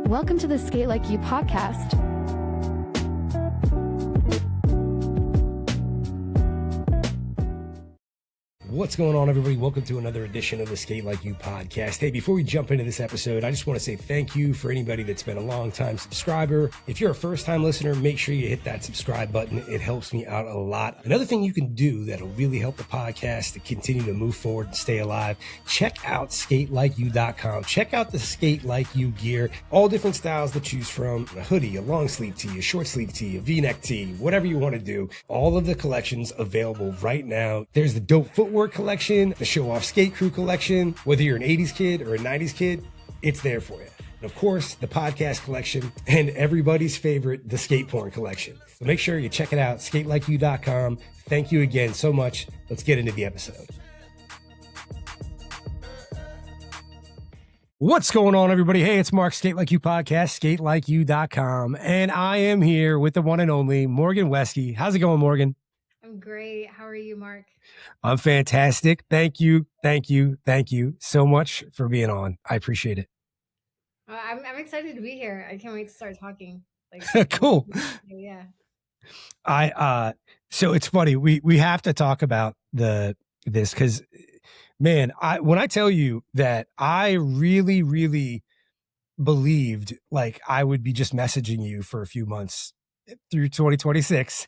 Welcome to the Skate Like You Podcast. What's going on, everybody? Welcome to another edition of the Skate Like You Podcast. Hey, before we jump into this episode, I just want to say thank you for anybody that's been a long-time subscriber. If you're a first-time listener, make sure you hit that subscribe button. It helps me out a lot. Another thing you can do that'll really help the podcast to continue to move forward and stay alive, check out SK8LIKEYOU.com. Check out the Skate Like You gear. All different styles to choose from. A hoodie, a long sleeve tee, a short sleeve tee, a V-neck tee, whatever you want to do. All of the collections available right now. There's the dope footwear collection, the show off skate crew collection. Whether you're an 80s kid or a 90s kid, it's there for you. And of course, the podcast collection and everybody's favorite, the skate porn collection. So make sure you check it out, SK8LIKEYOU.com. Thank you again so much. Let's get into the episode. What's going on, everybody? Hey, it's Mark, Skate Like You Podcast, SK8LIKEYOU.com. And I am here with the one and only Morgan Weskey. How's it going, Morgan? I'm great. How are you, Mark? I'm fantastic. Thank you so much for being on. I appreciate it. I'm excited to be here. I can't wait to start talking. Cool. Yeah. So it's funny. We have to talk about this because, man, when I tell you that I really believed like I would be just messaging you for a few months through 2026.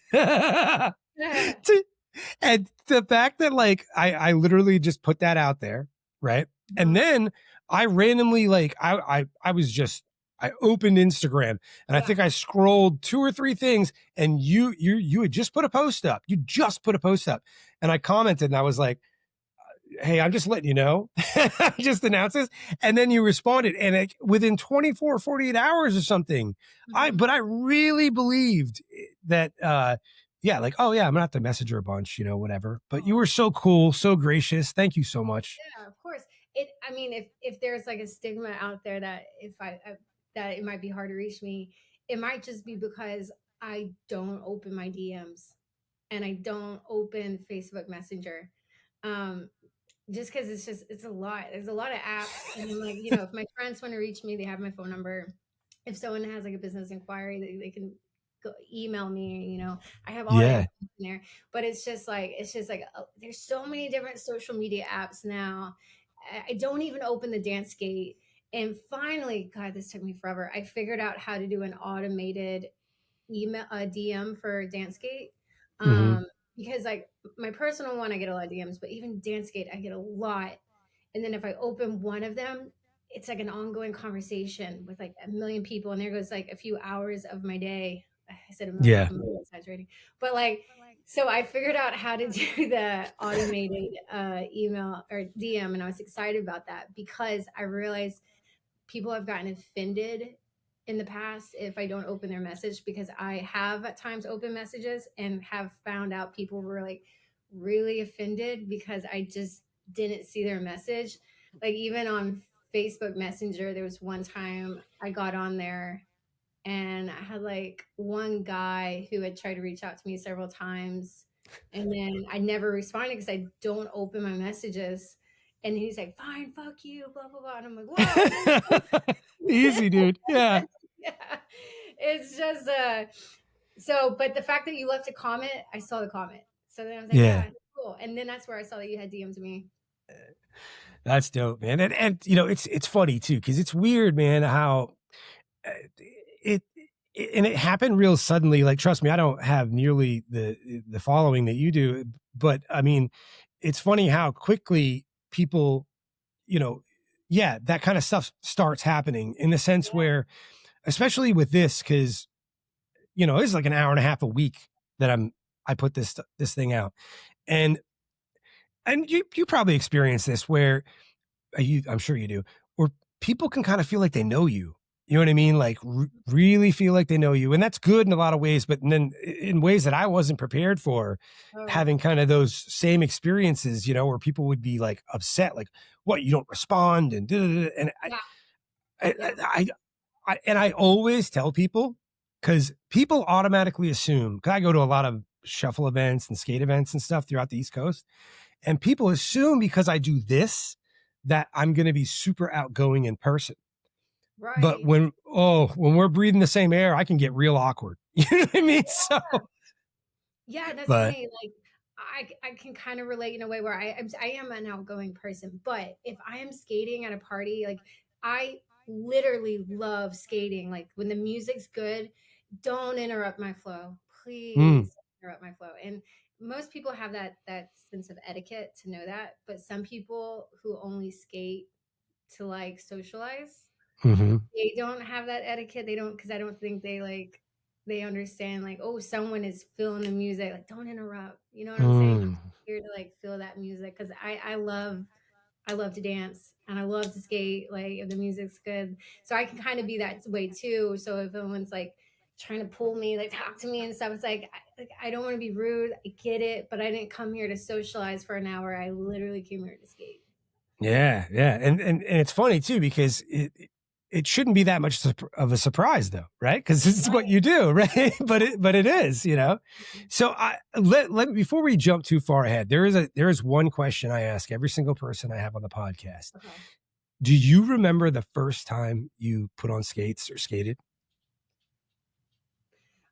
And the fact that like I literally just put that out there, right? And then I randomly I opened Instagram and I think I scrolled 2 or 3 things and you had just put a post up. You just put a post up and I commented and I was like, hey, I'm just letting you know. I just announced this. And then you responded and within 24, 48 hours or something, but I really believed that, I'm gonna have to message her a bunch, whatever. But you were so cool, so gracious. Thank you so much. Yeah, of course. If there's like a stigma out there that that it might be hard to reach me, it might just be because I don't open my DMs and I don't open Facebook Messenger. Just because it's a lot. There's a lot of apps, and then if my friends want to reach me, they have my phone number. If someone has like a business inquiry, they can go email me. I have all that in there, but it's just like there's so many different social media apps now. I don't even open the Dance Gate, and finally, God, this took me forever. I figured out how to do an automated email DM for Dance Gate. Because like my personal one, I get a lot of DMs, but even Dance Gate, I get a lot. And then if I open one of them, it's like an ongoing conversation with like a million people. And there goes like a few hours of my day. I said a million, I'm exaggerating. But so I figured out how to do the automated email or DM. And I was excited about that because I realized people have gotten offended in the past if I don't open their message, because I have at times open messages and have found out people were like really offended because I just didn't see their message. Like even on Facebook Messenger, there was one time I got on there and I had like one guy who had tried to reach out to me several times and then I never responded because I don't open my messages. And he's like, fine, fuck you, blah, blah, blah. And I'm like, whoa. Easy, dude. Yeah. Yeah. It's just, but the fact that you left a comment, I saw the comment. So then I was like, yeah, cool. And then that's where I saw that you had DM'd me. That's dope, man. And it's funny too, because it's weird, man, how it happened real suddenly. Like, trust me, I don't have nearly the following that you do, but I mean, it's funny how quickly people, that kind of stuff starts happening in the sense where, especially with this, because, this is like an hour and a half a week that I put this thing out. And you probably experience this where I'm sure you do, where people can kind of feel like they know you. You know what I mean? Like really feel like they know you. And that's good in a lot of ways, but then in ways that I wasn't prepared for, having kind of those same experiences, where people would be like upset, like, what, you don't respond and I always tell people, because people automatically assume, because I go to a lot of shuffle events and skate events and stuff throughout the East Coast, and people assume because I do this that I'm going to be super outgoing in person. But Right. when we're breathing the same air, I can get real awkward. You know what I mean? So, Yeah, that's but funny. Like I can kind of relate in a way where I am an outgoing person, but if I am skating at a party, like I literally love skating. Like when the music's good, don't interrupt my flow. mm, Please don't interrupt my flow. And most people have that sense of etiquette to know that, but some people who only skate to like socialize, hmm they don't have that etiquette. They don't, because I don't think they understand like, oh, someone is feeling the music. Like, don't interrupt. You know what I'm saying? mm. Here to like feel that music because I love to dance and I love to skate. Like if the music's good, so I can kind of be that way too. So if anyone's like trying to pull me, like talk to me and stuff, it's like I don't want to be rude. I get it, but I didn't come here to socialize for an hour. I literally came here to skate. Yeah, yeah, and it's funny too because it shouldn't be that much of a surprise though, right? Because this is what you do, right? But it is, you know. So I let before we jump too far ahead, there is one question I ask every single person I have on the podcast. Okay. Do you remember the first time you put on skates or skated?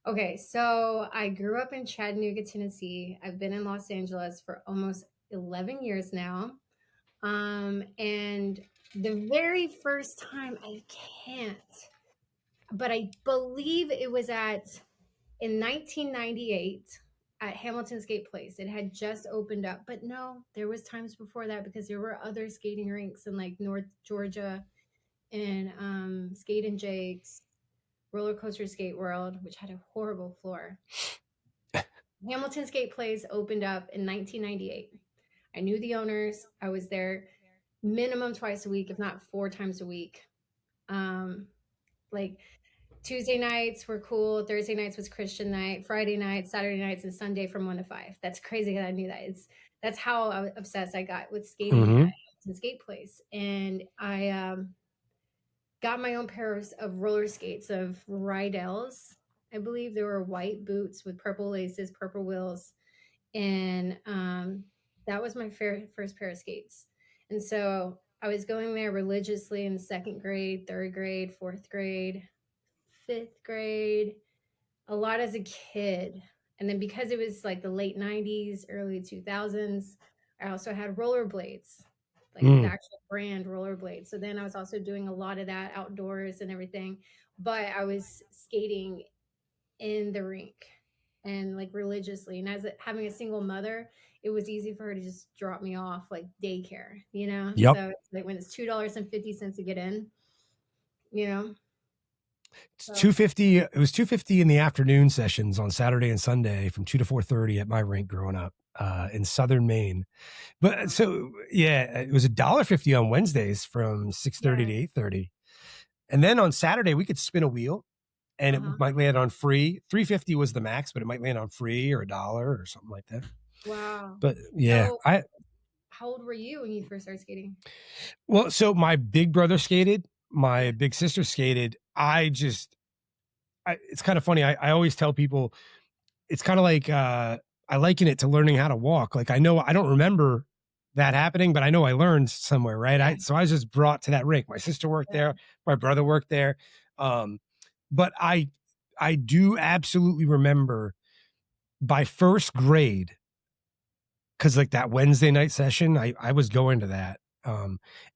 Okay, so I grew up in Chattanooga, Tennessee. I've been in Los Angeles for almost 11 years now. And the very first time I can't, but I believe it was at in 1998 at Hamilton Skate Place. It had just opened up, but no, there was times before that because there were other skating rinks in like North Georgia and Skate and Jake's, Roller Coaster Skate World, which had a horrible floor. Hamilton Skate Place opened up in 1998. I knew the owners. I was there minimum twice a week, if not four times a week. Um, like Tuesday nights were cool. Thursday nights was Christian night. Friday nights, Saturday nights, and Sunday from 1 to 5. That's crazy that I knew that. That's how obsessed I got with skating at Mm-hmm. Hamilton Skate Place. And I got my own pairs of roller skates of Rydell's. I believe they were white boots with purple laces, purple wheels, and that was my first pair of skates. And so I was going there religiously in second grade, third grade, fourth grade, fifth grade, a lot as a kid. And then because it was like the late 90s, early 2000s, I also had rollerblades, like the Mm. actual brand rollerblades. So then I was also doing a lot of that outdoors and everything. But I was skating in the rink and like religiously. And having a single mother, it was easy for her to just drop me off like daycare, you know? Yep. So it's like when it's $2.50 to get in, you know? It's So 250. It was 250 in the afternoon sessions on Saturday and Sunday from 2 to 4:30 at my rink growing up in Southern Maine. But so yeah, it was $1.50 on Wednesdays from 6:30 yeah. to 8:30. And then on Saturday we could spin a wheel and it Uh-huh. might land on free. 350 was the max, but it might land on free or $1 or something like that. Wow. But yeah, So how old were you when you first started skating? so my big brother skated, my big sister skated. It's kind of funny. I always tell people it's kind of like I liken it to learning how to walk. Like I know I don't remember that happening, but I know I learned somewhere, right? Yeah. So I was just brought to that rink. My sister worked there, my brother worked there. Um, but I do absolutely remember by first grade, because like that Wednesday night session, I was going to that.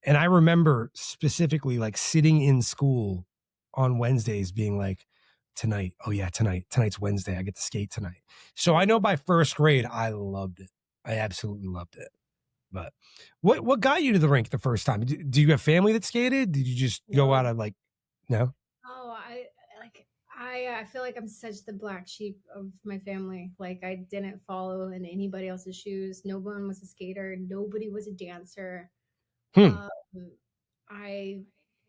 And I remember specifically like sitting in school on Wednesdays being like, tonight, oh yeah, tonight's Wednesday. I get to skate tonight. So I know by first grade, I loved it. I absolutely loved it. But what got you to the rink the first time? Do you have family that skated? Did you just go out No. of like, no? Oh, I feel like I'm such the black sheep of my family. Like I didn't follow in anybody else's shoes. No one was a skater. Nobody was a dancer. Hmm. Um, I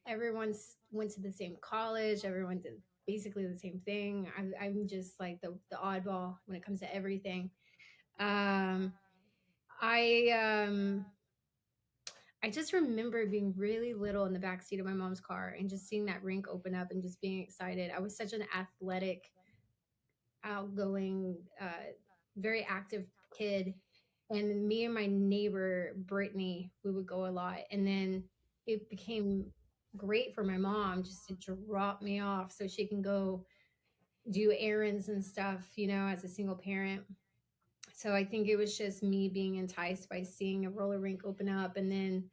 everyone's went to the same college. Everyone did basically the same thing. I'm just like the oddball when it comes to everything. Um, I um, I just remember being really little in the back seat of my mom's car and just seeing that rink open up and just being excited. I was such an athletic, outgoing, very active kid. And me and my neighbor, Brittany, we would go a lot. And then it became great for my mom just to drop me off so she can go do errands and stuff, as a single parent. So I think it was just me being enticed by seeing a roller rink open up. And then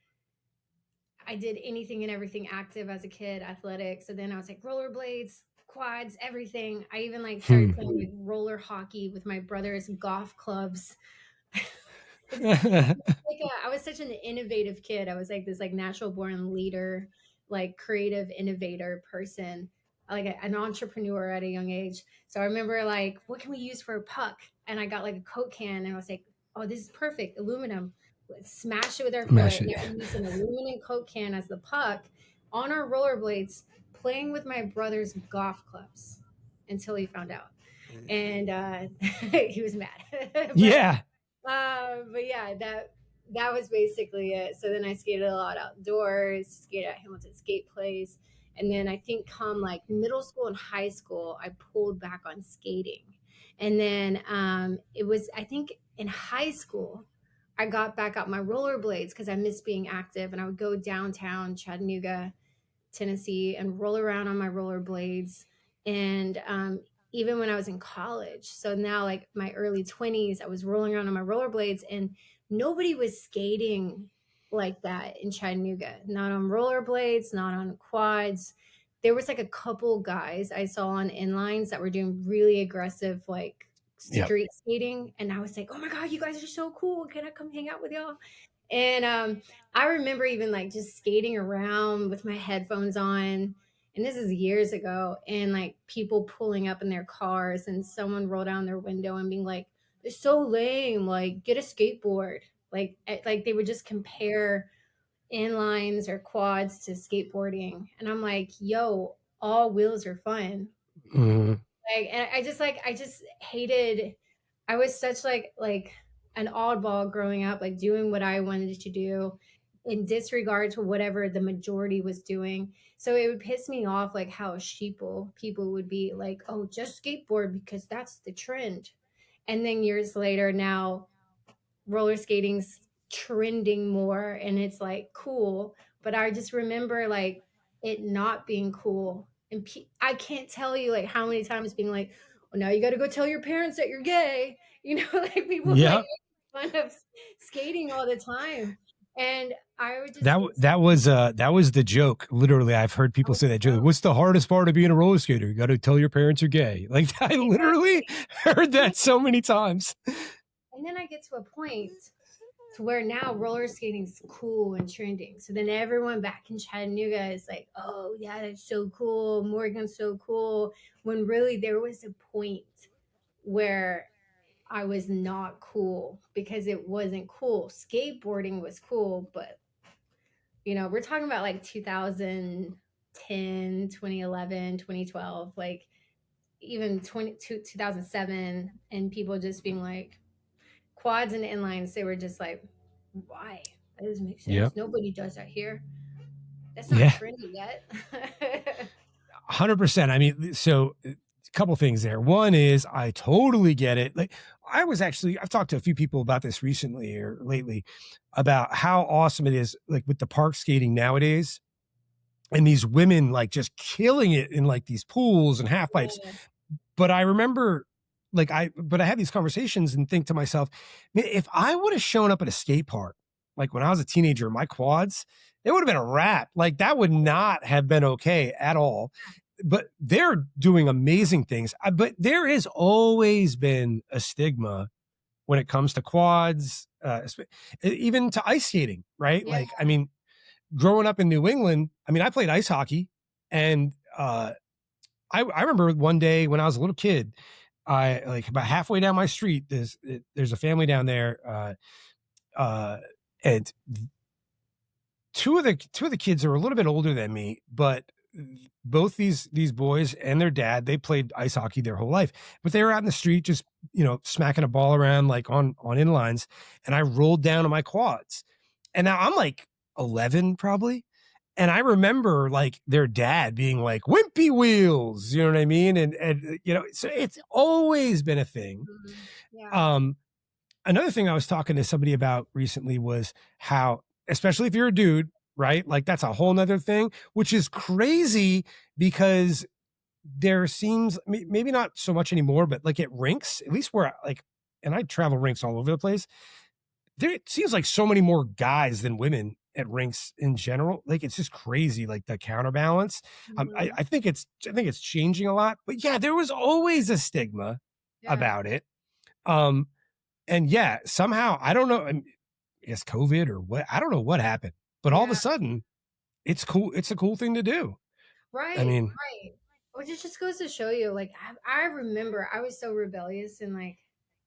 I did anything and everything active as a kid, athletic. So then I was like rollerblades, quads, everything. I even like started playing like roller hockey with my brother's golf clubs. I was such an innovative kid. I was like this like natural born leader, like creative innovator person, like an entrepreneur at a young age. So I remember like, what can we use for a puck? And I got like a Coke can, and I was like, oh, this is perfect, aluminum. Let's smash it with our Smash foot. it. And I used an aluminum Coke can as the puck on our rollerblades, playing with my brother's golf clubs until he found out, and he was mad. Yeah. But yeah, that was basically it. So then I skated a lot outdoors, skated at Hamilton Skate Place. And then I think come like middle school and high school, I pulled back on skating. And then it was, I think in high school, I got back out my rollerblades because I miss being active. And I would go downtown Chattanooga, Tennessee, and roll around on my rollerblades. And even when I was in college, so now like my early 20s, I was rolling around on my rollerblades, and nobody was skating like that in Chattanooga. Not on rollerblades, not on quads. There was like a couple guys I saw on inlines that were doing really aggressive like street skating, and I was like, oh my god, you guys are so cool, can I come hang out with y'all? And I remember even like just skating around with my headphones on. And this is years ago. And like people pulling up in their cars, and someone rolled down their window and being like, it's so lame. Like, get a skateboard. Like they would just compare inlines or quads to skateboarding. And I'm like, yo, all wheels are fun. Mm-hmm. And I just hated, I was such like an oddball growing up, like doing what I wanted to do in disregard to whatever the majority was doing. So it would piss me off like how sheeple people would be like, oh, just skateboard because that's the trend. And then years later now roller skating's trending more and it's like cool. But I just remember like it not being cool. And I can't tell you like how many times being like, well, now you got to go tell your parents that you're gay. Like people like make fun of skating all the time. And I would just that was the joke. Literally, I've heard people say that joke. What's the hardest part of being a roller skater? You got to tell your parents you're gay. Like I literally heard that so many times. And then I get to a point to where now roller skating's cool and trending. So then everyone back in Chattanooga is like, oh yeah, that's so cool. Morgan's so cool. When really there was a point where I was not cool because it wasn't cool. Skateboarding was cool, but we're talking about like 2010, 2011, 2012, like even 2007, and people just being like, quads and inlines, they were just like, why? That doesn't make sense. Yep. Nobody does that here. That's not trendy yet. 100%. I mean, so a couple things there. One is I totally get it. Like I've talked to a few people about this recently or lately about how awesome it is, like with the park skating nowadays, and these women like just killing it in like these pools and half pipes. Yeah. But I remember I had these conversations and think to myself, man, if I would have shown up at a skate park, like when I was a teenager, my quads, it would have been a wrap. Like that would not have been okay at all. But they're doing amazing things. But there has always been a stigma when it comes to quads, even to ice skating, right? Yeah. Like, I mean, growing up in New England, I mean, I played ice hockey, and I remember one day when I was a little kid, I like about halfway down my street, there's a family down there, and two of the kids are a little bit older than me, but both these boys and their dad, they played ice hockey their whole life, but they were out in the street just smacking a ball around like on inlines, and I rolled down on my quads, and now I'm like 11 probably. And I remember like their dad being like, wimpy wheels, you know what I mean? And so it's always been a thing. Yeah. Another thing I was talking to somebody about recently was how, especially if you're a dude, right? Like that's a whole nother thing, which is crazy because there seems maybe not so much anymore, but like at rinks, at least where like, and I travel rinks all over the place. There it seems like so many more guys than women at rinks in general. Like it's just crazy, like the counterbalance. Mhm. I think it's changing a lot, but yeah, there was always a stigma Yeah. about it. Um, and yeah, somehow I don't know. I guess COVID or what, I don't know what happened, but all of a Yeah. sudden it's cool. It's a cool thing to do. I Right. mean, Right. Which it just goes to show you, like I remember I was so rebellious in like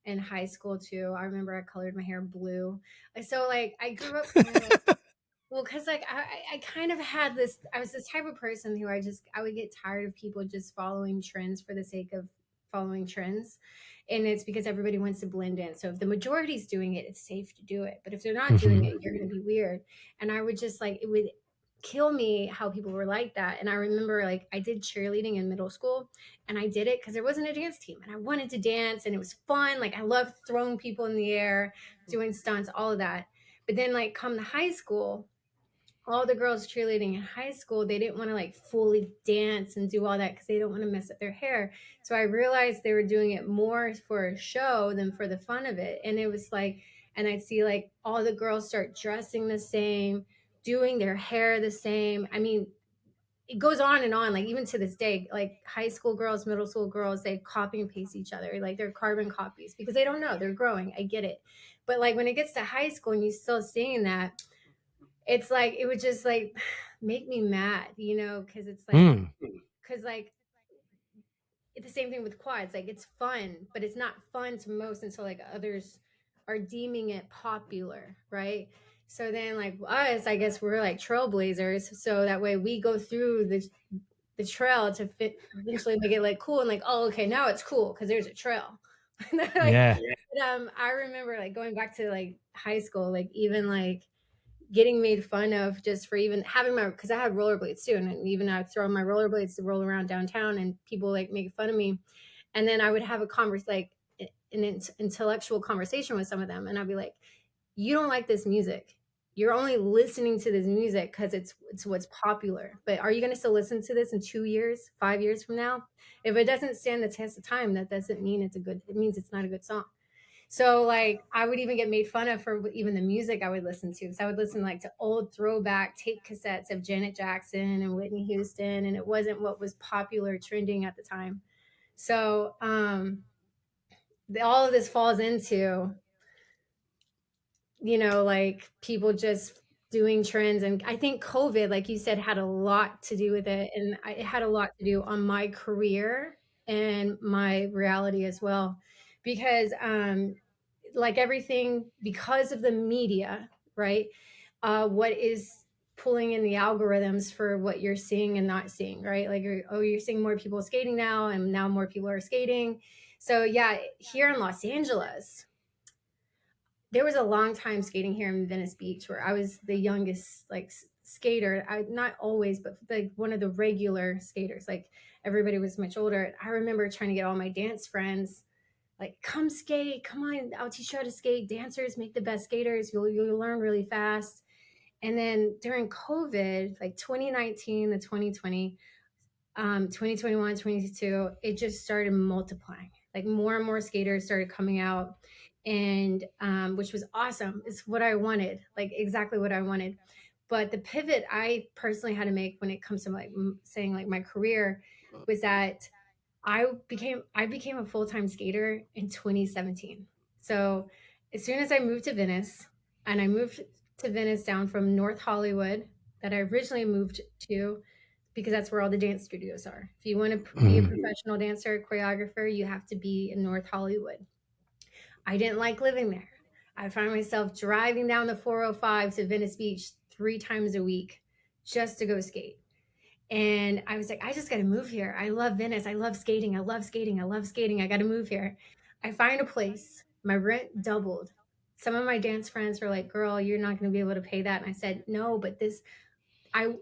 in high school too. I remember I colored my hair blue. So like I grew up kind of like well, because like I kind of had this. I was this type of person who I would get tired of people just following trends for the sake of following trends, and it's because everybody wants to blend in. So if the majority's doing it, it's safe to do it. But if they're not doing it, you're going to be weird. And I would just like it would kill me how people were like that. And I remember like I did cheerleading in middle school, and I did it because there wasn't a dance team, and I wanted to dance, and it was fun. Like I loved throwing people in the air, doing stunts, all of that. But then like come to high school, all the girls cheerleading in high school, they didn't want to like fully dance and do all that because they don't want to mess up their hair. So I realized they were doing it more for a show than for the fun of it. And it was like, and I'd see like all the girls start dressing the same, doing their hair the same. I mean, it goes on and on, like even to this day, like high school girls, middle school girls, they copy and paste each other, like they're carbon copies because they don't know, they're growing. I get it. But like when it gets to high school and you're still seeing that, it's like it would just like make me mad, because it's like mm, because like it's the same thing with quads. Like it's fun, but it's not fun to most until like others are deeming it popular, right? So then like us, I guess we're like trailblazers. So that way we go through the trail to eventually make it like cool and like, oh, okay, now it's cool because there's a trail. Like, yeah. I remember like going back to like high school, like even like getting made fun of just for even having my because I had rollerblades too, and even I would throw my rollerblades to roll around downtown, and people like make fun of me, and then I would have a an intellectual conversation with some of them, and I'd be like, "You don't like this music. You're only listening to this music because it's what's popular. But are you going to still listen to this in 2 years, 5 years from now? If it doesn't stand the test of time, that doesn't mean it's a good. It means it's not a good song." So like I would even get made fun of for even the music I would listen to. Because I would listen like to old throwback tape cassettes of Janet Jackson and Whitney Houston, and it wasn't what was popular trending at the time. So all of this falls into, like people just doing trends. And I think COVID, like you said, had a lot to do with it. And it had a lot to do on my career and my reality as well. Because like everything, because of the media, right? What is pulling in the algorithms for what you're seeing and not seeing, right? Like, you're seeing more people skating now, and now more people are skating. So yeah, here in Los Angeles, there was a long time skating here in Venice Beach where I was the youngest like skater. I not always, but like one of the regular skaters. Like everybody was much older. I remember trying to get all my dance friends like, come skate, come on, I'll teach you how to skate. Dancers make the best skaters. You'll learn really fast. And then during COVID, like 2019 to 2020, 2021, 22, it just started multiplying. Like more and more skaters started coming out, and which was awesome. It's what I wanted, like exactly what I wanted. But the pivot I personally had to make when it comes to like saying like my career was that I became a full-time skater in 2017. So as soon as I moved to Venice, and I moved to Venice down from North Hollywood that I originally moved to because that's where all the dance studios are. If you want to be a Mm, professional dancer, choreographer, you have to be in North Hollywood. I didn't like living there. I found myself driving down the 405 to Venice Beach 3 times a week just to go skate. And I was like, I just got to move here. I love Venice. I love skating. I love skating. I love skating. I got to move here. I find a place. My rent doubled. Some of my dance friends were like, girl, you're not going to be able to pay that. And I said, no, but I,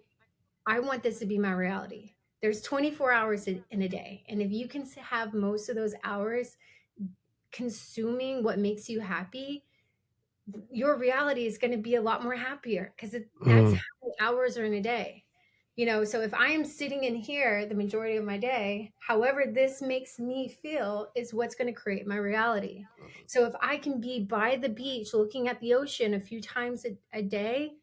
I want this to be my reality. There's 24 hours in a day. And if you can have most of those hours consuming what makes you happy, your reality is going to be a lot more happier because that's Mm. how many hours are in a day. So if I am sitting in here the majority of my day, however this makes me feel is what's going to create my reality. So if I can be by the beach looking at the ocean a few times a day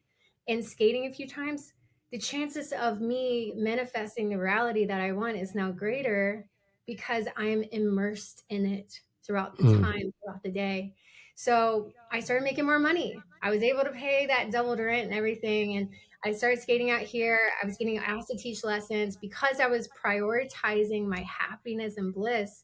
and skating a few times, the chances of me manifesting the reality that I want is now greater because I am immersed in it throughout the Mm. time, throughout the day. So I started making more money. I was able to pay that doubled rent and everything. And I started skating out here. I was getting asked to teach lessons because I was prioritizing my happiness and bliss.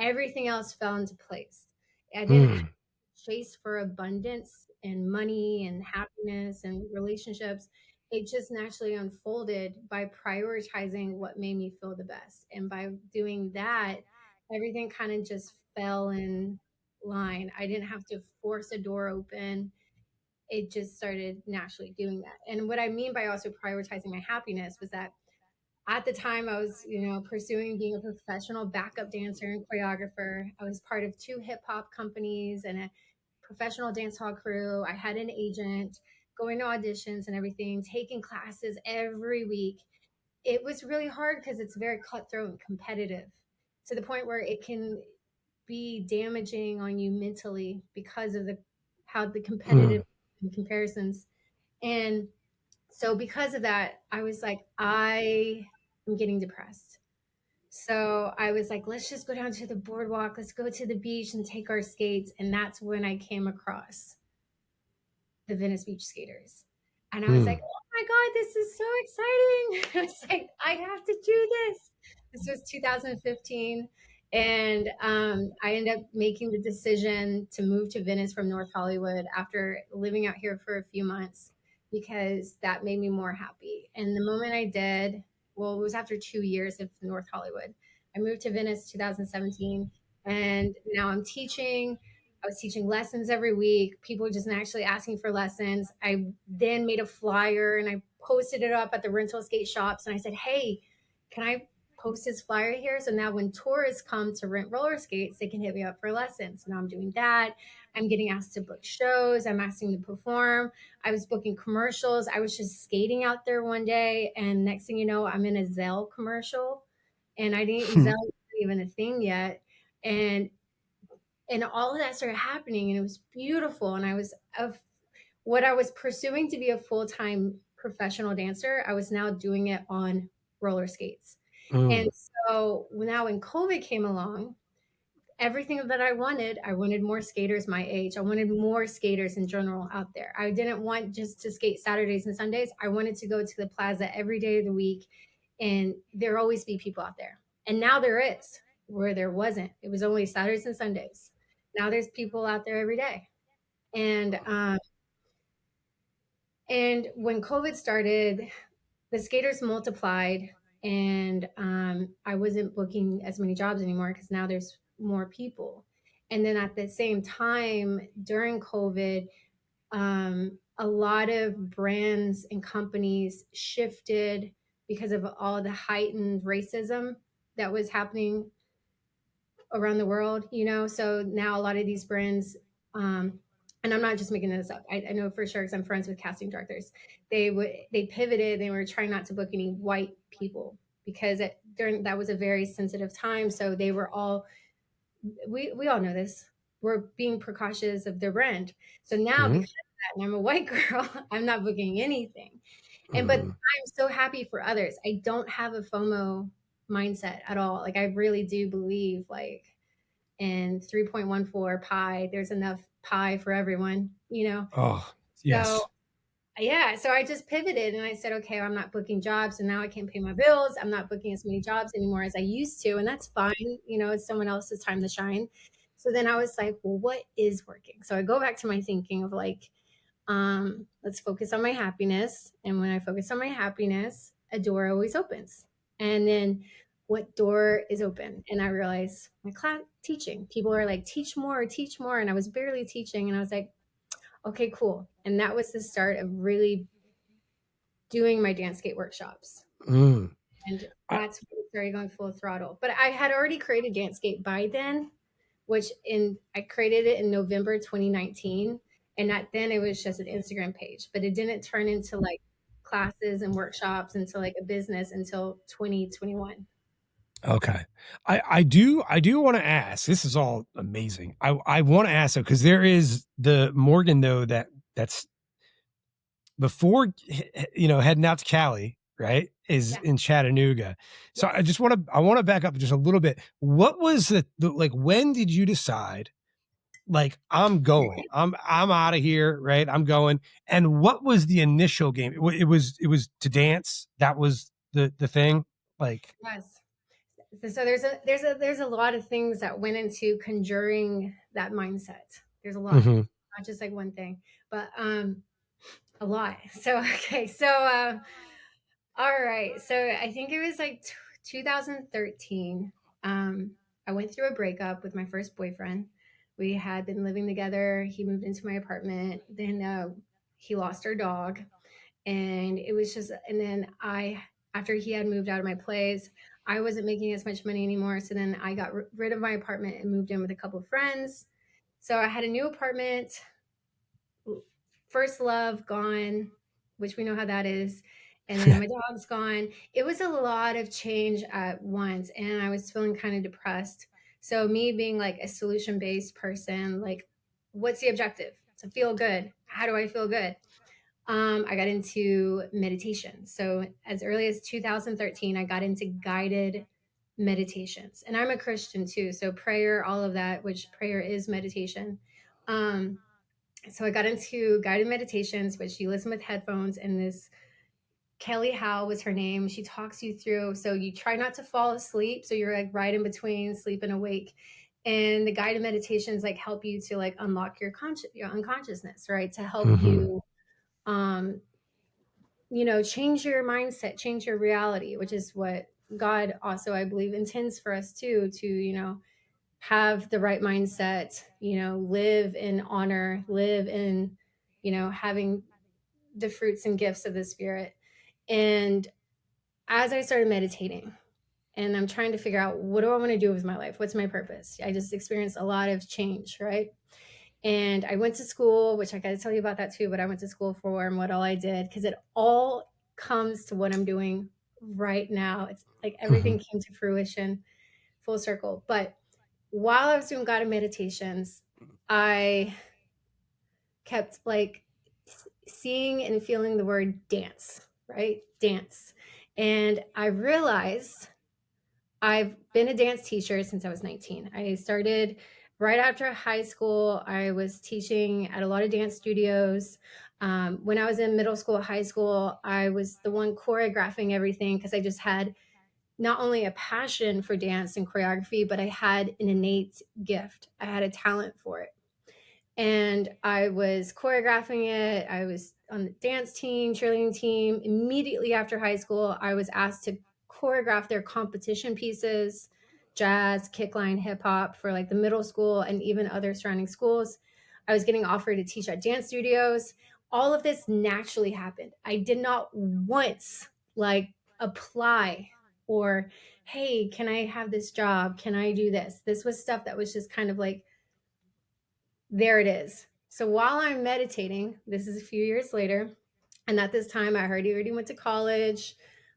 Everything else fell into place. I didn't Mm. chase for abundance and money and happiness and relationships. It just naturally unfolded by prioritizing what made me feel the best. And by doing that, everything kind of just fell in line. I didn't have to force a door open. It just started naturally doing that. And what I mean by also prioritizing my happiness was that at the time I was, pursuing being a professional backup dancer and choreographer. I was part of two hip hop companies and a professional dance hall crew. I had an agent, going to auditions and everything, taking classes every week. It was really hard because it's very cutthroat and competitive to the point where it can be damaging on you mentally because of the how the competitive Mm. comparisons. And so because of that, I was like, I am getting depressed. So I was like, let's just go down to the boardwalk. Let's go to the beach and take our skates. And that's when I came across the Venice Beach skaters. And I was like, Mm. oh my God, this is so exciting. I was like, I have to do this. This was 2015. And I ended up making the decision to move to Venice from North Hollywood after living out here for a few months because that made me more happy. And the moment I did, well, it was after 2 years of North Hollywood. I moved to Venice 2017, and now I'm teaching. I was teaching lessons every week. People just actually asking for lessons. I then made a flyer and I posted it up at the rental skate shops. And I said, hey, can I post this flyer here? So now when tourists come to rent roller skates, they can hit me up for lessons. So now I'm doing that. I'm getting asked to book shows. I'm asking to perform. I was booking commercials. I was just skating out there one day. And next thing you know, I'm in a Zelle commercial. And I didn't, Zelle wasn't even a thing yet. And all of that started happening, and it was beautiful. And I was of what I was pursuing to be a full-time professional dancer, I was now doing it on roller skates. And Mm. so now when COVID came along, everything that I wanted more skaters my age. I wanted more skaters in general out there. I didn't want just to skate Saturdays and Sundays. I wanted to go to the plaza every day of the week, and there always be people out there. And now there is, where there wasn't. It was only Saturdays and Sundays. Now there's people out there every day. And when COVID started, the skaters multiplied, and I wasn't booking as many jobs anymore because now there's more people. And then at the same time, during COVID, a lot of brands and companies shifted because of all the heightened racism that was happening around the world. So now a lot of these brands, and I'm not just making this up. I know for sure because I'm friends with casting directors. They pivoted. They were trying not to book any white people because during that was a very sensitive time. So they were all we all know this. We're being precautious of their brand. So now Mm. because of that, and I'm a white girl, I'm not booking anything. But Mm. I'm so happy for others. I don't have a FOMO mindset at all. Like I really do believe like in 3.14 pi, there's enough pie for everyone. Oh, So yes. yeah, so I just pivoted and I said, okay, I'm not booking jobs and now I can't pay my bills. I'm not booking as many jobs anymore as I used to. And that's fine. It's someone else's time to shine. So then I was like, well, what is working? So I go back to my thinking of like, let's focus on my happiness. And when I focus on my happiness, a door always opens. And then what door is open? And I realized my class teaching. People are like, teach more, teach more. And I was barely teaching. And I was like, okay, cool. And that was the start of really doing my dance skate workshops. Mm. And I, that's when I started going full throttle. But I had already created dance skate by then, which I created it in November 2019. And then it was just an Instagram page, but it didn't turn into like classes and workshops into like a business until 2021. Okay. I do want to ask, this is all amazing. I want to ask though, because there is the Morgan though that's before heading out to Cali, right? Is Yeah. in Chattanooga. So Yes. I want to back up just a little bit. What was the like when did you decide like I'm going. I'm out of here, right? I'm going. And what was the initial game? It was to dance. That was the thing. Like Yes. So there's a lot of things that went into conjuring that mindset. There's a lot, mhm. not just like one thing, but a lot. So okay, so all right. So I think it was like 2013. I went through a breakup with my first boyfriend. We had been living together. He moved into my apartment. Then he lost our dog, and it was just. And then after he had moved out of my place, I wasn't making as much money anymore. So then I got rid of my apartment and moved in with a couple of friends. So I had a new apartment. First love gone, which we know how that is. And then my dog's gone. It was a lot of change at once, and I was feeling kind of depressed. So me being like a solution based person, like, what's the objective? To feel good. How do I feel good? I got into meditation. So as early as 2013, I got into guided meditations, and I'm a Christian too. So prayer, all of that, which prayer is meditation. Um, so I got into guided meditations, which you listen with headphones, and this Kelly Howe was her name. She talks you through. So you try not to fall asleep. So you're like right in between sleep and awake. And the guided meditations like help you to like unlock your unconsciousness, right? To help Mhm. you, um, change your mindset, change your reality, which is what God also, I believe, intends for us too, to, have the right mindset, live in honor, live in, having the fruits and gifts of the Spirit. And as I started meditating and I'm trying to figure out what do I want to do with my life? What's my purpose? I just experienced a lot of change, right? And I went to school, which I got to tell you about that too, but I went to school for and what all I did, because it all comes to what I'm doing right now. It's like everything Mhm. came to fruition, full circle. But while I was doing guided meditations, I kept like seeing and feeling the word dance, right? Dance. And I realized I've been a dance teacher since I was 19. I started right after high school. I was teaching at a lot of dance studios. When I was in middle school, high school, I was the one choreographing everything because I just had not only a passion for dance and choreography, but I had an innate gift. I had a talent for it. And I was choreographing it. I was on the dance team, cheerleading team. Immediately after high school, I was asked to choreograph their competition pieces, jazz, kickline, hip hop for like the middle school and even other surrounding schools. I was getting offered to teach at dance studios. All of this naturally happened. I did not once like apply or, hey, can I have this job? Can I do this? This was stuff that was just kind of like, there it is. So while I'm meditating, this is a few years later, and at this time I already went to college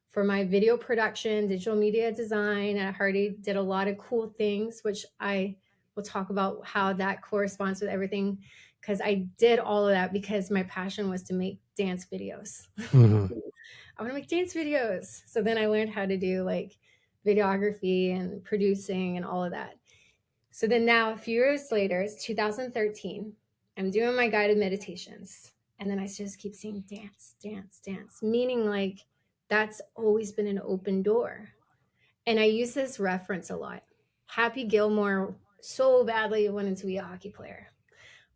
for my video production, digital media design. And I already did a lot of cool things, which I will talk about how that corresponds with everything. Because I did all of that because my passion was to make dance videos. Mhm. I want to make dance videos. So then I learned how to do like videography and producing and all of that. So then now, a few years later, it's 2013. I'm doing my guided meditations. And then I just keep seeing dance, dance, dance, meaning like that's always been an open door. And I use this reference a lot. Happy Gilmore so badly wanted to be a hockey player.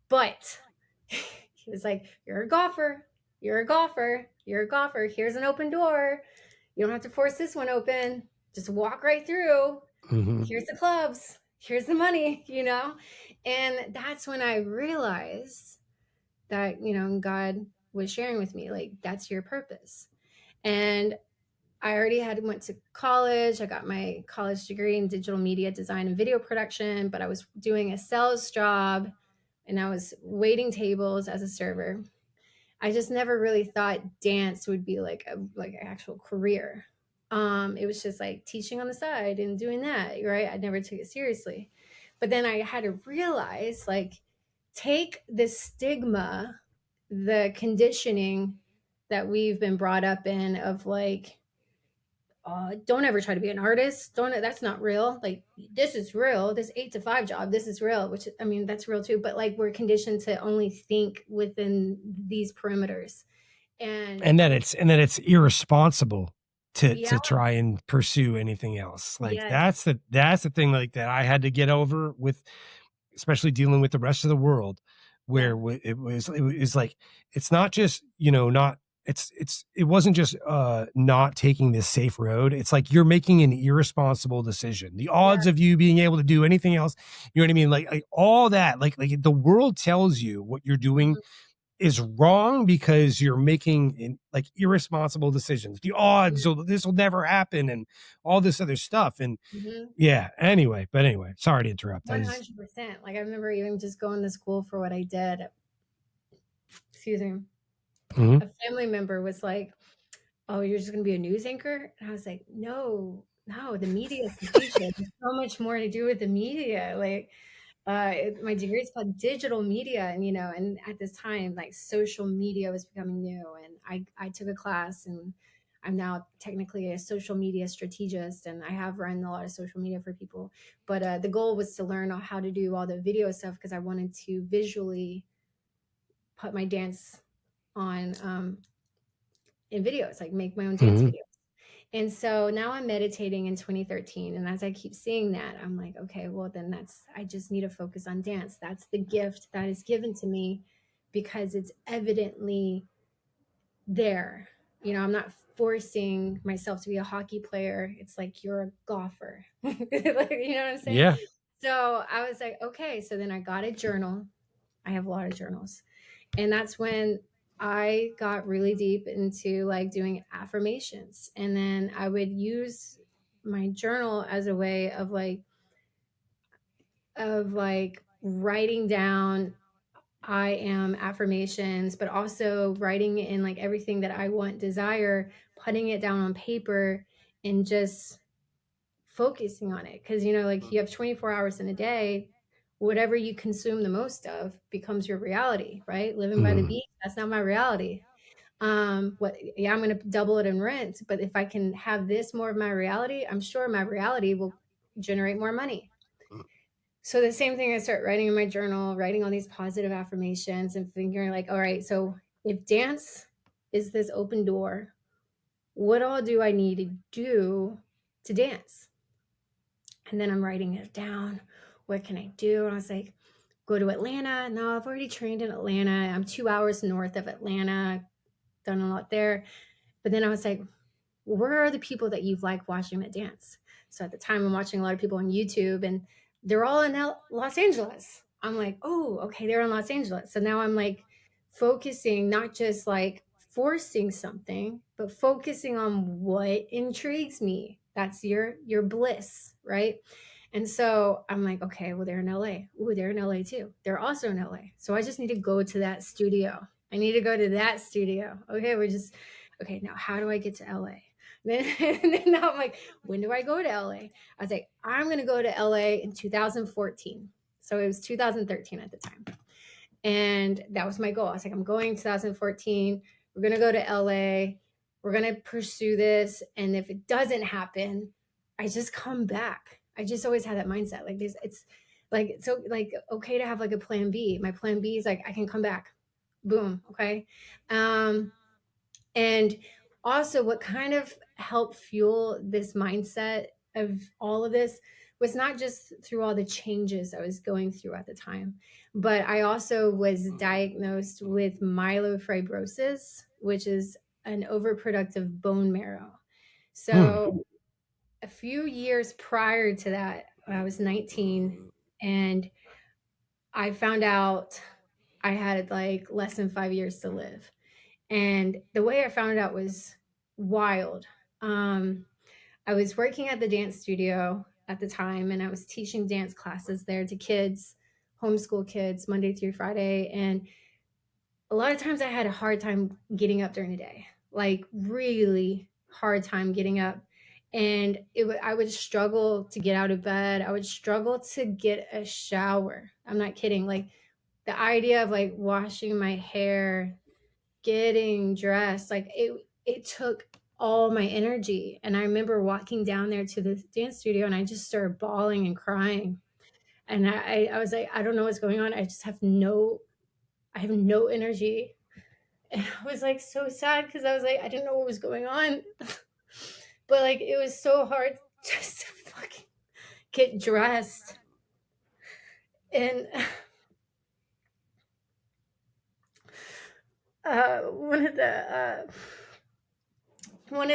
But he was like, you're a golfer. You're a golfer. You're a golfer. Here's an open door. You don't have to force this one open. Just walk right through. Mhm. Here's the clubs. Here's the money, And that's when I realized that, God was sharing with me, like, that's your purpose. And I already went to college. I got my college degree in digital media design and video production, but I was doing a sales job and I was waiting tables as a server. I just never really thought dance would be like an actual career. It was just like teaching on the side and doing that, right? I never took it seriously. But then I had to realize, like, take the stigma, the conditioning that we've been brought up in of like, don't ever try to be an artist. Don't, that's not real. Like, this is real. This 8 to 5 job, this is real, which, I mean, that's real too. But like, we're conditioned to only think within these perimeters. And then it's irresponsible to Yeah, try and pursue anything else. Like yes, that's the thing like that I had to get over with, especially dealing with the rest of the world, yeah, where it was like, it's not just, not, it wasn't just not taking this safe road. It's like you're making an irresponsible decision. The yeah, odds of you being able to do anything else, you know what I mean? Like all that, like the world tells you what you're doing mhm, is wrong because you're making like irresponsible decisions. The odds, mhm, so this will never happen, and all this other stuff. And mhm. yeah, anyway, sorry to interrupt. I just 100%. Like, I remember even just going to school for what I did. Excuse me. Mhm. A family member was like, "Oh, you're just going to be a news anchor?" And I was like, "No, no, the media is the future. There's so much more to do with the media." Like, my degree is called digital media, and and at this time, like, social media was becoming new, and I took a class, and I'm now technically a social media strategist, and I have run a lot of social media for people. But the goal was to learn how to do all the video stuff because I wanted to visually put my dance on in videos, like make my own dance Mhm. videos. And so now I'm meditating in 2013. And as I keep seeing that, I'm like, okay, well, then I just need to focus on dance. That's the gift that is given to me because it's evidently there. I'm not forcing myself to be a hockey player. It's like you're a golfer. Like, you know what I'm saying? Yeah. So I was like, okay. So then I got a journal. I have a lot of journals. And that's when I got really deep into like doing affirmations. And then I would use my journal as a way of like writing down I am affirmations, but also writing in like everything that I want, desire, putting it down on paper and just focusing on it. Cause like you have 24 hours in a day, whatever you consume the most of becomes your reality, right? Living by the Mhm. beach, that's not my reality. What Yeah, I'm gonna double it in rent, but if I can have this more of my reality, I'm sure my reality will generate more money. So the same thing, I start writing in my journal, writing all these positive affirmations and figuring like, all right, so if dance is this open door, what all do I need to do to dance? And then I'm writing it down. What can I do? And I was like, go to Atlanta. No, I've already trained in Atlanta. I'm 2 hours north of Atlanta. Done a lot there. But then I was like, where are the people that you've liked watching that dance? So at the time, I'm watching a lot of people on YouTube, and they're all in Los Angeles. I'm like, oh, okay, they're in Los Angeles. So now I'm like focusing, not just like forcing something, but focusing on what intrigues me. That's your bliss, right? And so I'm like, okay, well, they're in LA. Ooh, they're in LA too. They're also in LA. So I just need to go to that studio. I need to go to that studio. Okay, now how do I get to LA? And then now I'm like, when do I go to LA? I was like, I'm going to go to LA in 2014. So it was 2013 at the time. And that was my goal. I was like, I'm going 2014. We're going to go to LA. We're going to pursue this. And if it doesn't happen, I just come back. I just always had that mindset. Like this, it's like, so like, okay to have like a plan B. My plan B is like, I can come back. Boom. Okay. Um, and also, what kind of helped fuel this mindset of all of this was not just through all the changes I was going through at the time, but I also was diagnosed with myelofibrosis, which is an overproductive bone marrow. Hmm. So, a few years prior to that, I was 19, and I found out I had like less than 5 years to live. And the way I found out was wild. Um, I was working at the dance studio at the time, and I was teaching dance classes there to kids, homeschool kids Monday through Friday. And a lot of times I had a hard time getting up during the day, like really hard time getting up. And I would struggle to get out of bed. I would struggle to get a shower. I'm not kidding. Like the idea of like washing my hair, getting dressed, like it took all my energy. And I remember walking down there to the dance studio and I just started bawling and crying. And I was like, I don't know what's going on. I have no energy. And I was like so sad because I was like, I didn't know what was going on. But like it was so hard just to fucking get dressed. And one of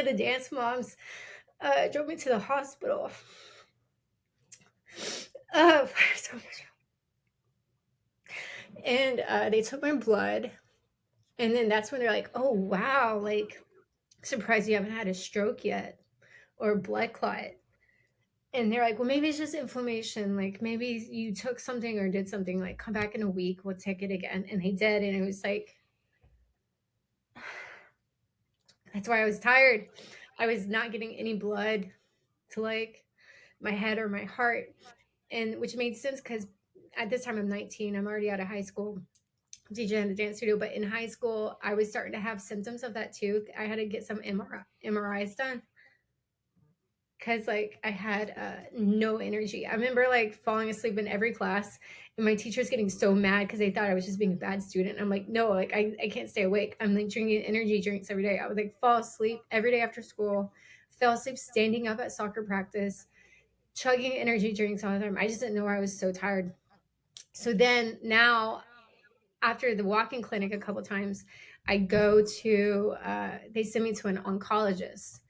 the dance moms drove me to the hospital. And they took my blood. And then that's when they're like, oh, wow, like, surprised you haven't had a stroke yet or a blood clot. And they're like, well, maybe it's just inflammation. Like, maybe you took something or did something. Like, come back in a week. We'll take it again. And they did. And it was like, that's why I was tired. I was not getting any blood to, like, my head or my heart. And which made sense because at this time I'm 19. I'm already out of high school. teaching in the dance studio, but in high school, I was starting to have symptoms of that too. I had to get some MRIs done because like I had no energy. I remember like falling asleep in every class and my teachers getting so mad because they thought I was just being a bad student. I'm like, no, like I can't stay awake. I'm like drinking energy drinks every day. I would like fall asleep every day after school, fell asleep standing up at soccer practice, chugging energy drinks all the time. I just didn't know why I was so tired. So then now after the walk-in clinic a couple times, I go to, they send me to an oncologist.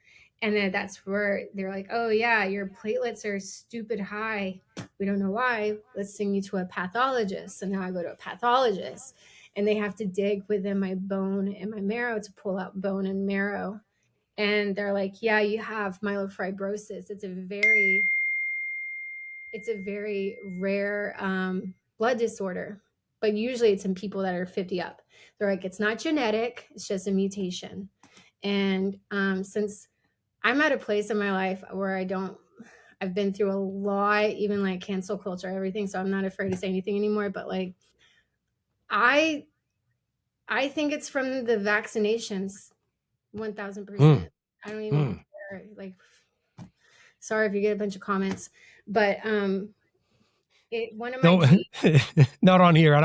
And then that's where they're like, oh yeah, your platelets are stupid high. We don't know why. Let's send you to a pathologist. So now I go to a pathologist and they have to dig within my bone and my marrow to pull out bone and marrow. And they're like, yeah, you have myelofibrosis. It's a very rare blood disorder, but usually it's in people that are 50 up. They're like, it's not genetic, it's just a mutation. And since I'm at a place in my life where I've been through a lot, even like cancel culture, everything. So I'm not afraid to say anything anymore. But like, I think it's from the vaccinations, 1000%. I don't even care. Like, sorry if you get a bunch of comments, but one of my genes, not on here.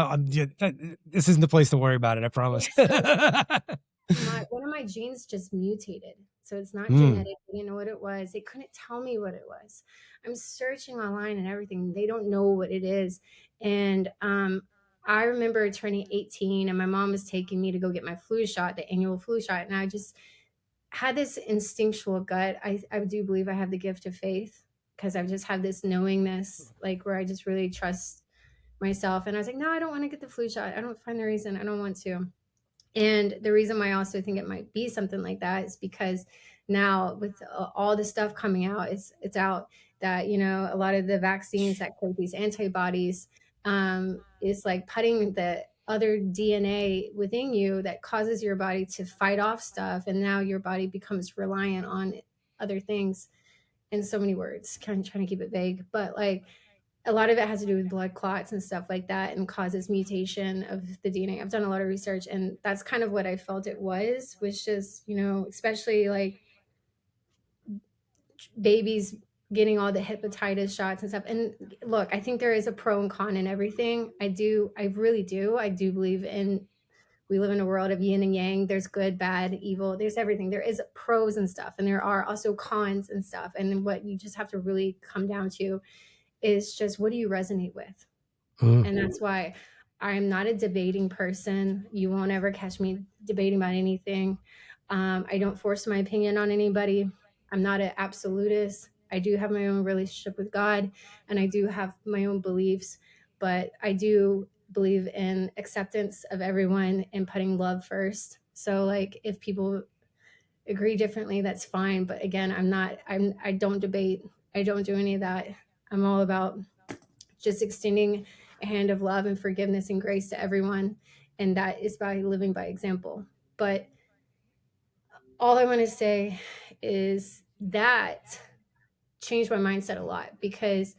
This isn't the place to worry about it. I promise. One of my genes just mutated. So it's not genetic. They didn't know what it was. They couldn't tell me what it was. I'm searching online and everything. They don't know what it is. And I remember turning 18 and my mom was taking me to go get my flu shot, the annual flu shot. And I just had this instinctual gut. I do believe I have the gift of faith because I've just had this knowingness, like where I just really trust myself. And I was like, no, I don't want to get the flu shot. I don't find the reason. I don't want to. And the reason why I also think it might be something like that is because now with all the stuff coming out, it's out that, you know, a lot of the vaccines that create these antibodies is like putting the other DNA within you that causes your body to fight off stuff. And now your body becomes reliant on other things in so many words, kind of trying to keep it vague, but like, a lot of it has to do with blood clots and stuff like that and causes mutation of the DNA. I've done a lot of research and that's kind of what I felt it was just, you know, especially like babies getting all the hepatitis shots and stuff. And look, I think there is a pro and con in everything. I really do. I do believe we live in a world of yin and yang. There's good, bad, evil. There's everything. There is pros and stuff. And there are also cons and stuff. And what you just have to really come down to is just what do you resonate with? And that's why I'm not a debating person. You won't ever catch me debating about anything. I don't force my opinion on anybody. I'm not an absolutist. I do have my own relationship with God and I do have my own beliefs, but I do believe in acceptance of everyone and putting love first. So like if people agree differently, that's fine. But again, I don't debate. I don't do any of that. I'm all about just extending hand of love and forgiveness and grace to everyone. And that is by living by example. But all I want to say is that changed my mindset a lot, because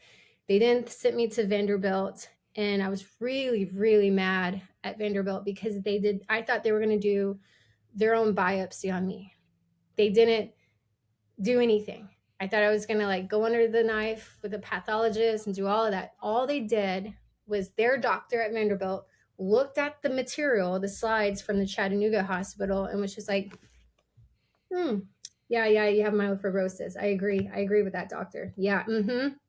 they didn't send me to Vanderbilt. And I was really, really mad at Vanderbilt because I thought they were going to do their own biopsy on me. They didn't do anything. I thought I was going to like go under the knife with a pathologist and do all of that. All they did was their doctor at Vanderbilt looked at the material, the slides from the Chattanooga hospital, and was just like, yeah, you have myelofibrosis. I agree with that, doctor. Yeah.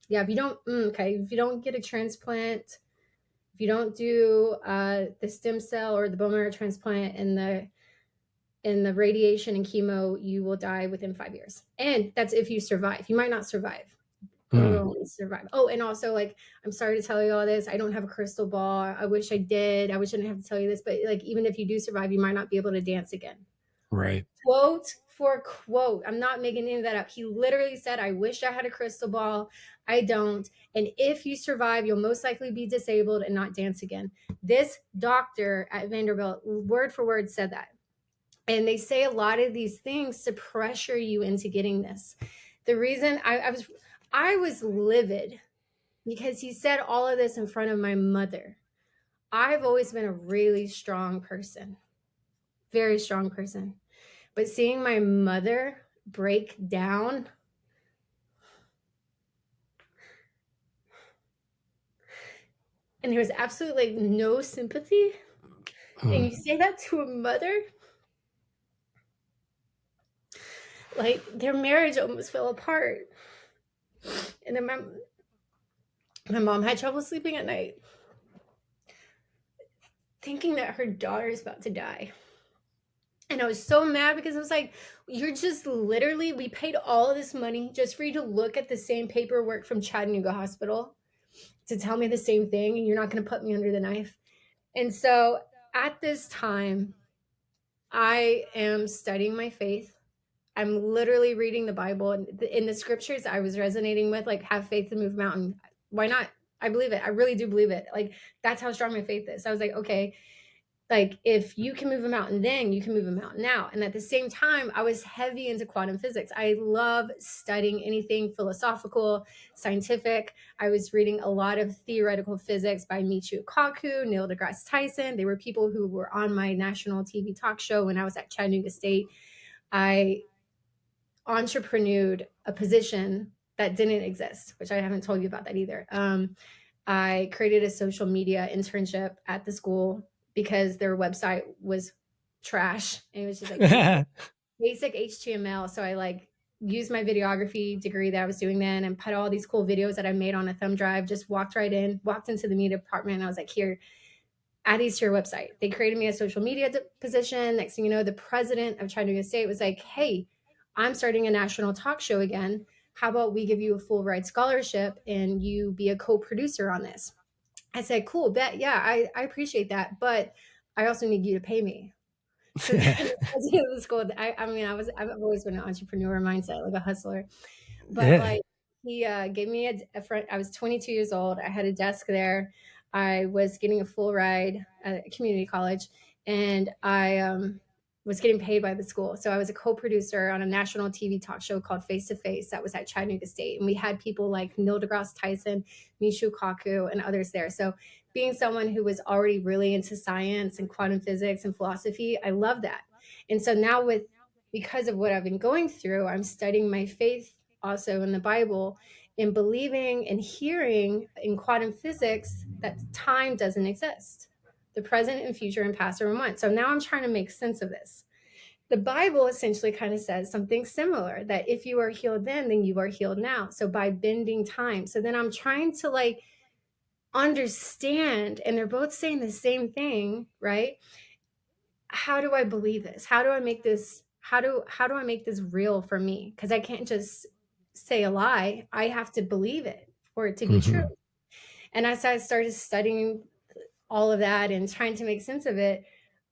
Yeah. If you don't get a transplant, if you don't do the stem cell or the bone marrow transplant and the radiation and chemo, you will die within 5 years. And that's if you survive. You might not survive. Survive. Oh, and also, like, I'm sorry to tell you all this. I don't have a crystal ball. I wish I did. I wish I didn't have to tell you this, but like, even if you do survive, you might not be able to dance again. Right. Quote for quote. I'm not making any of that up. He literally said, I wish I had a crystal ball. I don't. And if you survive, you'll most likely be disabled and not dance again. This doctor at Vanderbilt, word for word, said that. And they say a lot of these things to pressure you into getting this. The reason I was livid because he said all of this in front of my mother. I've always been a really strong person, very strong person. But seeing my mother break down, and there was absolutely like no sympathy, and you say that to a mother, like their marriage almost fell apart. And then my mom had trouble sleeping at night, thinking that her daughter is about to die. And I was so mad because I was like, you're just literally, we paid all of this money just for you to look at the same paperwork from Chattanooga Hospital to tell me the same thing, and you're not going to put me under the knife. And so at this time, I am studying my faith. I'm literally reading the Bible, and in the scriptures I was resonating with, like, have faith to move a mountain. Why not? I believe it. I really do believe it. Like, that's how strong my faith is. So I was like, okay, like, if you can move a mountain then, you can move a mountain now. And at the same time, I was heavy into quantum physics. I love studying anything philosophical, scientific. I was reading a lot of theoretical physics by Michio Kaku, Neil deGrasse Tyson. They were people who were on my national TV talk show when I was at Chattanooga State. I entrepreneured a position that didn't exist, which I haven't told you about that either. I created a social media internship at the school because their website was trash. And it was just like basic HTML. So I like used my videography degree that I was doing then and put all these cool videos that I made on a thumb drive, just walked into the media department. And I was like, here, add these to your website. They created me a social media position. Next thing you know, the president of Chattanooga State was like, hey, I'm starting a national talk show again. How about we give you a full ride scholarship and you be a co-producer on this? I said, cool, bet. Yeah, I appreciate that. But I also need you to pay me. So the school, I've always been an entrepreneur mindset, like a hustler. But like he gave me a friend. I was 22 years old. I had a desk there. I was getting a full ride at a community college, and I was getting paid by the school. So I was a co-producer on a national TV talk show called Face to Face that was at Chattanooga State. And we had people like Neil deGrasse Tyson, Michio Kaku, and others there. So being someone who was already really into science and quantum physics and philosophy, I love that. And so now because of what I've been going through, I'm studying my faith also in the Bible and believing and hearing in quantum physics that time doesn't exist. The present and future and past are in one. So now I'm trying to make sense of this. The Bible essentially kind of says something similar, that if you are healed then you are healed now. So by bending time. So then I'm trying to like understand, and they're both saying the same thing, right? How do I believe this? How do I make this? How do I make this real for me? Because I can't just say a lie. I have to believe it for it to be true. And as I started studying all of that and trying to make sense of it,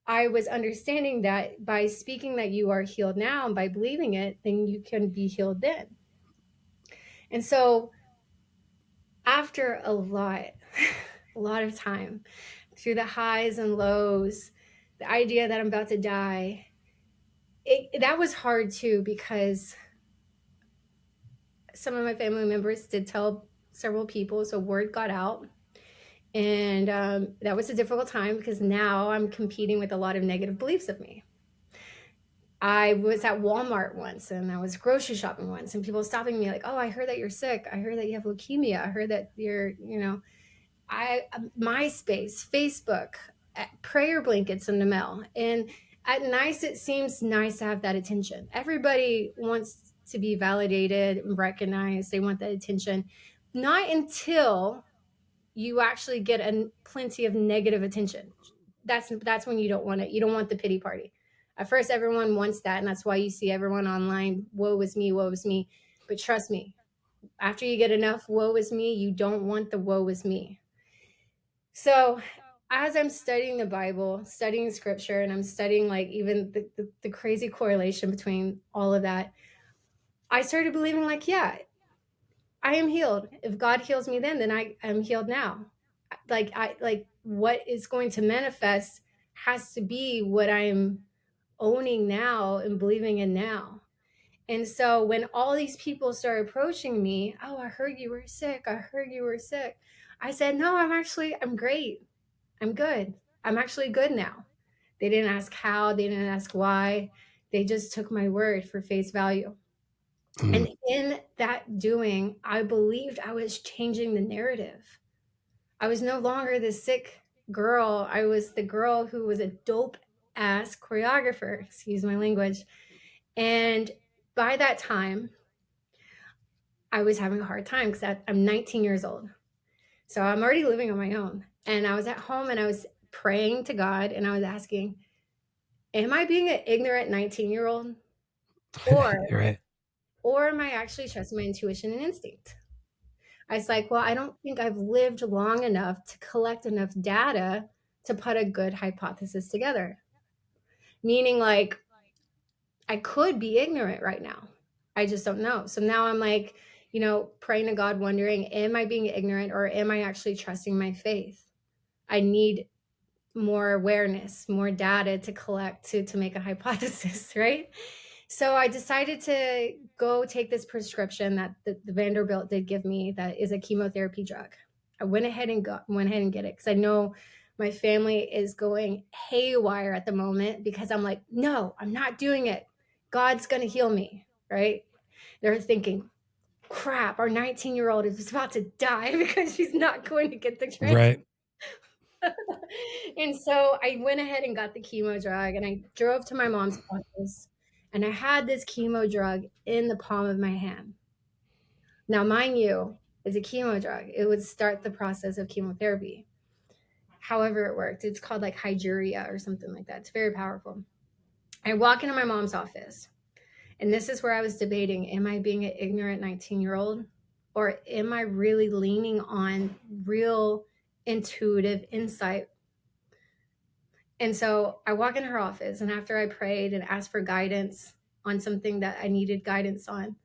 I was understanding that by speaking that you are healed now and by believing it, then you can be healed then. And so after a lot a lot of time through the highs and lows, the idea that I'm about to die. That was hard too, because some of my family members did tell several people, so word got out. And that was a difficult time, because now I'm competing with a lot of negative beliefs of me. I was at Walmart once, and I was grocery shopping once, and people stopping me like, "Oh, I heard that you're sick. I heard that you have leukemia. I heard that you're, MySpace, Facebook, prayer blankets in the mail." And at nice, it seems nice to have that attention. Everybody wants to be validated and recognized. They want that attention. Not until you actually get plenty of negative attention. That's when you don't want it. You don't want the pity party. At first, everyone wants that, and that's why you see everyone online, woe is me, woe is me. But trust me, after you get enough woe is me, you don't want the woe is me. So as I'm studying the Bible, studying scripture, and I'm studying like even the crazy correlation between all of that, I started believing like, yeah, I am healed. If God heals me then I am healed now. Like what is going to manifest has to be what I'm owning now and believing in now. And so when all these people started approaching me, "Oh, I heard you were sick. I heard you were sick." I said, "No, I'm great. I'm good. I'm actually good now." They didn't ask how, they didn't ask why. They just took my word for face value. And in that doing, I believed I was changing the narrative. I was no longer the sick girl. I was the girl who was a dope ass choreographer, excuse my language. And by that time, I was having a hard time, because I'm 19 years old. So I'm already living on my own. And I was at home, and I was praying to God, and I was asking, am I being an ignorant 19-year-old? Right. Or am I actually trusting my intuition and instinct? I was like, well, I don't think I've lived long enough to collect enough data to put a good hypothesis together. Meaning, like, I could be ignorant right now. I just don't know. So now I'm like, praying to God, wondering, am I being ignorant, or am I actually trusting my faith? I need more awareness, more data to collect to make a hypothesis, right? So I decided to go take this prescription that the Vanderbilt did give me, that is a chemotherapy drug. I went ahead and get it, because I know my family is going haywire at the moment, because I'm like, no, I'm not doing it. God's going to heal me, right? They're thinking, crap, our 19-year-old is about to die because she's not going to get the transplant. Right. And so I went ahead and got the chemo drug, and I drove to my mom's office, and I had this chemo drug in the palm of my hand. Now, mind you, it's a chemo drug. It would start the process of chemotherapy. However it worked, it's called like Hygeria or something like that. It's very powerful. I walk into my mom's office, and this is where I was debating, am I being an ignorant 19-year-old, or am I really leaning on real intuitive insight? And so I walk in her office, and after I prayed and asked for guidance on something that I needed guidance on,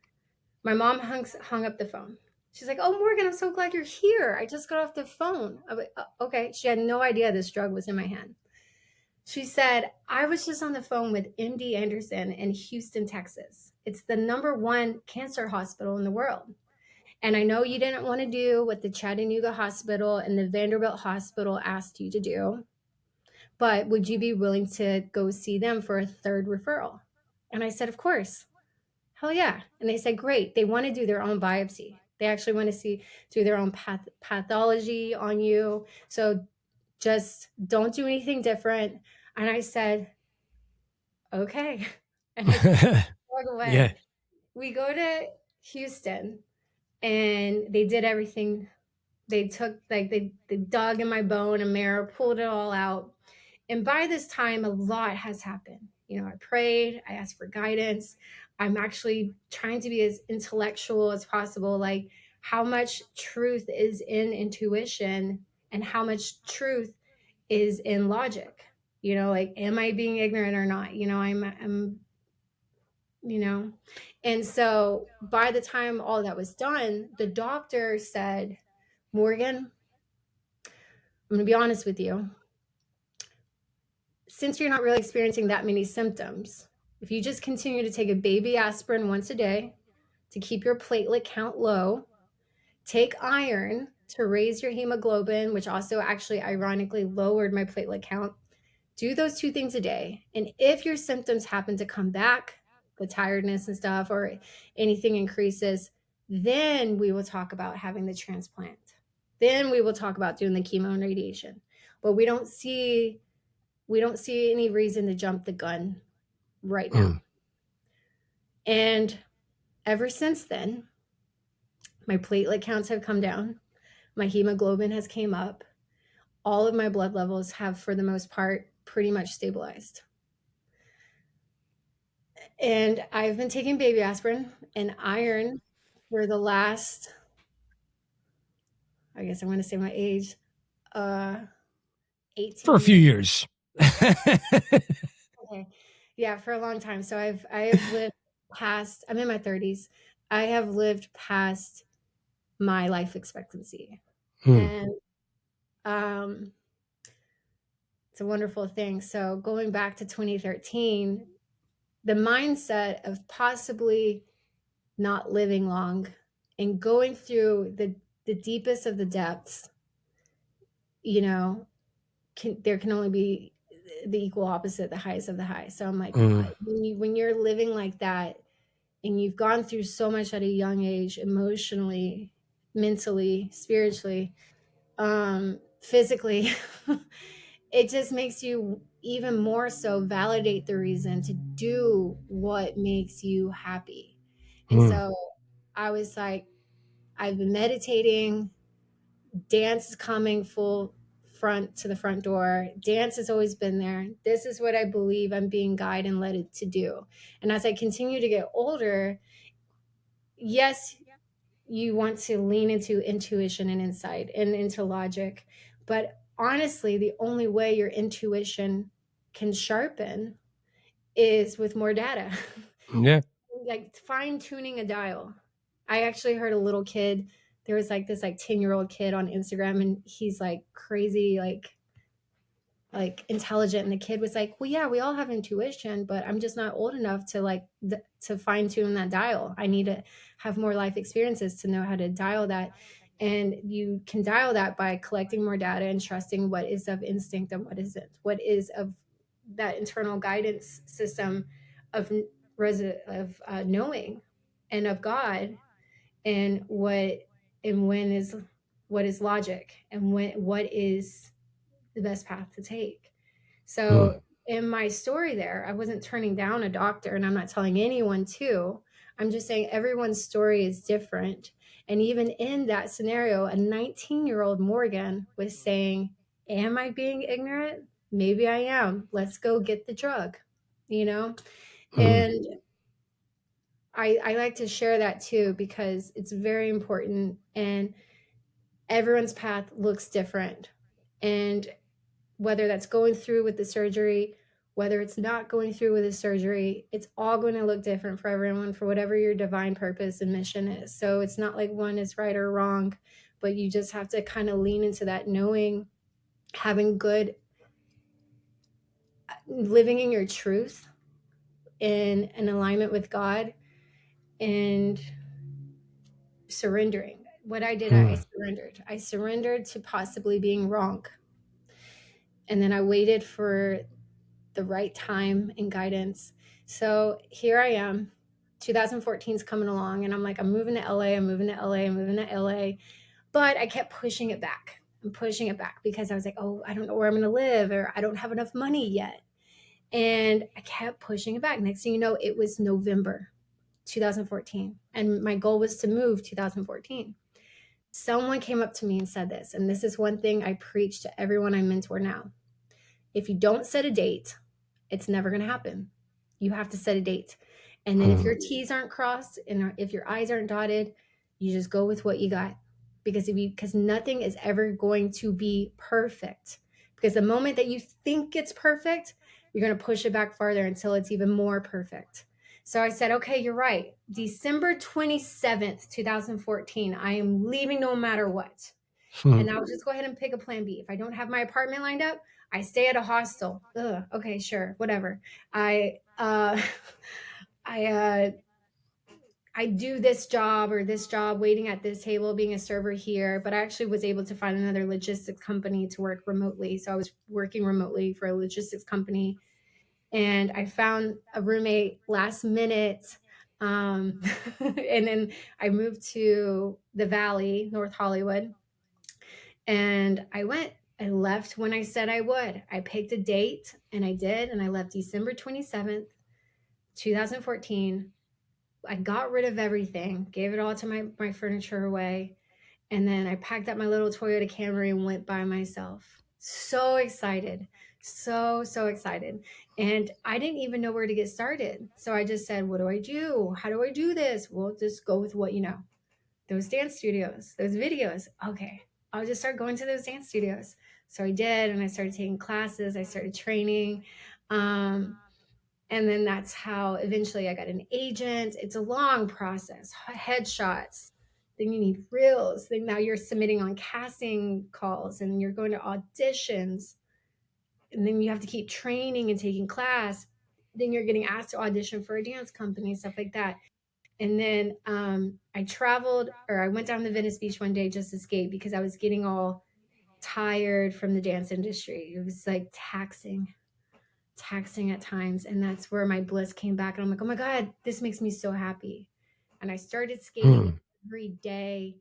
my mom hung up the phone. She's like, "Oh, Morgan, I'm so glad you're here. I just got off the phone." I was like, okay. She had no idea this drug was in my hand. She said, "I was just on the phone with MD Anderson in Houston, Texas. It's the #1 cancer hospital in the world. And I know you didn't want to do what the Chattanooga Hospital and the Vanderbilt Hospital asked you to do, but would you be willing to go see them for a third referral?" And I said, "Of course. Hell yeah." And they said, "Great. They want to do their own biopsy. They actually want to do their own pathology on you. So just don't do anything different." And I said, okay. And I walk away. Yeah. We go to Houston, and they did everything. They took, like, they dug in my bone and marrow, pulled it all out. And by this time, a lot has happened. I prayed, I asked for guidance. I'm actually trying to be as intellectual as possible, like how much truth is in intuition and how much truth is in logic. Like, am I being ignorant or not? I'm and so by the time all that was done, the doctor said, "Morgan, I'm going to be honest with you. Since you're not really experiencing that many symptoms, if you just continue to take a baby aspirin once a day to keep your platelet count low, take iron to raise your hemoglobin, which also actually ironically lowered my platelet count. Do those 2 things a day. And if your symptoms happen to come back, the tiredness and stuff, or anything increases, then we will talk about having the transplant. Then we will talk about doing the chemo and radiation. But we don't see any reason to jump the gun right now. And ever since then, my platelet counts have come down. My hemoglobin has came up. All of my blood levels have, for the most part, pretty much stabilized. And I've been taking baby aspirin and iron for the last, I guess I'm going to say my age, 18 For a few years. Okay. Yeah, for a long time. So I have lived past, I'm in my 30s. I have lived past my life expectancy. And it's a wonderful thing. So going back to 2013, the mindset of possibly not living long and going through the deepest of the depths, you know, there can only be the equal opposite, the highest of the high. So I'm like, when you're living like that and you've gone through so much at a young age, emotionally, mentally, spiritually, physically, it just makes you even more so validate the reason to do what makes you happy. And so I was like, I've been meditating, dance is coming full front to the front door. Dance has always been there. This is what I believe I'm being guided and led to do. And as I continue to get older, yes, you want to lean into intuition and insight and into logic. But honestly, the only way your intuition can sharpen is with more data. Yeah. Like fine tuning a dial. I actually heard a little kid, there was like this 10-year-old kid on Instagram, and he's like crazy, like intelligent. And the kid was like, well, yeah, we all have intuition, but I'm just not old enough to to fine tune that dial. I need to have more life experiences to know how to dial that. And you can dial that by collecting more data and trusting what is of instinct and what isn't, what is of that internal guidance system of knowing and of God, and what is logic, and what is the best path to take. So in my story there, I wasn't turning down a doctor, and I'm not telling anyone to. I'm just saying everyone's story is different. And even in that scenario, a 19-year-old Morgan was saying, am I being ignorant? Maybe I am. Let's go get the drug, you know? And I like to share that too, because it's very important, and everyone's path looks different. And whether that's going through with the surgery, whether it's not going through with the surgery, it's all going to look different for everyone, for whatever your divine purpose and mission is. So it's not like one is right or wrong, but you just have to kind of lean into that, knowing, having good, living in your truth, in an alignment with God, and surrendering. What I did, I surrendered. I surrendered to possibly being wrong. And then I waited for the right time and guidance. So here I am. 2014 is coming along, and I'm like, I'm moving to LA, I'm moving to LA, I'm moving to LA. But I kept pushing it back. I'm pushing it back because I was like, oh, I don't know where I'm going to live, or I don't have enough money yet. And I kept pushing it back. Next thing you know, it was November 2014. And my goal was to move 2014. Someone came up to me and said this, and this is one thing I preach to everyone I mentor now. If you don't set a date, it's never going to happen. You have to set a date. And then if your T's aren't crossed and if your I's aren't dotted, you just go with what you got. Because nothing is ever going to be perfect. Because the moment that you think it's perfect, you're going to push it back farther until it's even more perfect. So I said, okay, you're right. December 27th, 2014, I am leaving no matter what. And I'll just go ahead and pick a plan B. If I don't have my apartment lined up, I stay at a hostel. Ugh, okay, sure, whatever. I I I do this job or this job waiting at this table, being a server here, but I actually was able to find another logistics company to work remotely. So I was working remotely for a logistics company, and I found a roommate last minute. And then I moved to the Valley, North Hollywood, and I left when I said I would. I picked a date and I did, and I left December 27th, 2014. I got rid of everything, gave it all to my furniture away, and then I packed up my little Toyota Camry and went by myself. So excited. So excited. And I didn't even know where to get started. So I just said, what do I do? How do I do this? Well, just go with what you know. Those dance studios, those videos. Okay, I'll just start going to those dance studios. So I did, and I started taking classes. I started training. And then that's how eventually I got an agent. It's a long process, headshots. Then you need reels. Then now you're submitting on casting calls and you're going to auditions. And then you have to keep training and taking class. Then you're getting asked to audition for a dance company, stuff like that. And then I went down to Venice Beach one day just to skate because I was getting all tired from the dance industry. It was like taxing at times. And that's where my bliss came back. And I'm like, oh my God, this makes me so happy. And I started skating every day.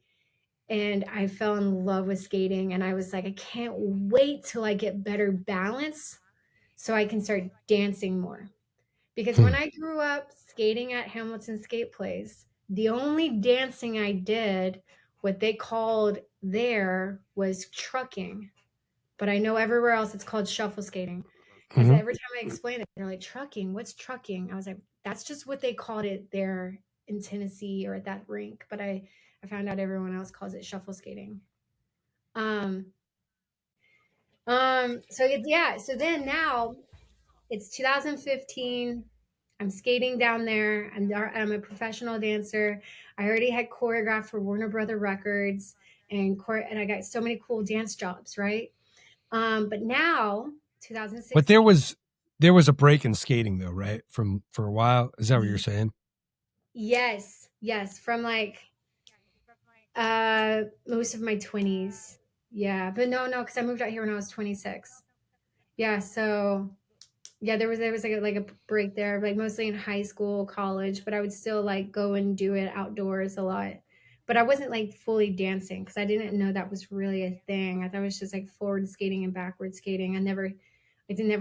And I fell in love with skating. And I was like, I can't wait till I get better balance so I can start dancing more. Because when I grew up skating at Hamilton Skate Place, the only dancing I did, what they called there, was trucking. But I know everywhere else it's called shuffle skating. Because every time I explain it, they're like, trucking, what's trucking? I was like, that's just what they called it there in Tennessee or at that rink. But I found out everyone else calls it shuffle skating. So then now it's 2015. I'm skating down there. I'm a professional dancer. I already had choreographed for Warner Brother Records, and I got so many cool dance jobs, right? But now, 2016. But there was a break in skating though, right? For a while. Is that what you're saying? Yes. From like most of my 20s. Yeah, but no, because I moved out here when I was 26. Yeah, so yeah, there was like a break there, like mostly in high school, college, but I would still like go and do it outdoors a lot. But I wasn't like fully dancing because I didn't know that was really a thing. I thought it was just like forward skating and backward skating. I never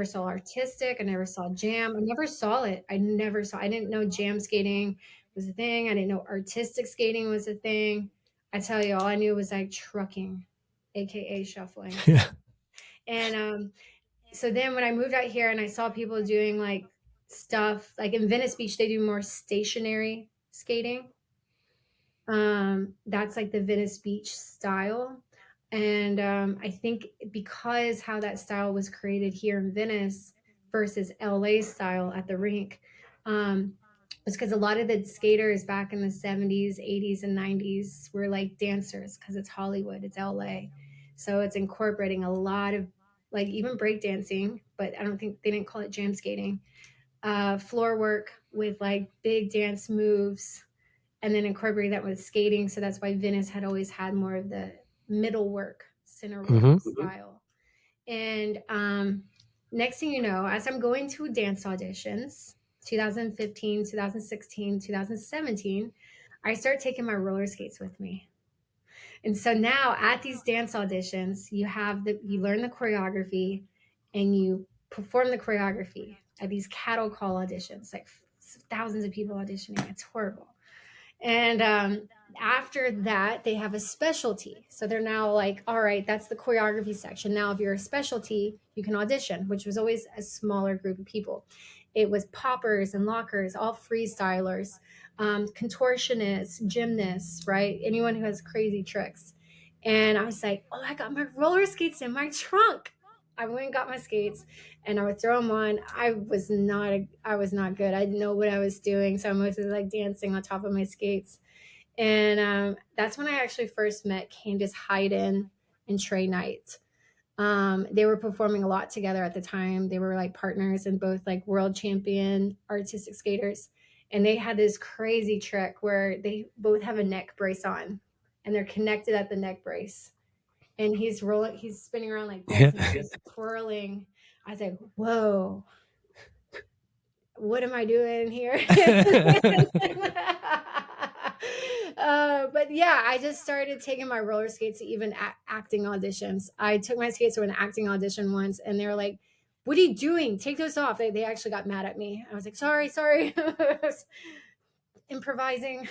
saw artistic. I never saw jam. I never saw it. I didn't know jam skating was a thing. I didn't know artistic skating was a thing. I tell you, all I knew was like trucking, AKA shuffling. Yeah. And so then when I moved out here and I saw people doing like stuff, like in Venice Beach, they do more stationary skating. That's like the Venice Beach style. And I think because how that style was created here in Venice versus LA style at the rink, it's because a lot of the skaters back in the 70s, 80s, and 90s were like dancers because it's Hollywood, it's LA. So it's incorporating a lot of like even breakdancing, but I don't think they didn't call it jam skating, floor work with like big dance moves, and then incorporate that with skating. So that's why Venice had always had more of the middle work, center work style. And next thing you know, as I'm going to dance auditions, 2015, 2016, 2017, I start taking my roller skates with me. And so now at these dance auditions, you learn the choreography and you perform the choreography at these cattle call auditions, like thousands of people auditioning. It's horrible. And after that, they have a specialty. So they're now like, all right, that's the choreography section. Now, if you're a specialty, you can audition, which was always a smaller group of people. It was poppers and lockers, all freestylers, contortionists, gymnasts, right? Anyone who has crazy tricks. And I was like, oh, I got my roller skates in my trunk. I went and got my skates and I would throw them on. I was not good. I didn't know what I was doing. So I was like dancing on top of my skates. And that's when I actually first met Candace Hayden. and Trey Knight. They were performing a lot together at the time. They were like partners and both like world champion artistic skaters. And they had this crazy trick where they both have a neck brace on and they're connected at the neck brace. And he's spinning around like this and he's twirling. I was like, whoa, what am I doing here? But yeah, I just started taking my roller skates to even acting auditions. I took my skates to an acting audition once and they were like, what are you doing? Take those off. They actually got mad at me. I was like, sorry. Improvising.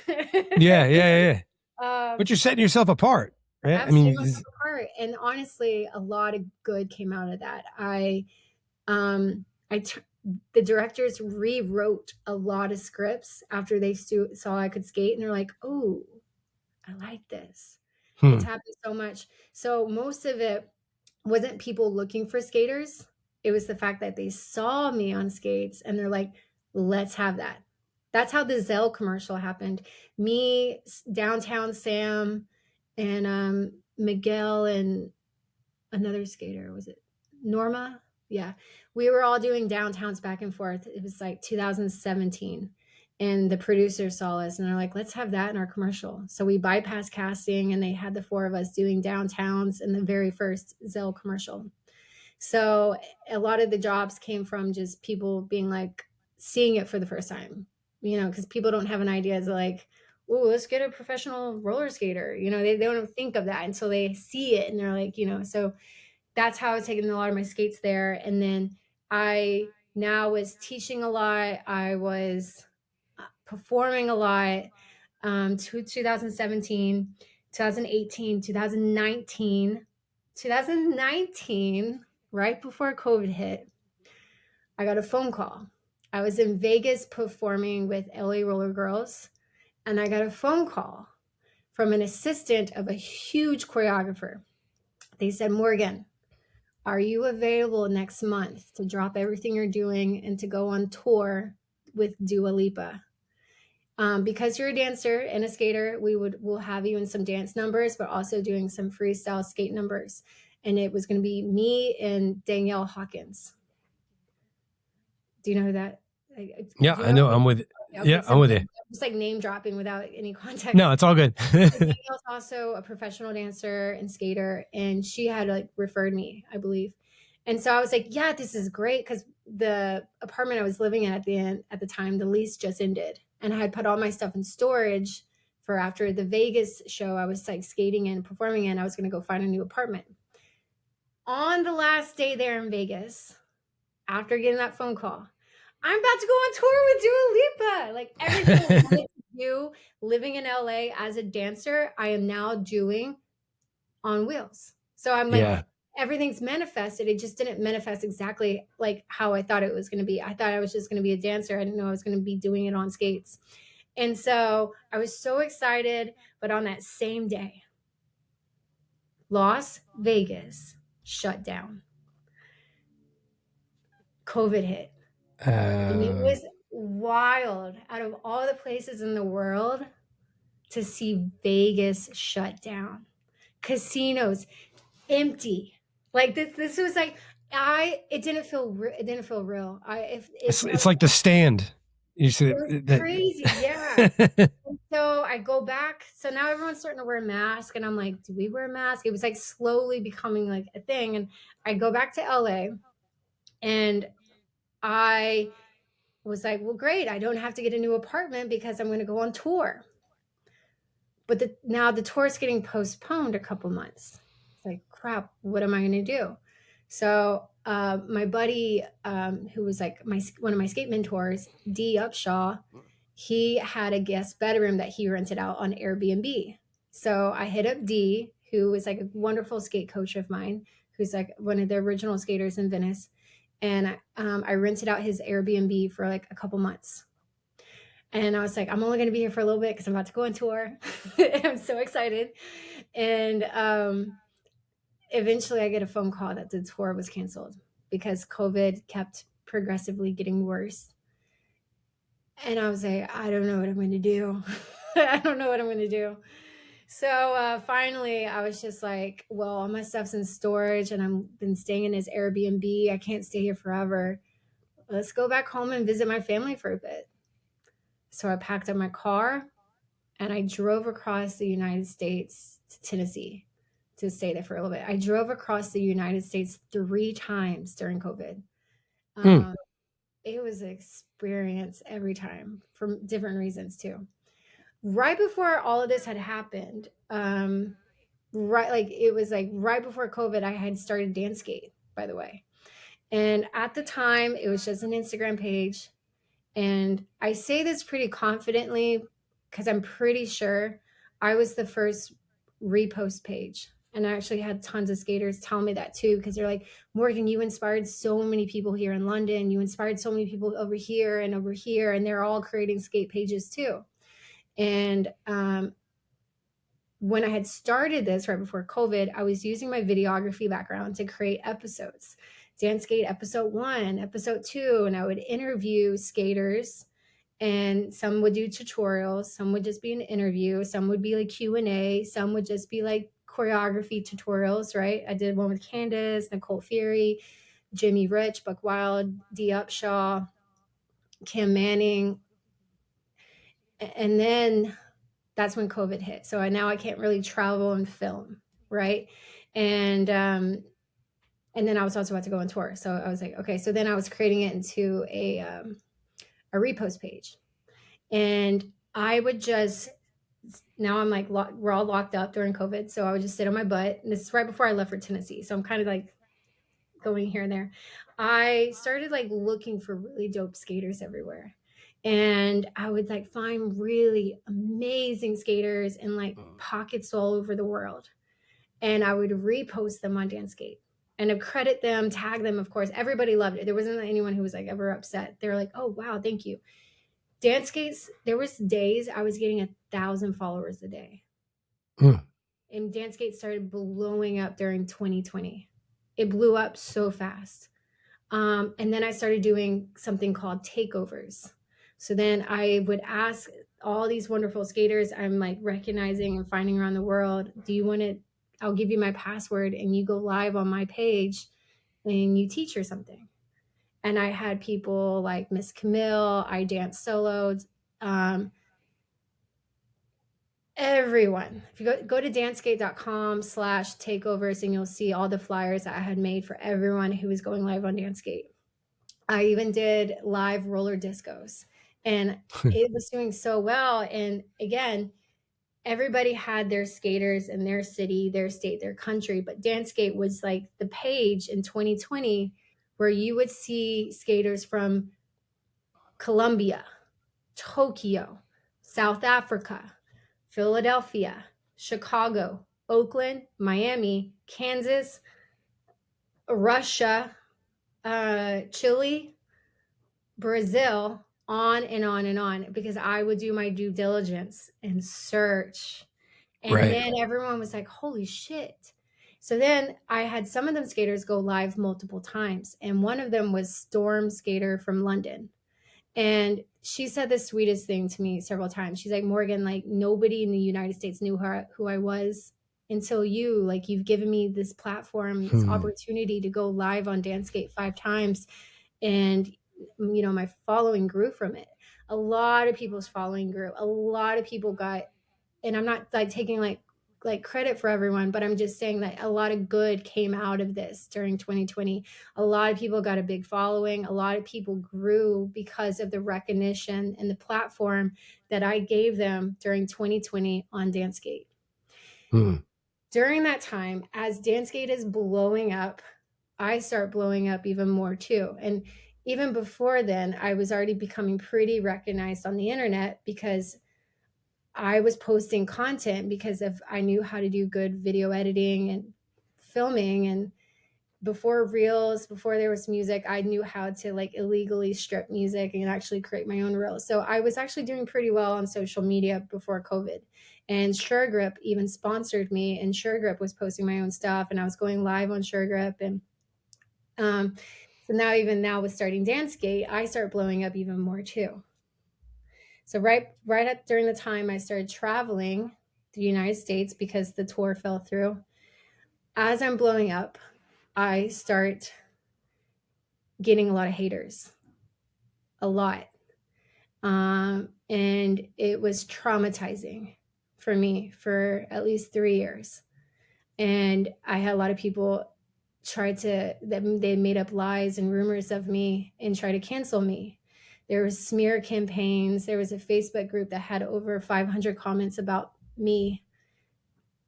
Yeah. But you're setting yourself apart, right? I mean, apart. And honestly, a lot of good came out of that. The directors rewrote a lot of scripts after they saw I could skate, and they're like, oh, I like this. It's happened so much. So most of it wasn't people looking for skaters. It was the fact that they saw me on skates and they're like, let's have that. That's how the Zell commercial happened. Me, Downtown Sam, and Miguel and another skater. Was it Norma? Yeah. We were all doing downtowns back and forth. It was like 2017. And the producers saw us and they're like, let's have that in our commercial. So we bypassed casting and they had the four of us doing downtowns in the very first Zell commercial. So a lot of the jobs came from just people being like, seeing it for the first time, because people don't have an idea. It's like, oh, let's get a professional roller skater. They don't think of that until they see it. And they're like, so that's how I was taking a lot of my skates there. And then I now was teaching a lot. I was performing a lot. 2017, 2018, 2019, right before COVID hit, I got a phone call. I was in Vegas performing with LA Roller Girls, and I got a phone call from an assistant of a huge choreographer. They said, Morgan, are you available next month to drop everything you're doing and to go on tour with Dua Lipa? Because you're a dancer and a skater, we'll have you in some dance numbers, but also doing some freestyle skate numbers. And it was going to be me and Danielle Hawkins. Do you know who that? Yeah, I know. I'm with it. Okay, yeah, I'm with you. Just like name dropping without any context. No, it's all good. Danielle's also a professional dancer and skater, and she had like referred me, I believe. And so I was like, yeah, this is great, because the apartment I was living in at the time, the lease just ended. And I had put all my stuff in storage for after the Vegas show I was like skating and performing in. I was going to go find a new apartment. On the last day there in Vegas, after getting that phone call, I'm about to go on tour with Dua Lipa. Like everything I wanted to do living in LA as a dancer, I am now doing on wheels. So I'm like, everything's manifested. It just didn't manifest exactly like how I thought it was going to be. I thought I was just going to be a dancer. I didn't know I was going to be doing it on skates. And so I was so excited. But on that same day, Las Vegas shut down. COVID hit. And it was wild, out of all the places in the world, to see Vegas shut down. Casinos empty. Like this was like, it didn't feel real. It's like The Stand. You see that crazy, yeah. So I go back. So now everyone's starting to wear masks, and I'm like, do we wear masks? It was like slowly becoming like a thing. And I go back to LA, and I was like, well, great. I don't have to get a new apartment because I'm going to go on tour. But now the tour is getting postponed a couple months. It's like, crap, what am I going to do? So my buddy, who was like one of my skate mentors, D Upshaw, he had a guest bedroom that he rented out on Airbnb. So I hit up D, who was like a wonderful skate coach of mine, who's like one of the original skaters in Venice. And I rented out his Airbnb for like a couple months. And I was like, I'm only going to be here for a little bit because I'm about to go on tour. I'm so excited. And eventually I get a phone call that the tour was canceled because COVID kept progressively getting worse. And I was like, I don't know what I'm going to do. I don't know what I'm going to do. So finally, I was just like, well, all my stuff's in storage and I've been staying in this Airbnb. I can't stay here forever. Let's go back home and visit my family for a bit. So I packed up my car and I drove across the United States to Tennessee to stay there for a little bit. I drove across the United States 3 times during COVID. Hmm. It was an experience every time for different reasons too. Right before all of this had happened, right, like it was like right before COVID, I had started Dancegate, by the way. And at the time, it was just an Instagram page. And I say this pretty confidently because I'm pretty sure I was the first repost page. And I actually had tons of skaters tell me that too, because they're like, Morgan, you inspired so many people here in London. You inspired so many people over here and over here. And they're all creating skate pages too. And when I had started this right before COVID, I was using my videography background to create episodes. Dancegate episode 1, episode 2, and I would interview skaters, and some would do tutorials, some would just be an interview, some would be like Q&A, some would just be like choreography tutorials, right? I did one with Candace, Nicole Fury, Jimmy Rich, Buck Wild, Dee Upshaw, Kim Manning. And then that's when COVID hit. So now I can't really travel and film, right? And then I was also about to go on tour. So I was like, okay. So then I was creating it into a repost page, and I would just, now I'm like, we're all locked up during COVID, so I would just sit on my butt. And this is right before I left for Tennessee, so I'm kind of like going here and there. I started like looking for really dope skaters everywhere. And I would like find really amazing skaters in like pockets all over the world. And I would repost them on Dancegate and I'd credit them, tag them, of course. Everybody loved it. There wasn't anyone who was like ever upset. They were like, oh, wow, thank you. Dancegates, there was days I was getting 1,000 followers a day. And Dancegate started blowing up during 2020. It blew up so fast. And then I started doing something called takeovers. So then I would ask all these wonderful skaters I'm like recognizing and finding around the world, do you want to, I'll give you my password and you go live on my page and you teach her something. And I had people like Miss Camille, I danced soloed, everyone. If you go to dancegate.com/takeovers and you'll see all the flyers that I had made for everyone who was going live on Dancegate. I even did live roller discos and it was doing so well. And again, everybody had their skaters in their city, their state, their country, but Dancegate was like the page in 2020 where you would see skaters from Colombia, Tokyo, South Africa, Philadelphia, Chicago, Oakland, Miami, Kansas, Russia, Chile, Brazil, on and on and on, because I would do my due diligence and search. And Right. then everyone was like, holy shit. So then I had some of them skaters go live multiple times. And one of them was Storm Skater from London. And she said the sweetest thing to me several times. She's like, Morgan, like nobody in the United States knew who I was until you. Like you've given me this platform, this opportunity to go live on Dancegate 5 times. And, you know, my following grew from it. A lot of people's following grew. A lot of people got, and I'm not like taking like credit for everyone, but I'm just saying that a lot of good came out of this during 2020. A lot of people got a big following. A lot of people grew because of the recognition and the platform that I gave them during 2020 on Dancegate. During that time, as Dancegate is blowing up, I start blowing up even more too. And even before then, I was already becoming pretty recognized on the internet because I was posting content because I knew how to do good video editing and filming. And before reels, before there was music, I knew how to like illegally strip music and actually create my own reels. So I was actually doing pretty well on social media before COVID. And SureGrip even sponsored me, and SureGrip was posting my own stuff, and I was going live on SureGrip. And so now with starting Dancegate, I start blowing up even more too. So right during the time I started traveling, the United States because the tour fell through. As I'm blowing up, I start getting a lot of haters, a lot. And it was traumatizing for me for at least 3 years. And I had a lot of people they made up lies and rumors of me and try to cancel me. There was smear campaigns. There was a Facebook group that had over 500 comments about me.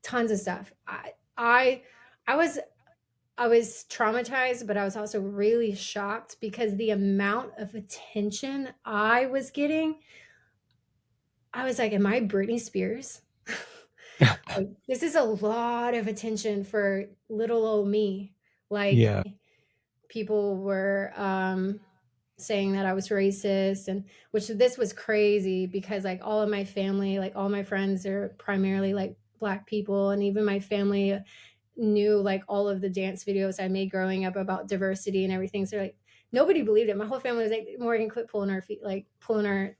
Tons of stuff. I was traumatized, but I was also really shocked because the amount of attention I was getting, I was like, am I Britney Spears? Like, this is a lot of attention for little old me. Like, Yeah. people were saying that I was racist, and which this was crazy because like all of my family, like all my friends are primarily like Black people, and even my family knew like all of the dance videos I made growing up about diversity and everything. So like nobody believed it. My whole family was like, Morgan, quit pulling our feet, like pulling our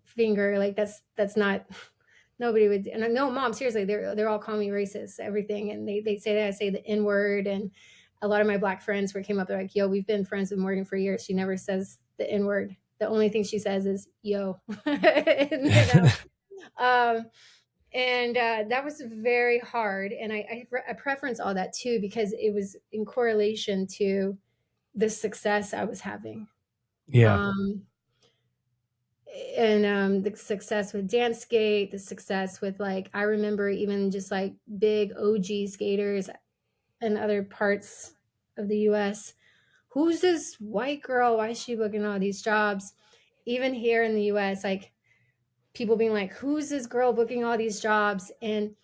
finger. Like that's not, nobody would. And no, Mom, seriously, they're all calling me racist, everything. And they say that I say the N word. And a lot of my Black friends came up, they're like, yo, we've been friends with Morgan for years. She never says the N word. The only thing she says is yo. And, that was very hard. And I preference all that too, because it was in correlation to the success I was having. Yeah. And the success with dance skate, the success with like, I remember even just like big OG skaters in other parts of the US. Who's this white girl? Why is she booking all these jobs? Even here in the US, like people being like, who's this girl booking all these jobs? And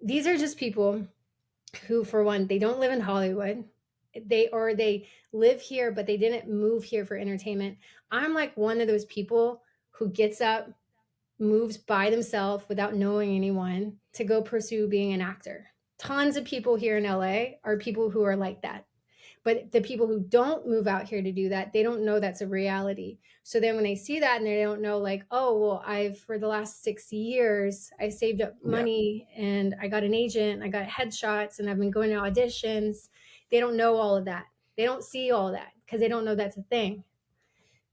these are just people who, for one, they don't live in Hollywood. They live here, but they didn't move here for entertainment. I'm like one of those people who gets up, moves by themselves without knowing anyone to go pursue being an actor. Tons of people here in LA are people who are like that. But the people who don't move out here to do that, they don't know that's a reality. So then when they see that and they don't know, like, oh, well, for the last 6 years, I saved up money and I got an agent, I got headshots, and I've been going to auditions. They don't know all of that. They don't see all that because they don't know that's a thing.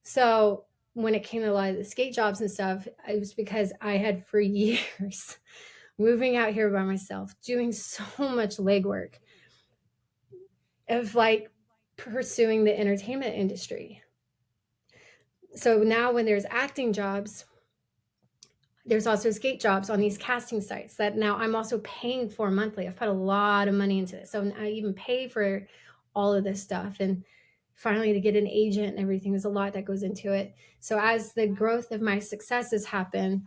So when it came to a lot of the skate jobs and stuff, it was because I had for years moving out here by myself, doing so much legwork of like pursuing the entertainment industry. So now when there's acting jobs, there's also skate jobs on these casting sites that now I'm also paying for monthly. I've put a lot of money into it. So I even pay for all of this stuff. And finally to get an agent and everything, there's a lot that goes into it. So as the growth of my successes happen,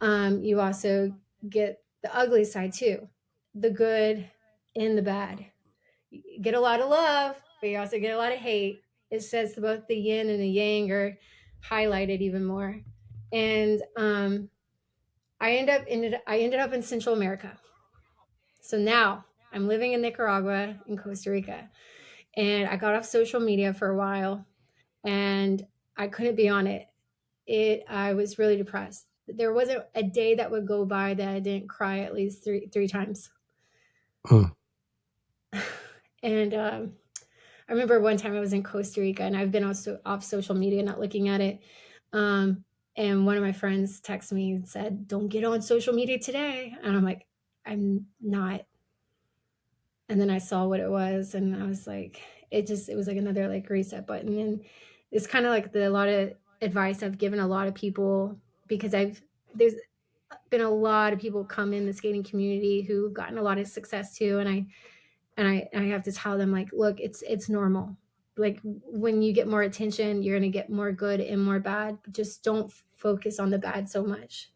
you also get the ugly side too, the good and the bad. You get a lot of love, but you also get a lot of hate. It says both the yin and the yang are highlighted even more. And I ended up in Central America. So now I'm living in Nicaragua and Costa Rica. And I got off social media for a while and I couldn't be on it. I was really depressed. There wasn't a day that would go by that I didn't cry at least three times. And I remember one time I was in Costa Rica and I've been also off social media, not looking at it. And one of my friends texted me and said, don't get on social media today. And I'm like, I'm not. And then I saw what it was and I was like, it was like another like reset button. And it's kind of like a lot of advice I've given a lot of people, because there's been a lot of people come in the skating community who've gotten a lot of success too. And I have to tell them, like, look, it's normal. Like when you get more attention, you're going to get more good and more bad. Just don't focus on the bad so much,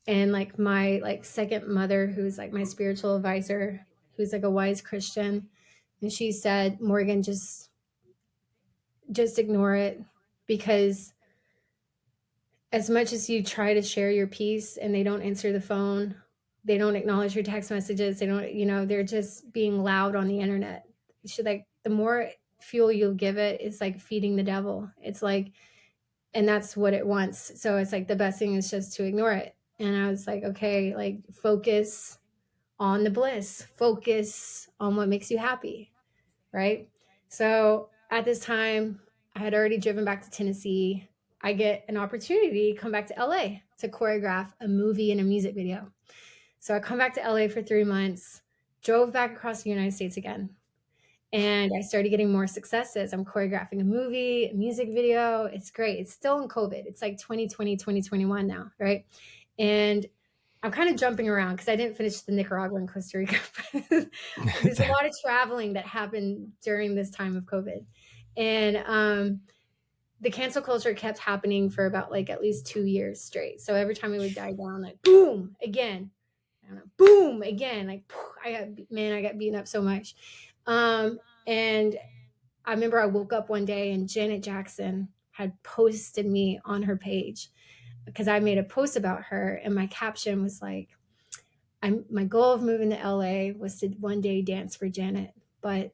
and like my like second mother, who's like my spiritual advisor, who's like a wise Christian. And she said, Morgan, just ignore it, because as much as you try to share your piece and they don't answer the phone, they don't acknowledge your text messages, they don't, they're just being loud on the internet. You should, like, the more fuel you'll give it, it's like feeding the devil. It's like and that's what it wants. So it's like the best thing is just to ignore it. And I was like, okay, like focus on the bliss, focus on what makes you happy, right? So at this time, I had already driven back to Tennessee. I get an opportunity to come back to LA to choreograph a movie and a music video. So I come back to LA for 3 months, drove back across the United States again. And I started getting more successes. I'm choreographing a movie, a music video. It's great. It's still in COVID. It's like 2020, 2021 now, right? And I'm kind of jumping around because I didn't finish the Nicaragua and Costa Rica. There's a lot of traveling that happened during this time of COVID. And the cancel culture kept happening for about like at least 2 years straight. So every time it would die down, like boom, again. I don't know, boom, again. Like I got beaten up so much. And I remember I woke up one day and Janet Jackson had posted me on her page because I made a post about her, and my caption was like, my goal of moving to LA was to one day dance for Janet. But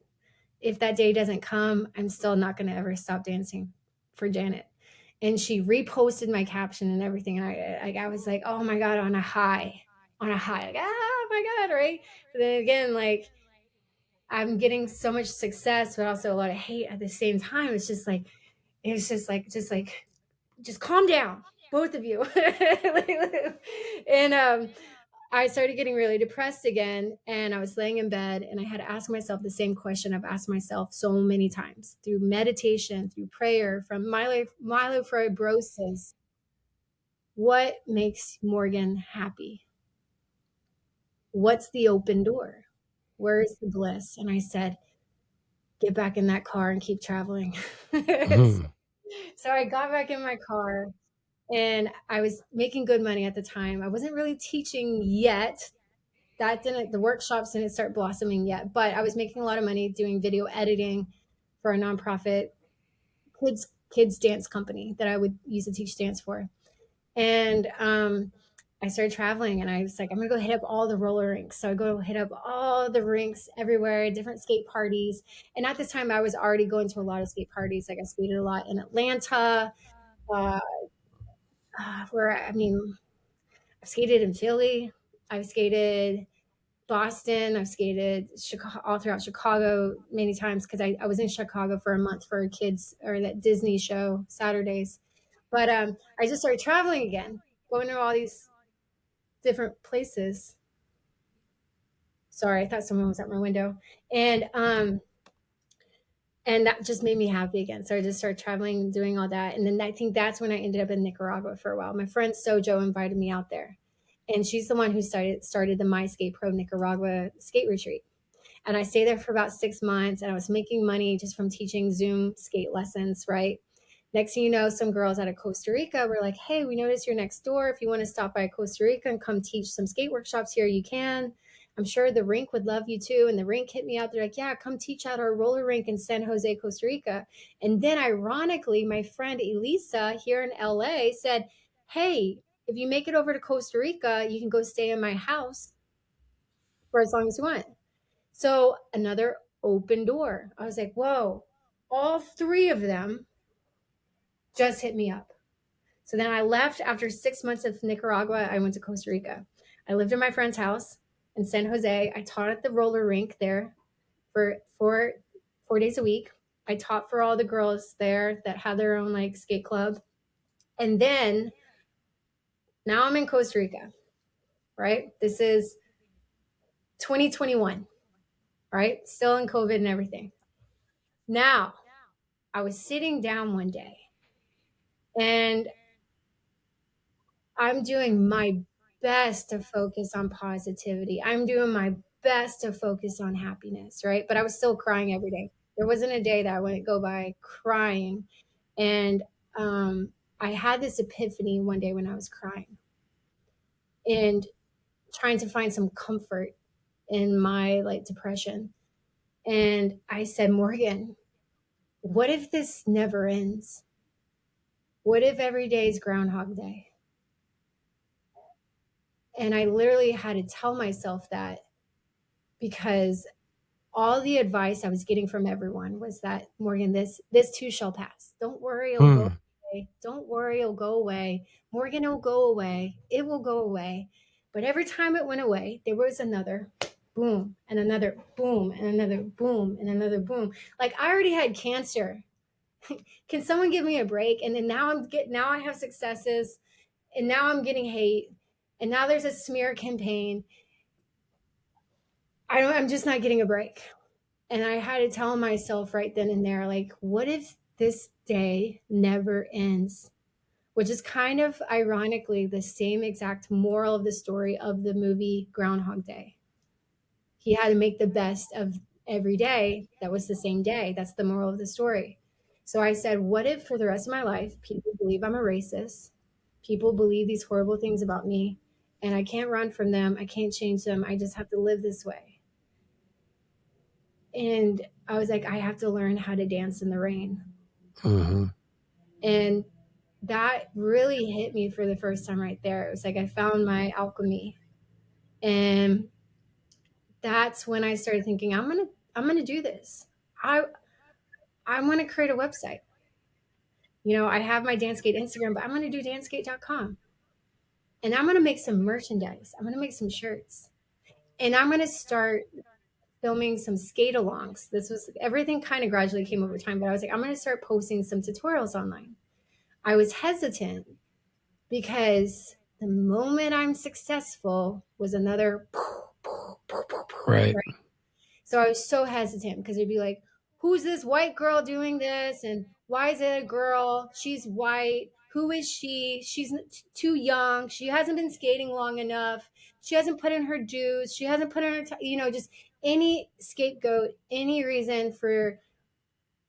if that day doesn't come, I'm still not going to ever stop dancing for Janet. And she reposted my caption and everything. And I was like, oh my God, on a high, like, oh my God. Right. But then again, like I'm getting so much success, but also a lot of hate at the same time. It's just calm down, both of you. And I started getting really depressed again, and I was laying in bed, and I had to ask myself the same question I've asked myself so many times through meditation, through prayer, from myelofibrosis. What makes Morgan happy? What's the open door? Where's the bliss? And I said, get back in that car and keep traveling. So I got back in my car, and I was making good money at the time. I wasn't really teaching yet. The workshops didn't start blossoming yet, but I was making a lot of money doing video editing for a nonprofit kids dance company that I would use to teach dance for. And I started traveling, and I was like, I'm gonna go hit up all the roller rinks. So I go hit up all the rinks everywhere, different skate parties. And at this time, I was already going to a lot of skate parties. Like I skated a lot in Atlanta, uh, I've skated in Philly, I've skated Boston, I've skated all throughout Chicago many times because I was in Chicago for a month for a kids or that Disney show Saturdays. But I just started traveling again, going to all these different places. Sorry, I thought someone was at my window. And that just made me happy again. So I just started traveling, doing all that. And then I think that's when I ended up in Nicaragua for a while. My friend Sojo invited me out there. And she's the one who started the My Skate Pro Nicaragua skate retreat. And I stayed there for about 6 months, and I was making money just from teaching Zoom skate lessons, right? Next thing you know, some girls out of Costa Rica were like, hey, we noticed you're next door. If you want to stop by Costa Rica and come teach some skate workshops here, you can. I'm sure the rink would love you too. And the rink hit me out. They're like, yeah, come teach at our roller rink in San Jose, Costa Rica. And then ironically, my friend Elisa here in LA said, hey, if you make it over to Costa Rica, you can go stay in my house for as long as you want. So another open door. I was like, whoa, all three of them just hit me up. So then I left after 6 months of Nicaragua. I went to Costa Rica. I lived in my friend's house in San Jose. I taught at the roller rink there for 4 days a week. I taught for all the girls there that had their own like skate club. And then now I'm in Costa Rica, right? This is 2021, right? Still in COVID and everything. Now, I was sitting down one day, and I'm doing my best to focus on positivity. I'm doing my best to focus on happiness, right? But I was still crying every day. There wasn't a day that I wouldn't go by crying. And I had this epiphany one day when I was crying and trying to find some comfort in my like depression. And I said, Morgan, what if this never ends? What if every day is Groundhog Day? And I literally had to tell myself that, because all the advice I was getting from everyone was that, Morgan, this too shall pass. Don't worry, it'll go away. away. Don't worry, it'll go away. Morgan, it'll go away. It will go away. But every time it went away, there was another boom and another boom and another boom and another boom. Like I already had cancer. Can someone give me a break? And then now I have successes, and now I'm getting hate, and now there's a smear campaign. I'm just not getting a break. And I had to tell myself right then and there, like, what if this day never ends? Which is kind of ironically the same exact moral of the story of the movie Groundhog Day. He had to make the best of every day that was the same day. That's the moral of the story. So I said, what if for the rest of my life, people believe I'm a racist? People believe these horrible things about me, and I can't run from them. I can't change them. I just have to live this way. And I was like, I have to learn how to dance in the rain. Mm-hmm. And that really hit me for the first time right there. It was like I found my alchemy. And that's when I started thinking, I'm gonna do this. I want to create a website. You know, I have my DanceGate Instagram, but I'm gonna do dancegate.com. And I'm gonna make some merchandise. I'm gonna make some shirts. And I'm gonna start filming some skate alongs. This was everything kind of gradually came over time, but I was like, I'm going to start posting some tutorials online. I was hesitant because the moment I'm successful was another right. So I was so hesitant because it'd be like, who's this white girl doing this? And why is it a girl? She's white. Who is she? She's too young. She hasn't been skating long enough. She hasn't put in her dues. She hasn't put in her, just any scapegoat, any reason for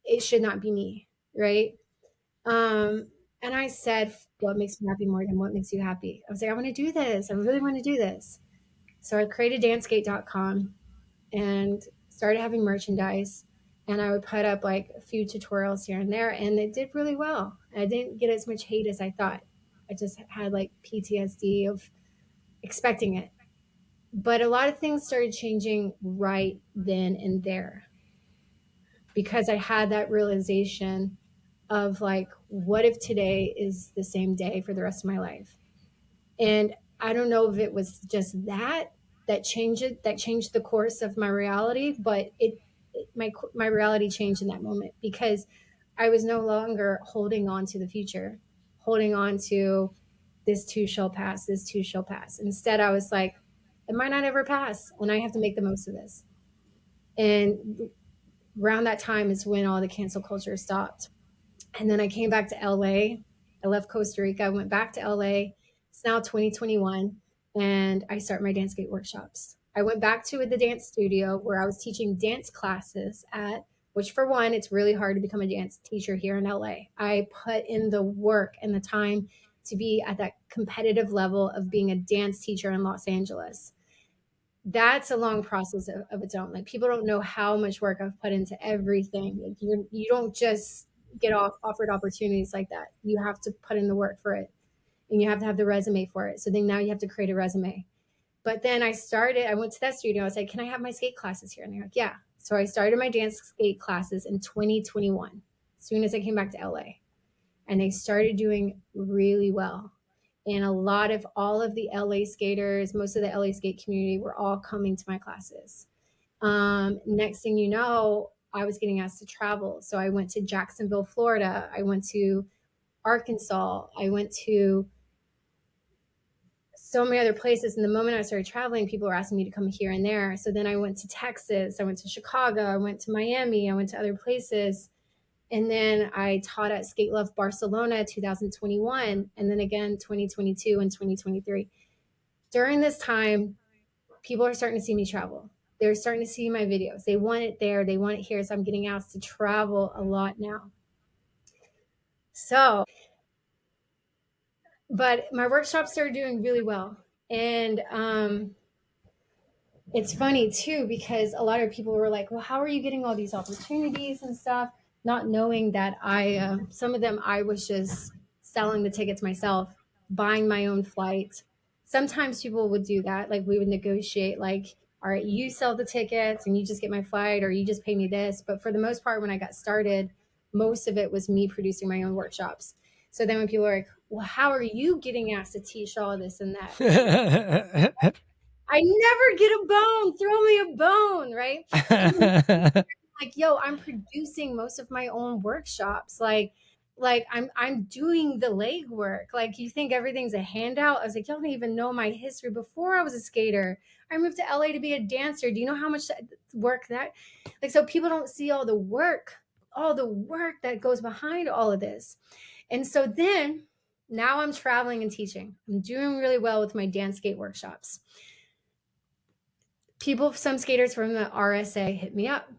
it should not be me, right? And I said, what makes me happy more than what makes you happy? I was like, I want to do this. I really want to do this. So I created dancegate.com and started having merchandise, and I would put up like a few tutorials here and there, and it did really well. I didn't get as much hate as I thought. I just had like PTSD of expecting it. But a lot of things started changing right then and there because I had that realization of like, what if today is the same day for the rest of my life? And I don't know if it was just that changed the course of my reality, but my reality changed in that moment because I was no longer holding on to the future, holding on to this too shall pass, this too shall pass. Instead, I was like, it might not ever pass, and I have to make the most of this. And around that time is when all the cancel culture stopped. And then I came back to LA. I left Costa Rica. I went back to LA. It's now 2021, and I start my dance skate workshops. I went back to the dance studio where I was teaching dance classes at, which for one, it's really hard to become a dance teacher here in LA. I put in the work and the time to be at that competitive level of being a dance teacher in Los Angeles. That's a long process of its own. Like people don't know how much work I've put into everything. Like you don't just get offered opportunities like that. You have to put in the work for it, and you have to have the resume for it. So then now you have to create a resume. But then I went to that studio. I was like, can I have my skate classes here? And they're like, yeah. So I started my dance skate classes in 2021, as soon as I came back to LA. And they started doing really well. And all of the LA skaters, most of the LA skate community were all coming to my classes. Next thing you know, I was getting asked to travel. So I went to Jacksonville, Florida. I went to Arkansas. I went to so many other places. And the moment I started traveling, people were asking me to come here and there. So then I went to Texas. I went to Chicago. I went to Miami. I went to other places. And then I taught at Skate Love Barcelona 2021, and then again 2022 and 2023. During this time, people are starting to see me travel. They're starting to see my videos. They want it there. They want it here. So I'm getting asked to travel a lot now. But my workshops started doing really well. And it's funny too, because a lot of people were like, well, how are you getting all these opportunities and stuff? Not knowing that some of them I was just selling the tickets myself, buying my own flight. Sometimes people would do that. Like we would negotiate like, all right, you sell the tickets and you just get my flight, or you just pay me this. But for the most part, when I got started, most of it was me producing my own workshops. So then when people are like, well, how are you getting asked to teach all this and that? I never get a bone. Throw me a bone, right? Like, yo, I'm producing most of my own workshops. Like I'm doing the legwork. Like, you think everything's a handout? I was like, y'all don't even know my history. Before I was a skater, I moved to LA to be a dancer. Do you know how much work that, like, so people don't see all the work that goes behind all of this. And so then now I'm traveling and teaching. I'm doing really well with my dance skate workshops. Some skaters from the RSA hit me up.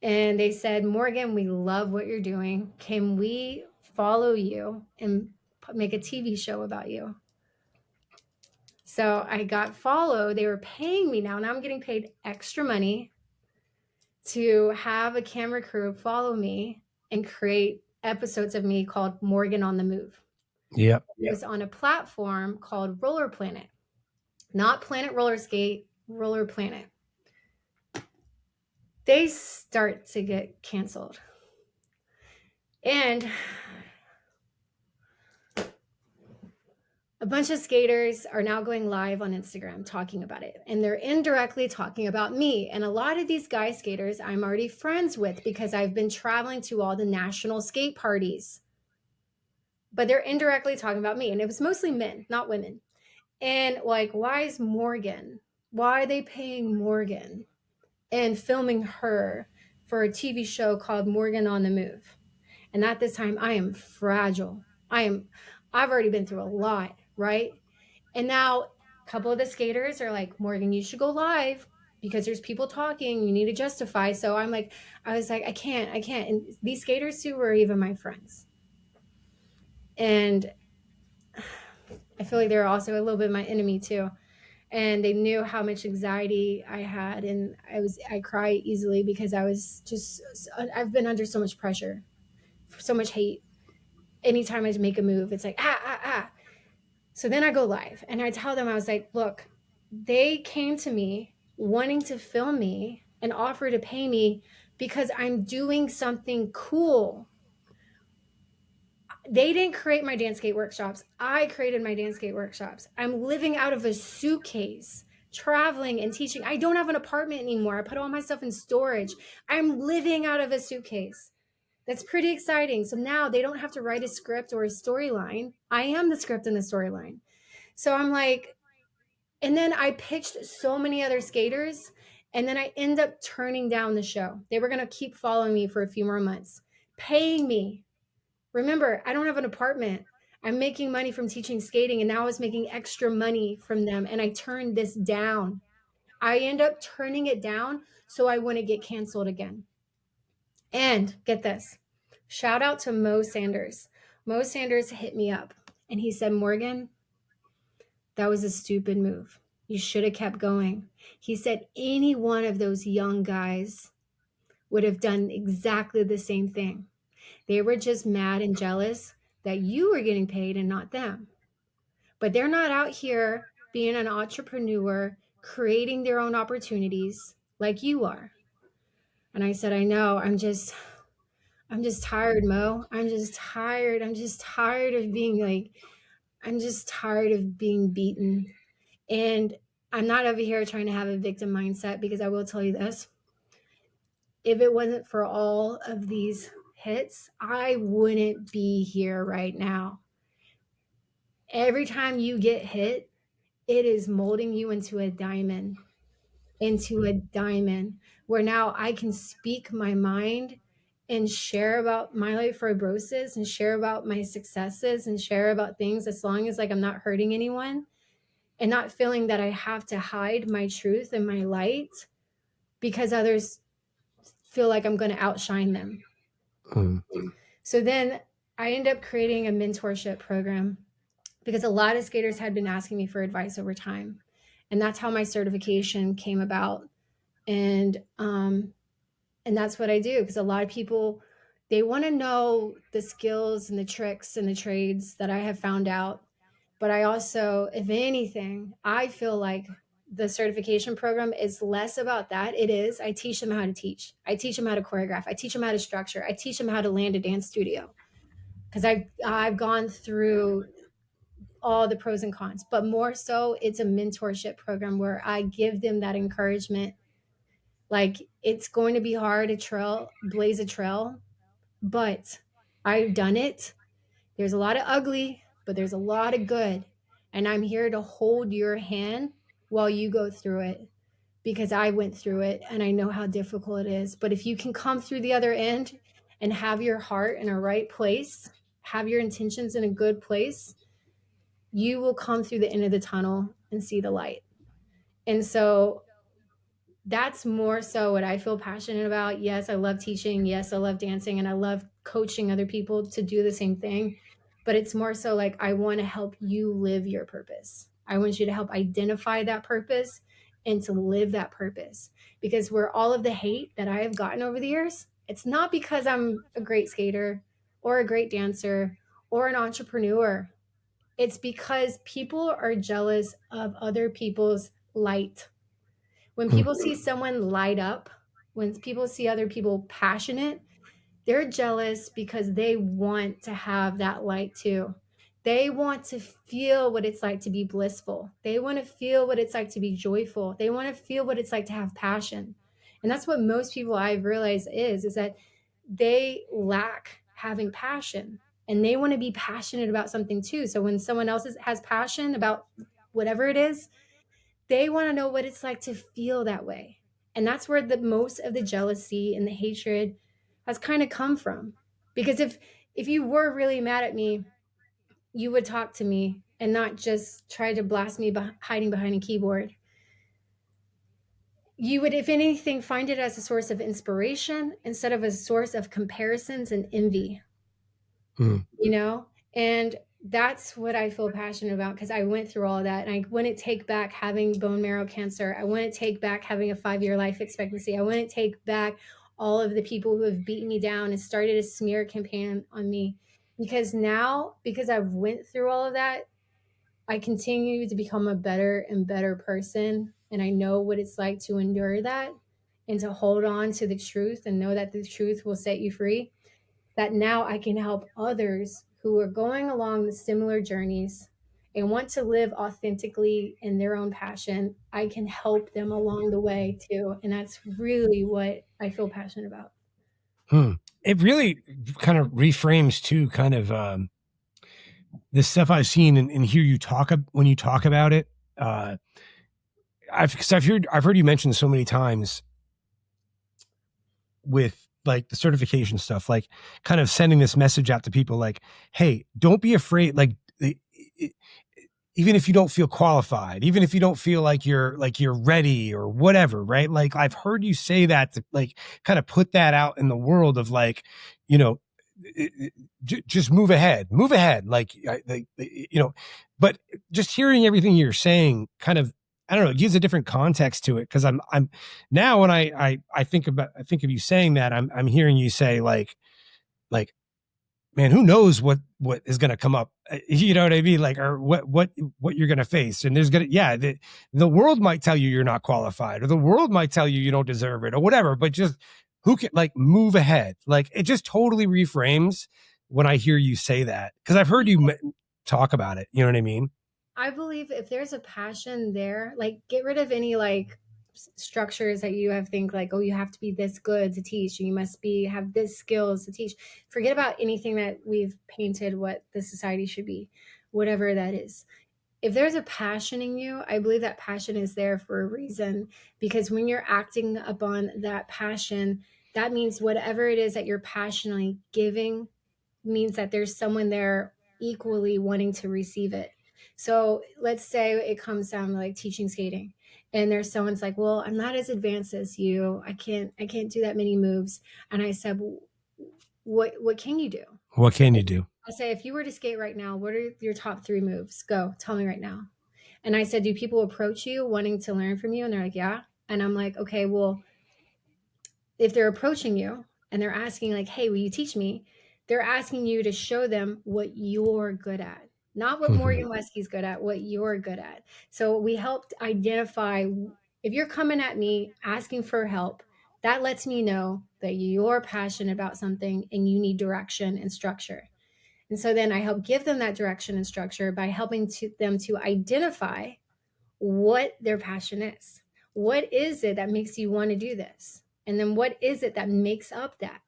And they said, Morgan, we love what you're doing. Can we follow you and make a TV show about you? So I got followed. They were paying me now. Now I'm getting paid extra money to have a camera crew follow me and create episodes of me called Morgan on the Move. Yep. It was on a platform called Roller Planet, not Planet Roller Skate, Roller Planet. They start to get canceled. And a bunch of skaters are now going live on Instagram talking about it. And they're indirectly talking about me. And a lot of these guy skaters I'm already friends with because I've been traveling to all the national skate parties. But they're indirectly talking about me. And it was mostly men, not women. And like, why is Morgan? Why are they paying Morgan and filming her for a TV show called Morgan on the Move? And at this time, I am fragile. I've already been through a lot, right? And now a couple of the skaters are like, Morgan, you should go live because there's people talking. You need to justify. So I was like, I can't. And these skaters too were even my friends. And I feel like they're also a little bit my enemy too. And they knew how much anxiety I had. And I cry easily because I've been under so much pressure, so much hate. Anytime I make a move, it's like, So then I go live and I tell them, I was like, look, they came to me wanting to film me and offer to pay me because I'm doing something cool. They didn't create my dance skate workshops. I created my dance skate workshops. I'm living out of a suitcase, traveling and teaching. I don't have an apartment anymore. I put all my stuff in storage. I'm living out of a suitcase. That's pretty exciting. So now they don't have to write a script or a storyline. I am the script and the storyline. So I'm like, and then I pitched so many other skaters, and then I end up turning down the show. They were going to keep following me for a few more months, paying me. Remember, I don't have an apartment. I'm making money from teaching skating, and now I was making extra money from them, and I turned this down. I end up turning it down so I wouldn't get canceled again. And get this, shout out to Mo Sanders. Mo Sanders hit me up, and he said, Morgan, that was a stupid move. You should have kept going. He said any one of those young guys would have done exactly the same thing. They were just mad and jealous that you were getting paid and not them. But they're not out here being an entrepreneur, creating their own opportunities like you are. And I said, I know, I'm just tired, Mo. I'm just tired. I'm just tired of being beaten. And I'm not over here trying to have a victim mindset, because I will tell you this. If it wasn't for all of these hits, I wouldn't be here right now. Every time you get hit, it is molding you into a diamond, where now I can speak my mind and share about my life fibrosis and share about my successes and share about things, as long as I'm not hurting anyone and not feeling that I have to hide my truth and my light because others feel like I'm going to outshine them. So then I end up creating a mentorship program because a lot of skaters had been asking me for advice over time. And that's how my certification came about. And that's what I do, because a lot of people, they want to know the skills and the tricks and the trades that I have found out. But I also, if anything, I feel like the certification program is less about that. It is, I teach them how to teach. I teach them how to choreograph. I teach them how to structure. I teach them how to land a dance studio. because I've gone through all the pros and cons, but more so it's a mentorship program where I give them that encouragement. Like, it's going to be hard to blaze a trail, but I've done it. There's a lot of ugly, but there's a lot of good. And I'm here to hold your hand while you go through it, because I went through it and I know how difficult it is. But if you can come through the other end and have your heart in a right place, have your intentions in a good place, you will come through the end of the tunnel and see the light. And so that's more so what I feel passionate about. Yes, I love teaching. Yes, I love dancing, and I love coaching other people to do the same thing. But it's more so like, I want to help you live your purpose. I want you to help identify that purpose and to live that purpose. Because where all of the hate that I have gotten over the years, it's not because I'm a great skater or a great dancer or an entrepreneur. It's because people are jealous of other people's light. When people see someone light up, when people see other people passionate, they're jealous because they want to have that light too. They want to feel what it's like to be blissful. They want to feel what it's like to be joyful. They want to feel what it's like to have passion. And that's what most people I've realized is that they lack having passion, and they want to be passionate about something too. So when someone else has passion about whatever it is, they want to know what it's like to feel that way. And that's where the most of the jealousy and the hatred has kind of come from. Because if you were really mad at me, you would talk to me and not just try to blast me hiding behind a keyboard. You would, if anything, find it as a source of inspiration instead of a source of comparisons and envy. You know? And that's what I feel passionate about, because I went through all of that, and I wouldn't take back having bone marrow cancer. I wouldn't take back having a 5-year life expectancy. I wouldn't take back all of the people who have beaten me down and started a smear campaign on me. Because now, because I've went through all of that, I continue to become a better and better person. And I know what it's like to endure that and to hold on to the truth and know that the truth will set you free. That now I can help others who are going along the similar journeys and want to live authentically in their own passion. I can help them along the way too. And that's really what I feel passionate about. It really kind of reframes too, kind of the stuff I've seen and hear you talk when you talk about it. I've heard you mention so many times with like the certification stuff, like kind of sending this message out to people, like, hey, don't be afraid. Like, even if you don't feel qualified, even if you don't feel like you're ready or whatever, right? Like, I've heard you say that to like kind of put that out in the world of like, you know, just move ahead. Like, you know, but just hearing everything you're saying kind of, I don't know, it gives a different context to it. Cause I'm now when I think of you saying that, I'm hearing you say like, man, who knows what is going to come up, you know what I mean? Like, or what you're going to face. And there's the world might tell you you're not qualified, or the world might tell you you don't deserve it or whatever, but just who can like move ahead. Like, it just totally reframes when I hear you say that. Cause I've heard you talk about it. You know what I mean? I believe if there's a passion there, like, get rid of any like structures that you have think like, oh, you have to be this good to teach, you must have this skills to teach. Forget about anything that we've painted what the society should be, whatever that is. If there's a passion in you, I believe that passion is there for a reason, because when you're acting upon that passion, that means whatever it is that you're passionately giving means that there's someone there equally wanting to receive it. So let's say it comes down to like teaching skating, and there's someone's like, well, I'm not as advanced as you. I can't do that many moves. And I said, what can you do? What can you do? I say, if you were to skate right now, what are your top 3 moves? Go, tell me right now. And I said, do people approach you wanting to learn from you? And they're like, yeah. And I'm like, okay, well, if they're approaching you and they're asking like, hey, will you teach me? They're asking you to show them what you're good at, not what Morgan Weskey's good at, what you're good at. So we helped identify, if you're coming at me asking for help, that lets me know that you're passionate about something and you need direction and structure. And so then I help give them that direction and structure by helping them to identify what their passion is. What is it that makes you want to do this? And then what is it that makes up that?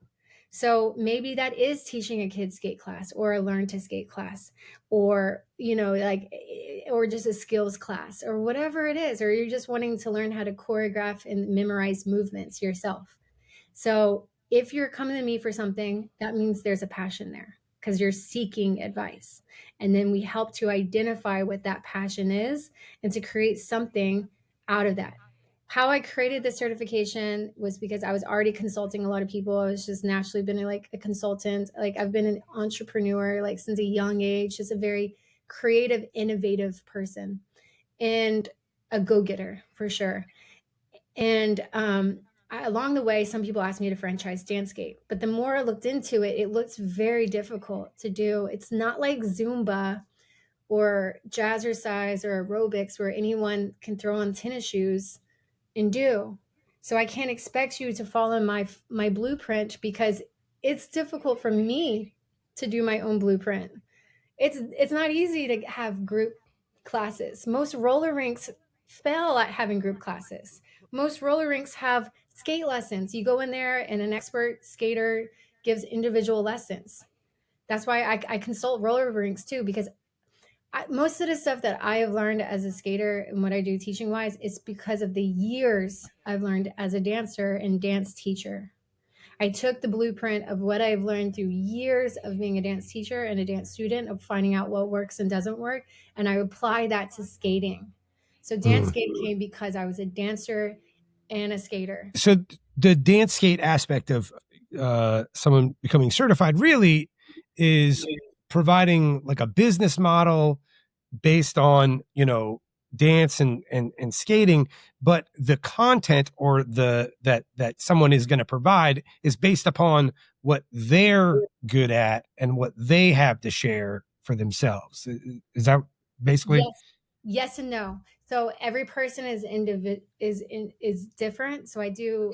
So maybe that is teaching a kid skate class or a learn to skate class, or, or just a skills class or whatever it is, or you're just wanting to learn how to choreograph and memorize movements yourself. So if you're coming to me for something, that means there's a passion there because you're seeking advice. And then we help to identify what that passion is and to create something out of that. How I created the certification was because I was already consulting a lot of people. I was just naturally been like a consultant. Like I've been an entrepreneur like since a young age, just a very creative, innovative person and a go-getter for sure. And along the way, some people asked me to franchise Dancegate, but the more I looked into it, it looks very difficult to do. It's not like Zumba or jazzercise or aerobics where anyone can throw on tennis shoes and do. So I can't expect you to follow my blueprint because it's difficult for me to do my own blueprint. It's not easy to have group classes. Most roller rinks fail at having group classes. Most roller rinks have skate lessons. You go in there and an expert skater gives individual lessons. That's why I consult roller rinks too, because most of the stuff that I have learned as a skater and what I do teaching wise is because of the years I've learned as a dancer and dance teacher. I took the blueprint of what I've learned through years of being a dance teacher and a dance student, of finding out what works and doesn't work, and I apply that to skating. So dance skate came because I was a dancer and a skater. So the dance skate aspect of someone becoming certified really is providing like a business model based on, dance and skating, but the content or that someone is going to provide is based upon what they're good at and what they have to share for themselves. Is that basically? Yes and no. So every person is different. So I do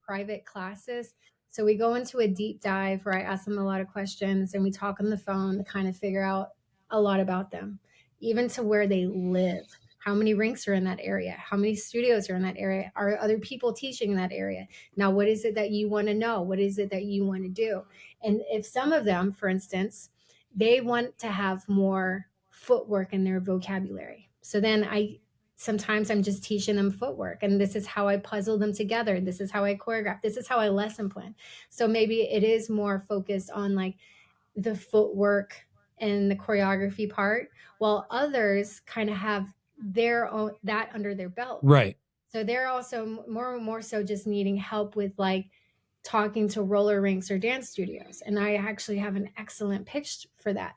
private classes. So we go into a deep dive where I ask them a lot of questions and we talk on the phone to kind of figure out a lot about them, even to where they live. How many rinks are in that area? How many studios are in that area? Are other people teaching in that area? Now, what is it that you want to know? What is it that you want to do? And if some of them, for instance, they want to have more footwork in their vocabulary. So then sometimes I'm just teaching them footwork, and this is how I puzzle them together. This is how I choreograph. This is how I lesson plan. So maybe it is more focused on like the footwork and the choreography part, while others kind of have their own that under their belt. Right. So they're also more so just needing help with like talking to roller rinks or dance studios. And I actually have an excellent pitch for that,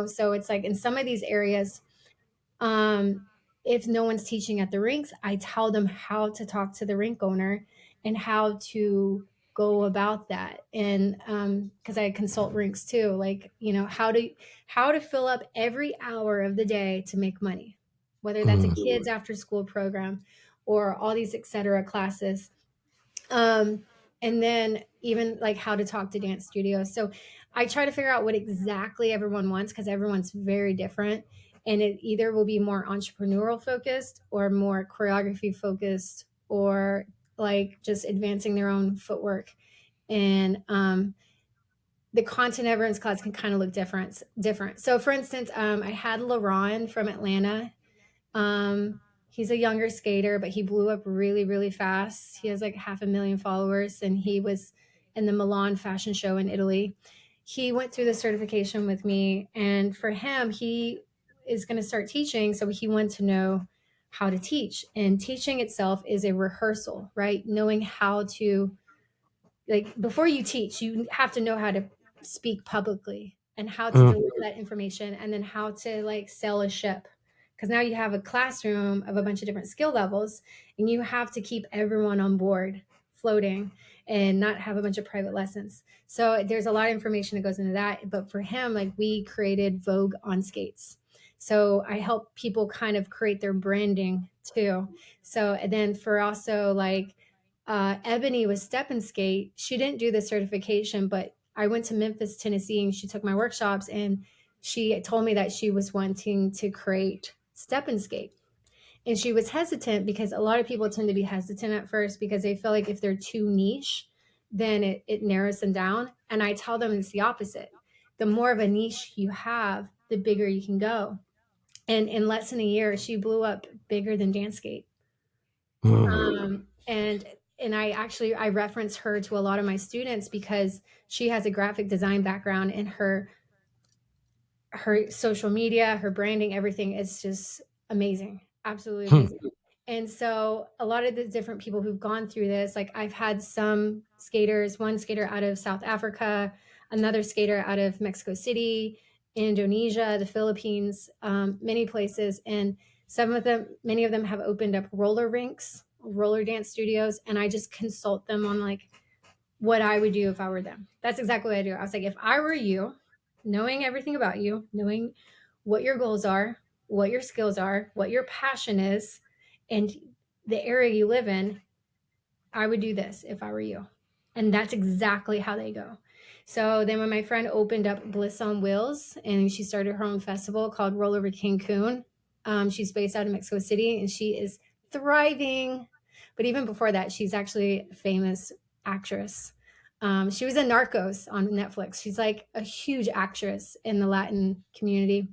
so it's like in some of these areas, if no one's teaching at the rinks, I tell them how to talk to the rink owner and how to go about that. And because I consult rinks too, like, how to fill up every hour of the day to make money, whether that's a kids after school program or all these et cetera classes. And then even like how to talk to dance studios. So I try to figure out what exactly everyone wants, because everyone's very different. And it either will be more entrepreneurial focused or more choreography focused, or like just advancing their own footwork. And the content of everyone's class can kind of look different. So for instance, I had LaRon from Atlanta. He's a younger skater, but he blew up really, really fast. He has like 500,000 followers, and he was in the Milan fashion show in Italy. He went through the certification with me, and for him, he is going to start teaching. So he wanted to know how to teach, and teaching itself is a rehearsal, right? Knowing how to, like, before you teach, you have to know how to speak publicly and how to deliver that information, and then how to like sell a ship. Because now you have a classroom of a bunch of different skill levels, and you have to keep everyone on board floating and not have a bunch of private lessons. So there's a lot of information that goes into that. But for him, like, we created Vogue on skates. So I help people kind of create their branding too. So, and then for also like Ebony with Step and Skate, she didn't do the certification, but I went to Memphis, Tennessee, and she took my workshops, and she told me that she was wanting to create step and skate. And she was hesitant because a lot of people tend to be hesitant at first because they feel like if they're too niche, then it narrows them down. And I tell them it's the opposite. The more of a niche you have, the bigger you can go. And in less than a year, she blew up bigger than Dance Skate. And I reference her to a lot of my students because she has a graphic design background, and her social media, her branding, everything is just amazing. Absolutely amazing. And so a lot of the different people who've gone through this, like I've had some skaters, one skater out of South Africa, another skater out of Mexico City, Indonesia, the Philippines, many places. And many of them have opened up roller rinks, roller dance studios. And I just consult them on like what I would do if I were them. That's exactly what I do. I was like, if I were you, knowing everything about you, knowing what your goals are, what your skills are, what your passion is, and the area you live in, I would do this if I were you. And that's exactly how they go. So then when my friend opened up Bliss on Wheels and she started her own festival called Roll Over Cancun, she's based out of Mexico City and she is thriving. But even before that, she's actually a famous actress. She was in Narcos on Netflix. She's like a huge actress in the Latin community.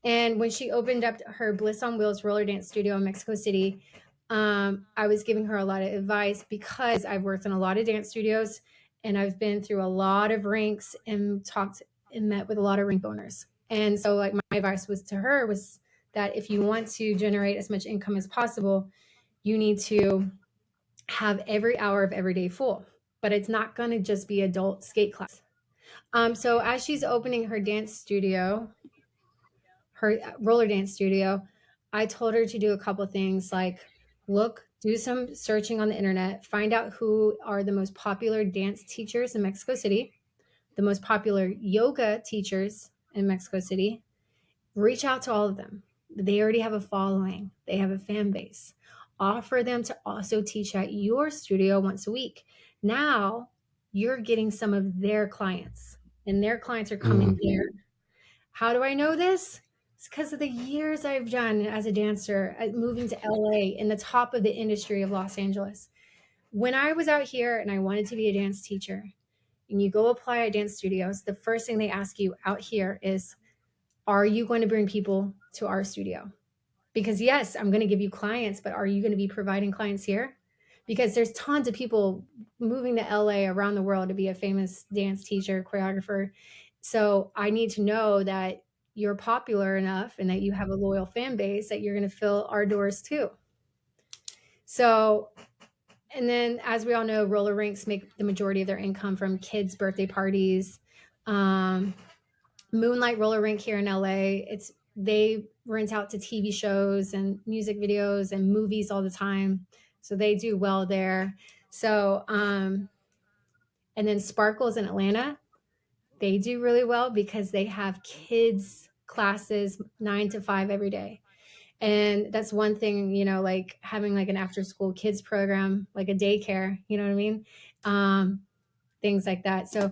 And when she opened up her Bliss on Wheels roller dance studio in Mexico City, I was giving her a lot of advice because I've worked in a lot of dance studios and I've been through a lot of rinks and talked and met with a lot of rink owners. And so like my advice was to her was that if you want to generate as much income as possible, you need to have every hour of every day full, but it's not going to just be adult skate class. So as she's opening her dance studio, her roller dance studio, I told her to do a couple things like do some searching on the internet, find out who are the most popular dance teachers in Mexico City, the most popular yoga teachers in Mexico City, reach out to all of them. They already have a following. They have a fan base. Offer them to also teach at your studio once a week. Now you're getting some of their clients and their clients are coming there. How do I know this? It's because of the years I've done as a dancer, moving to LA in the top of the industry of Los Angeles. When I was out here and I wanted to be a dance teacher, and you go apply at dance studios, the first thing they ask you out here is, are you going to bring people to our studio? Because yes, I'm going to give you clients, but are you going to be providing clients here? Because there's tons of people moving to LA around the world to be a famous dance teacher, choreographer. So I need to know that you're popular enough and that you have a loyal fan base that you're going to fill our doors too. So, and then as we all know, roller rinks make the majority of their income from kids' birthday parties. Moonlight Roller Rink here in LA, they rent out to TV shows and music videos and movies all the time. So they do well there. So, and then Sparkles in Atlanta, they do really well because they have kids classes 9 to 5 every day. And that's one thing, like having like an after school kids program, like a daycare, you know what I mean? Things like that. So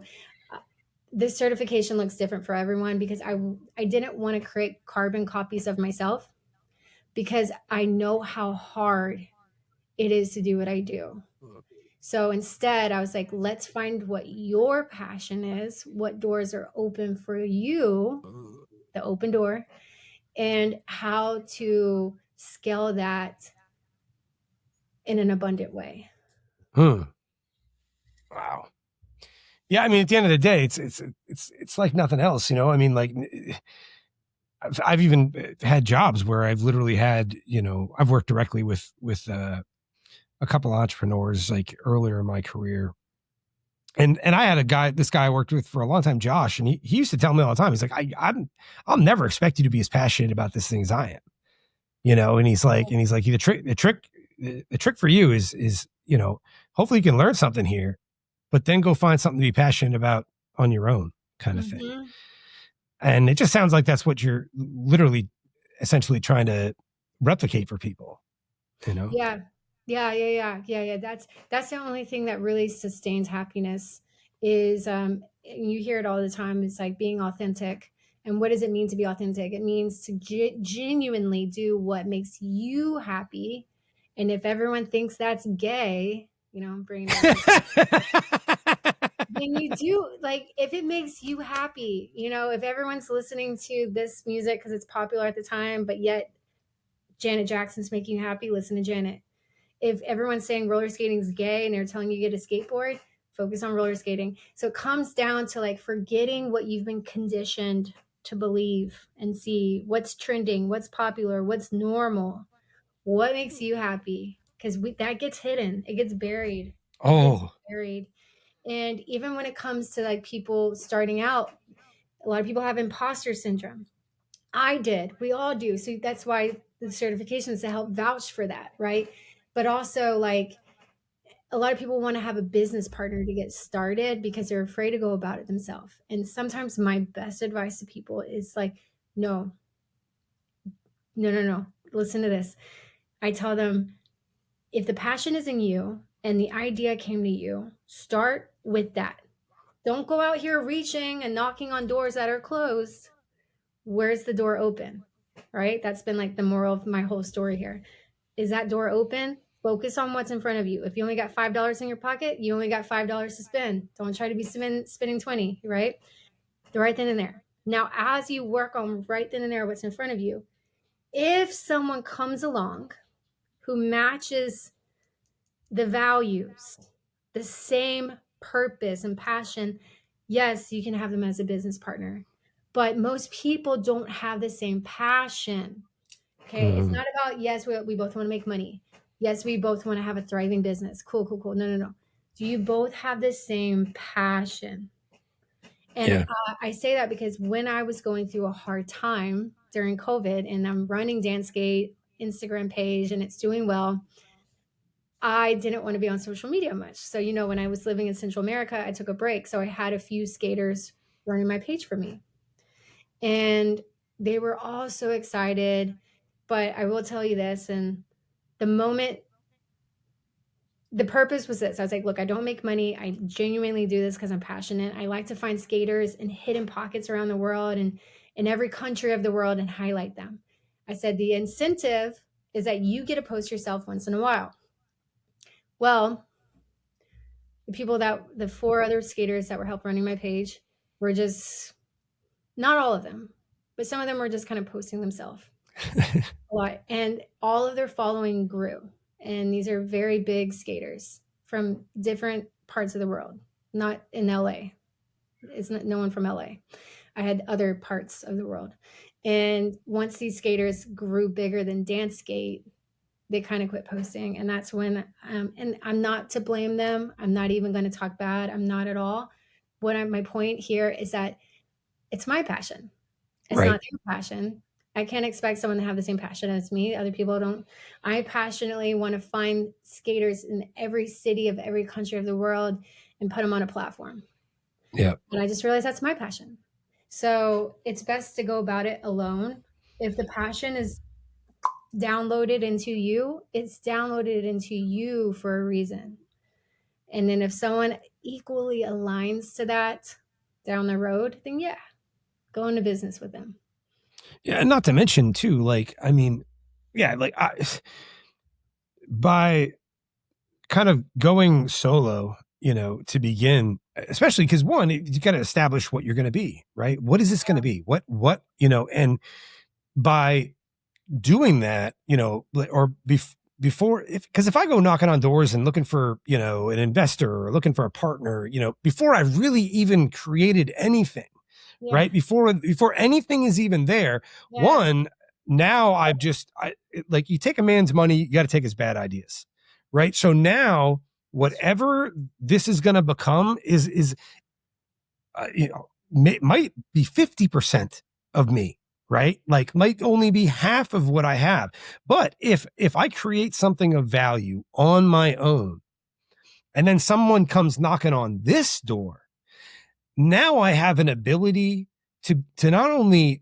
this certification looks different for everyone because I didn't want to create carbon copies of myself because I know how hard it is to do what I do. So instead, I was like, let's find what your passion is, what doors are open for you, the open door, and how to scale that in an abundant way. Wow. Yeah, I mean, at the end of the day, it's like nothing else, I mean, like I've even had jobs where I've literally had, I've worked directly with a couple of entrepreneurs like earlier in my career. And I had this guy I worked with for a long time, Josh, and he used to tell me all the time, he's like, I'll never expect you to be as passionate about this thing as I am, and he's like, the trick for you is, hopefully you can learn something here, but then go find something to be passionate about on your own kind of thing. And it just sounds like that's what you're literally essentially trying to replicate for people, Yeah. That's the only thing that really sustains happiness is and you hear it all the time, it's like being authentic. And what does it mean to be authentic? It means to genuinely do what makes you happy. And if everyone thinks that's gay, I'm bringing then you do, like, if it makes you happy, if everyone's listening to this music because it's popular at the time, but yet Janet Jackson's making you happy, listen to Janet. If everyone's saying roller skating is gay and they're telling you to get a skateboard, focus on roller skating. So it comes down to like forgetting what you've been conditioned to believe and see what's trending, what's popular, what's normal, what makes you happy. Because that gets hidden. It gets buried. And even when it comes to like people starting out, a lot of people have imposter syndrome. I did. We all do. So that's why the certifications to help vouch for that, right? But also, like, a lot of people want to have a business partner to get started because they're afraid to go about it themselves. And sometimes my best advice to people is like, no. Listen to this. I tell them, if the passion is in you and the idea came to you, start with that. Don't go out here reaching and knocking on doors that are closed. Where's the door open? Right? That's been like the moral of my whole story here. Is that door open? Focus on what's in front of you. If you only got $5 in your pocket, you only got $5 to spend. Don't try to be spending 20, right? The right then and there. Now, as you work on right then and there, what's in front of you, if someone comes along who matches the values, the same purpose and passion, yes, you can have them as a business partner. But most people don't have the same passion. Okay. It's not about, yes, we both want to make money. Yes, we both want to have a thriving business. Cool. No. Do you both have the same passion? And I say that because when I was going through a hard time during COVID and I'm running Dancegate Instagram page and it's doing well, I didn't want to be on social media much. So, when I was living in Central America, I took a break. So I had a few skaters running my page for me. And they were all so excited. But I will tell you this, and the purpose was this. I was like, look, I don't make money. I genuinely do this because I'm passionate. I like to find skaters in hidden pockets around the world and in every country of the world and highlight them. I said, the incentive is that you get to post yourself once in a while. Well, the 4 other skaters that were help running my page were just, not all of them, but some of them were just kind of posting themselves a lot. And all of their following grew. And these are very big skaters from different parts of the world, not in LA. It's not, no one from LA. I had other parts of the world. And once these skaters grew bigger than Dancegate, they kind of quit posting. And that's when, and I'm not to blame them. I'm not even going to talk bad. I'm not at all. My point here is that it's my passion. It's not their passion. I can't expect someone to have the same passion as me. Other people don't. I passionately want to find skaters in every city of every country of the world and put them on a platform. Yeah. And I just realized that's my passion. So it's best to go about it alone. If the passion is downloaded into you, it's downloaded into you for a reason. And then if someone equally aligns to that down the road, then go into business with them. Yeah. And not to mention too, by kind of going solo, to begin, especially because one, you got to establish what you're going to be, right? What is this going to be? What, and by doing that, before, if I go knocking on doors and looking for, an investor or looking for a partner, before I've really even created anything, right? Before anything is even there, one, now you take a man's money, you got to take his bad ideas, right? So now whatever this is going to become might be 50% of me. Right? Like might only be half of what I have. But if I create something of value on my own, and then someone comes knocking on this door, now I have an ability to not only,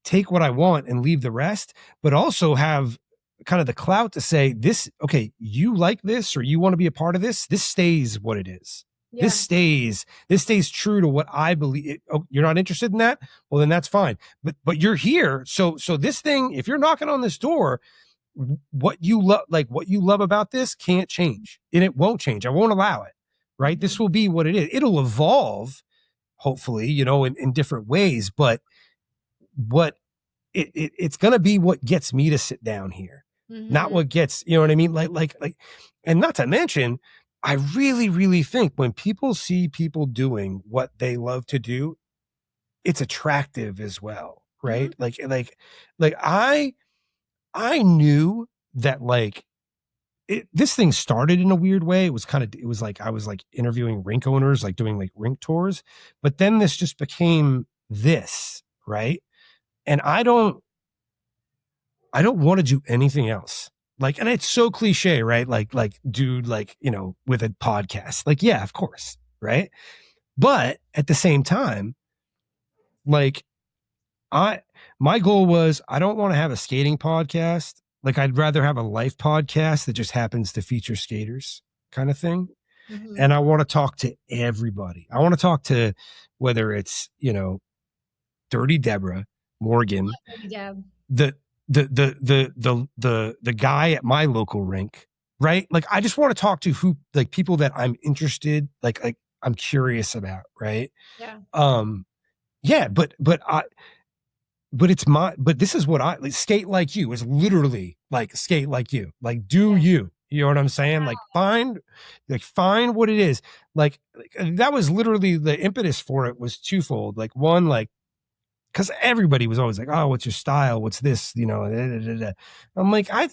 take what I want and leave the rest, but also have kind of the clout to say this, okay, you like this, or you want to be a part of this stays what it is. Yeah. This stays true to what I believe. Oh, you're not interested in that? Well, then that's fine. But you're here. So this thing, if you're knocking on this door, what you love about this can't change, and it won't change. I won't allow it. Right. This will be what it is. It'll evolve, hopefully, in different ways, but it's going to be what gets me to sit down here, not what gets, you know what I mean? Like, and not to mention, I really, really think when people see people doing what they love to do, it's attractive as well. Right. I knew that this thing started in a weird way. It was like, I was like interviewing rink owners, like doing like rink tours, but then this just became this, right? And I don't want to do anything else. Like, and it's so cliche, right? Like dude, with a podcast, like, yeah, of course. Right. But at the same time, my goal was, I don't want to have a skating podcast. Like, I'd rather have a life podcast that just happens to feature skaters kind of thing. And I want to talk to everybody. I want to talk to whether it's, Dirty Deborah, Morgan, the guy at my local rink, right? Like, I just want to talk to people that I'm interested, like I'm curious about, right? Yeah. Yeah, but this is what skate like you is literally like skate like you, like do you know what I'm saying? Like find what it is. Like that was literally the impetus for it was twofold. Like one, cause everybody was always like, oh, what's your style? What's this? I'm like, I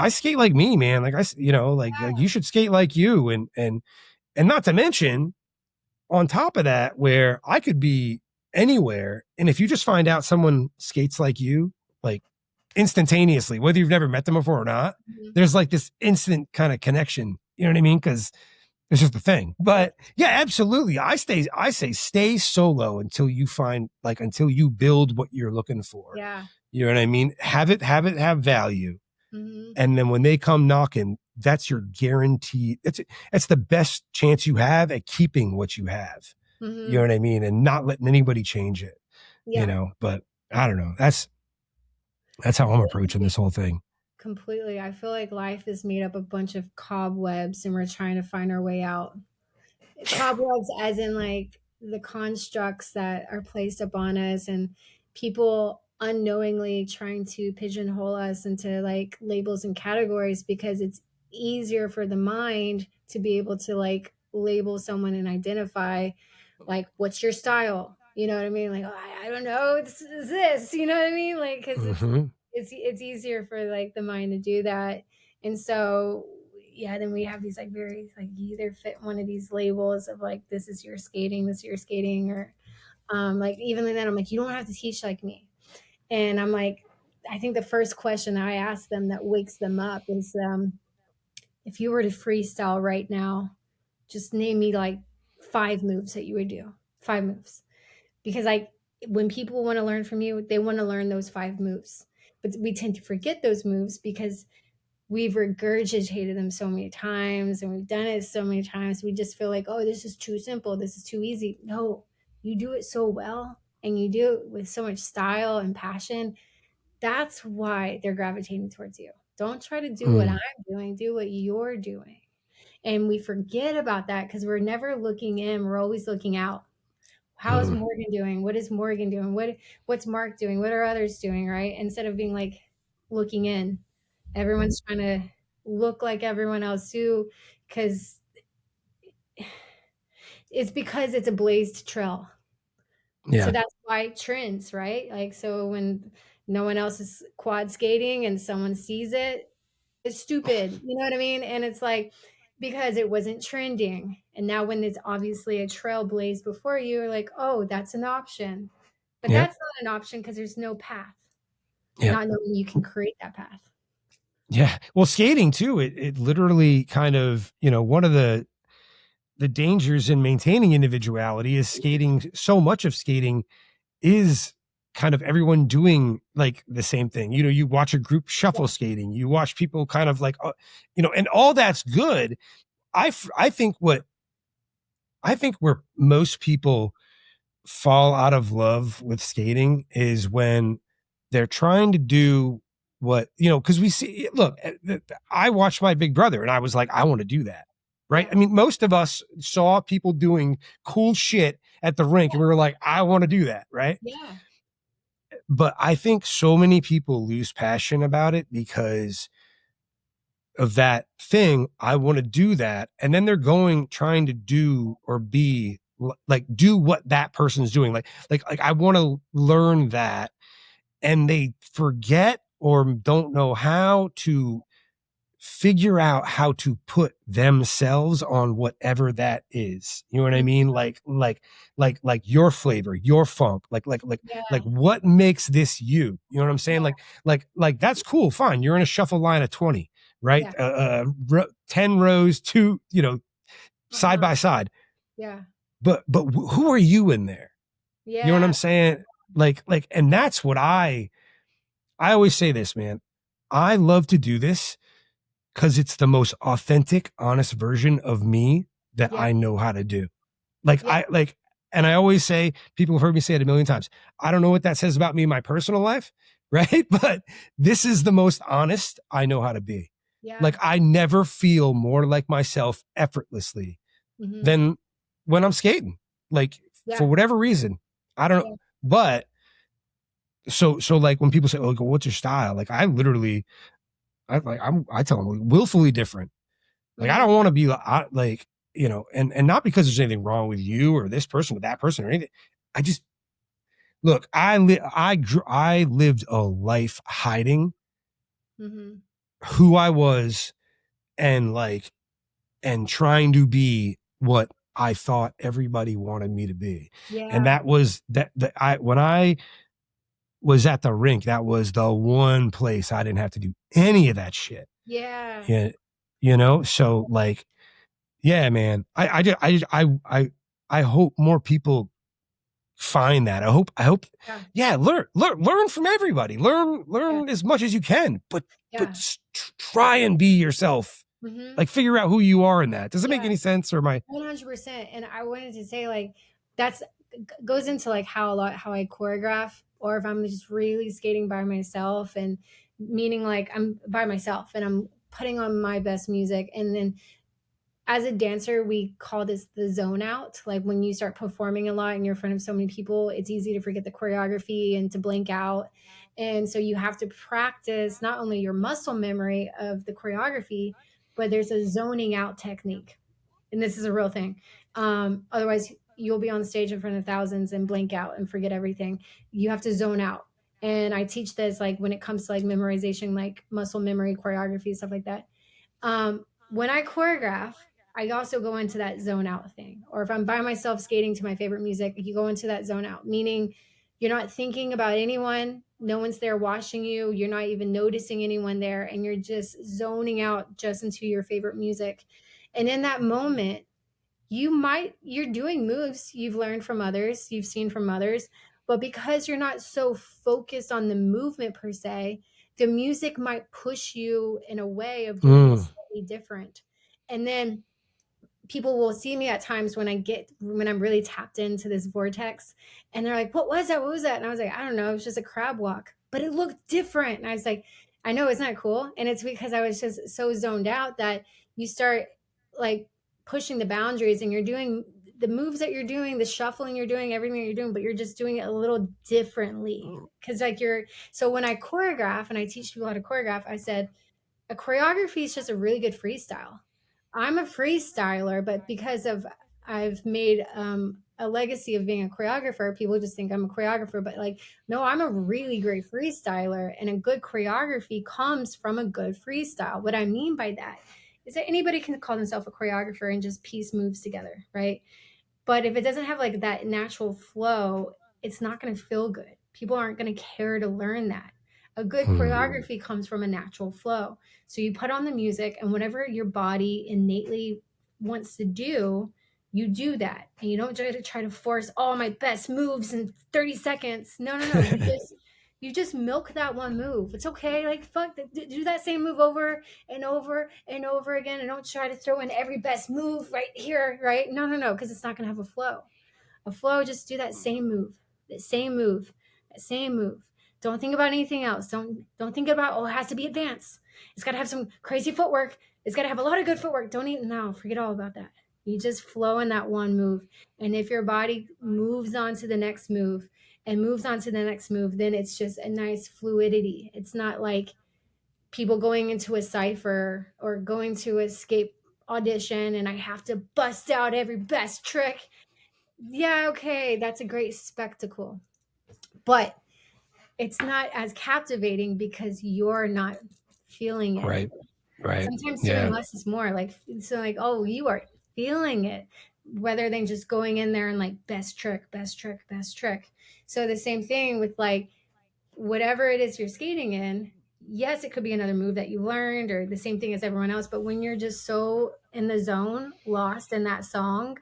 skate like me, man. Like like you should skate like you. And not to mention on top of that, where I could be anywhere. And if you just find out someone skates like you, like instantaneously, whether you've never met them before or not, there's like this instant kind of connection. You know what I mean? Cause it's just a thing. But yeah, absolutely. I say stay solo until you build what you're looking for. Yeah. You know what I mean? Have have value. And then when they come knocking, that's your guarantee. It's the best chance you have at keeping what you have. You know what I mean? And not letting anybody change it, but I don't know. That's how I'm approaching this whole thing. Completely. I feel like life is made up of a bunch of cobwebs and we're trying to find our way out. Cobwebs as in like the constructs that are placed upon us and people unknowingly trying to pigeonhole us into like labels and categories because it's easier for the mind to be able to like label someone and identify like what's your style, you know what I mean? Like, oh, I don't know, this is this, you know what I mean? Like, because it's easier for like the mind to do that. And so yeah, then we have these like very like you either fit one of these labels of like this is your skating, or like even then I'm like, you don't have to teach like me. And I'm like, I think the first question I ask them that wakes them up is if you were to freestyle right now, just name me like 5 moves that you would do. 5 moves. Because like when people want to learn from you, they want to learn those 5 moves. But we tend to forget those moves because we've regurgitated them so many times and we've done it so many times. We just feel like, oh, this is too simple. This is too easy. No, you do it so well and you do it with so much style and passion. That's why they're gravitating towards you. Don't try to do what I'm doing. Do what you're doing. And we forget about that because we're never looking in. We're always looking out. How is Morgan doing? What is Morgan doing? What's Mark doing? What are others doing? Right? Instead of being like looking in, everyone's trying to look like everyone else too, because it's a blazed trail. Yeah. So that's why it trends, right? Like, so when no one else is quad skating and someone sees it, it's stupid. You know what I mean? And it's like, because it wasn't trending. And now when it's obviously a trail blazed before you, you're like, oh, that's an option. But that's not an option because there's no path. Not knowing you can create that path. Yeah. Well, skating too, it literally kind of, one of the dangers in maintaining individuality is skating. So much of skating is kind of everyone doing like the same thing. You watch a group shuffle skating, you watch people kind of like, and all that's good. I think what I think where most people fall out of love with skating is when they're trying to do what, because we see, look, I watched my big brother and I was like, I want to do that. Right. Yeah. I mean, most of us saw people doing cool shit at the rink and we were like, I want to do that. Right. Yeah. But I think so many people lose passion about it because of that thing. I want to do that. And then they're trying to do or be like, do what that person's doing. Like I want to learn that. And they forget or don't know how to figure out how to put themselves on whatever that is. You know what I mean? Like your flavor, your funk, like what makes this you? You know what I'm saying? Like that's cool. Fine. You're in a shuffle line of 20, right? 10 rows, two, side by side. Yeah. But who are you in there? Yeah. You know what I'm saying? Like, and that's what I always say this, man. I love to do this because it's the most authentic, honest version of me that I know how to do. And I always say, people have heard me say it a million times. I don't know what that says about me in my personal life, right? But this is the most honest I know how to be. Yeah. Like I never feel more like myself effortlessly than when I'm skating. Like for whatever reason, I don't know. But so like when people say, "Oh, what's your style?" Like I literally, I tell them willfully different. Like I don't want to be like and not because there's anything wrong with you or this person or that person or anything. I just look. I lived a life hiding who I was and trying to be what I thought everybody wanted me to be. Yeah. And that was when I was at the rink, that was the one place I didn't have to do any of that shit. Yeah. So like, yeah, man, I hope more people find that. I hope, learn from everybody, learn as much as you can, but try and be yourself. Like figure out who you are in that. Does it make any sense or am I 100%? And I wanted to say like, that's goes into like how I choreograph, or if I'm just really skating by myself, and meaning like I'm by myself and I'm putting on my best music. And then as a dancer, we call this the zone out. Like when you start performing a lot and you're in front of so many people, it's easy to forget the choreography and to blank out. And so you have to practice not only your muscle memory of the choreography, but there's a zoning out technique. And this is a real thing. Otherwise, you'll be on stage in front of thousands and blank out and forget everything. You have to zone out. And I teach this like when it comes to like memorization, like muscle memory, choreography, stuff like that. When I choreograph, I also go into that zone out thing. Or if I'm by myself skating to my favorite music, you go into that zone out, meaning you're not thinking about anyone. No one's there watching you. You're not even noticing anyone there. And you're just zoning out just into your favorite music. And in that moment, you're doing moves you've learned from others, you've seen from others, but because you're not so focused on the movement per se, the music might push you in a way of doing slightly different. And then people will see me at times when I'm really tapped into this vortex, and they're like, what was that? And I was like, I don't know. It was just a crab walk, but it looked different. And I was like, I know, it's not cool. And it's because I was just so zoned out that you start like pushing the boundaries, and you're doing the moves that you're doing, the shuffling you're doing, everything you're doing, but you're just doing it a little differently. Cause like so when I choreograph and I teach people how to choreograph, I said, a choreography is just a really good freestyle. I'm a freestyler, but because I've made a legacy of being a choreographer, people just think I'm a choreographer, but like, no, I'm a really great freestyler, and a good choreography comes from a good freestyle. What I mean by that is that anybody can call themselves a choreographer and just piece moves together, right? But if it doesn't have like that natural flow, it's not going to feel good. People aren't going to care to learn that. A good choreography comes from a natural flow. So you put on the music, and whatever your body innately wants to do, you do that. And you don't try to force all my best moves in 30 seconds. No. You just milk that one move. It's okay. Like, fuck, do that same move over and over and over again. And don't try to throw in every best move right here, right? No, because it's not going to have a flow. A flow, just do that same move, that same move, that same move. Don't think about anything else. Don't think about, oh, it has to be advanced. It's got to have some crazy footwork. It's got to have a lot of good footwork. Forget all about that. You just flow in that one move. And if your body moves on to the next move and moves on to the next move, then it's just a nice fluidity. It's not like people going into a cypher or going to escape audition and I have to bust out every best trick. Yeah, okay, that's a great spectacle. But it's not as captivating because you're not feeling it. Right. Sometimes doing less is more. Oh, you are feeling it rather than just going in there and like best trick. So the same thing with like whatever it is you're skating in. Yes, it could be another move that you learned or the same thing as everyone else. But when you're just so in the zone, lost in that song,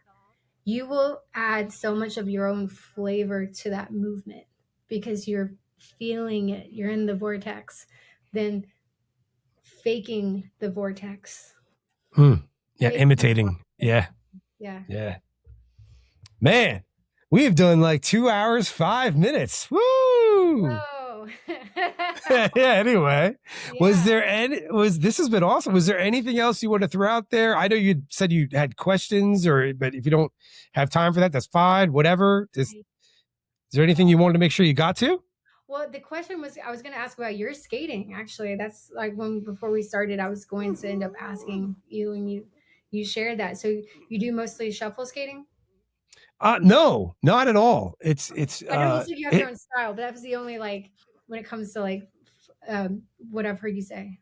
you will add so much of your own flavor to that movement because you're feeling it. You're in the vortex, then faking the vortex. Yeah, imitating. Yeah. Man, we have done like 2 hours, 5 minutes. Woo! Whoa. Anyway, this has been awesome. Was there anything else you want to throw out there? I know you said you had questions but if you don't have time for that, that's fine. Whatever. Is there anything you wanted to make sure you got to? Well, the question was, I was going to ask about your skating. Actually, that's like before we started, I was going to end up asking you, and you shared that. So you do mostly shuffle skating? No, not at all. It's. I know you said you have your own style, but that was the only when it comes to what I've heard you say.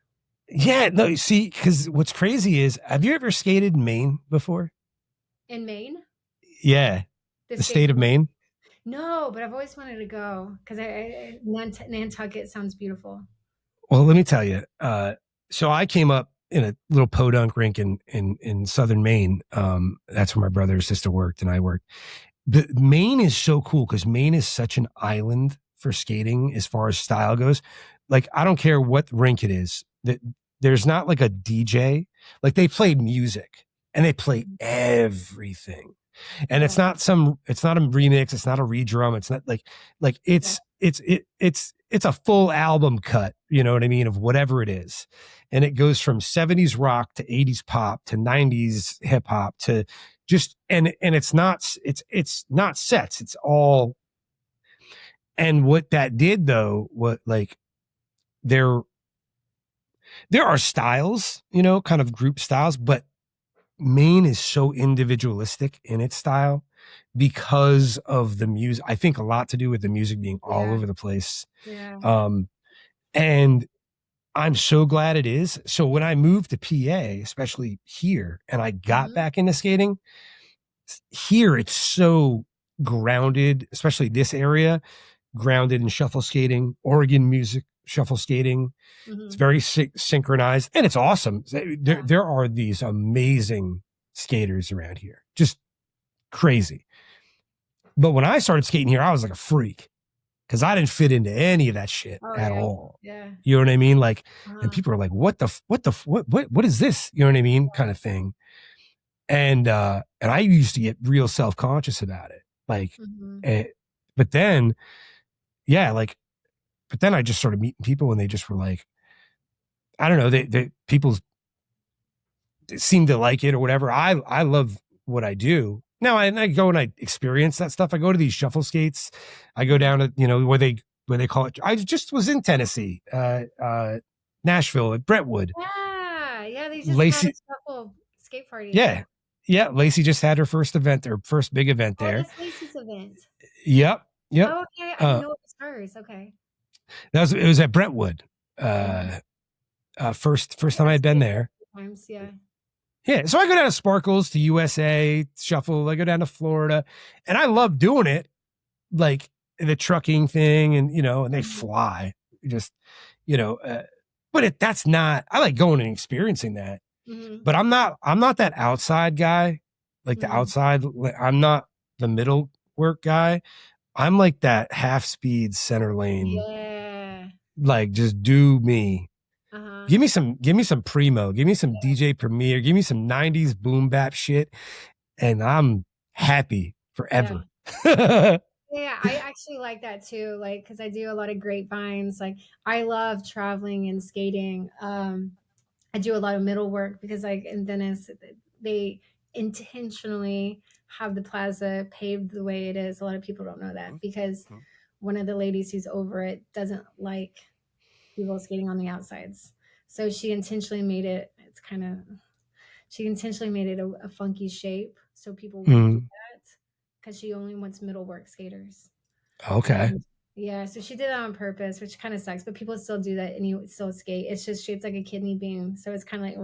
Yeah, no. See, because what's crazy is, have you ever skated in Maine before? In Maine? Yeah, the state of Maine. No, but I've always wanted to go because Nantucket sounds beautiful. Well, let me tell you. So I came up in a little podunk rink in southern Maine. That's where my brother and sister worked and I worked. The Maine is so cool because Maine is such an island for skating as far as style goes. Like, I don't care what rink it is. There's not like a DJ. Like, they play music and they play everything. And it's not a remix. It's not a redrum. It's not it's a full album cut. You know what I mean? Of whatever it is. And it goes from 70s rock to 80s pop to 90s hip hop to just, and it's not sets. It's all. And what that did though, there are styles, kind of group styles, but Maine is so individualistic in its style because of the music. I think a lot to do with the music being all over the place. Yeah. And I'm so glad it is. So when I moved to PA, especially here, and I got back into skating, here it's so grounded, especially this area, grounded in shuffle skating, Oregon music, shuffle skating. It's very synchronized and it's awesome. There are these amazing skaters around here, just crazy. But when I started skating here, I was like a freak because I didn't fit into any of that shit at all. Yeah. You know what I mean? And people are like, what is this? You know what I mean? Kind of thing. And I used to get real self-conscious about it. But then I just started meeting people and they just were like, I don't know, people seem to like it or whatever. I love what I do. Now I go and I experience that stuff. I go to these shuffle skates. I go down to, where they call it. I just was in Tennessee, Nashville at Brentwood. Yeah. They just had a shuffle skate party. Yeah. Yeah. Lacey just had her first big event there. That's Lacey's event. Yep. Oh, okay. I didn't know it was hers. Okay. It was at Brentwood. First time I'd been there. Times, yeah. Yeah. So I go down to Sparkles, to USA, shuffle. I go down to Florida, and I love doing it, like the trucking thing, and and they fly. Just but that's not. I like going and experiencing that, but I'm not that outside guy. Like the outside, I'm not the middle work guy. I'm like that half speed center lane. Yeah. like just do me. Uh-huh. Give me some Primo, give me some DJ Premier, give me some 90s boom bap shit, and I'm happy forever. Yeah. Yeah, I actually like that too. Like, because I do a lot of grapevines. Like, I love traveling and skating. I do a lot of middle work because, like, in Venice, they intentionally have the plaza paved the way it is. A lot of people don't know that because one of the ladies who's over it doesn't like people skating on the outsides. So she intentionally made it. She intentionally made it a funky shape so people won't do that because she only wants middle work skaters. Okay. And yeah, so she did that on purpose, which kind of sucks, but people still do that and you still skate. It's just shaped like a kidney bean. So it's kind of like,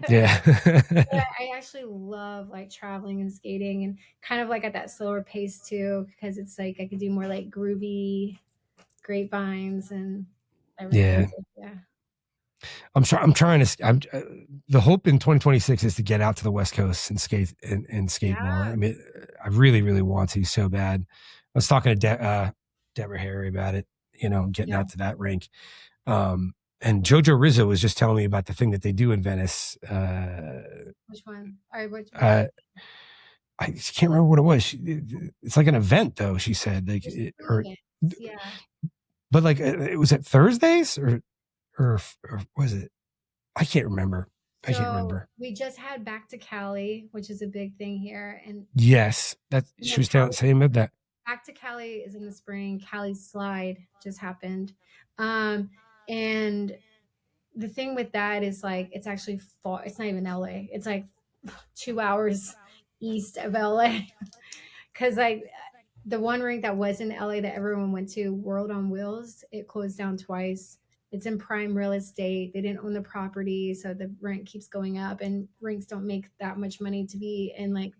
Yeah. I actually love like traveling and skating and kind of like at that slower pace too, because it's like I could do more like groovy grapevines and everything. Yeah. I'm trying to, the hope in 2026 is to get out to the West Coast and skate and skate more. I mean, I really, really want to so bad. I was talking to Deborah Harry about it, getting out to that rink. And Jojo Rizzo was just telling me about the thing that they do in Venice. Which one? Which I can't remember what it was. It's like an event, though. She said, like, yeah. But like, it was at Thursdays or was it? I can't remember. I can't remember. We just had Back to Cali, which is a big thing here, and yes, she was saying about that. Back to Cali is in the spring. Cali Slide just happened. And the thing with that is like, it's actually far. It's not even LA. It's like 2 hours east of LA. Cause like the one rink that was in LA that everyone went to, World on Wheels, it closed down twice. It's in prime real estate. They didn't own the property. So the rent keeps going up and rinks don't make that much money to be in like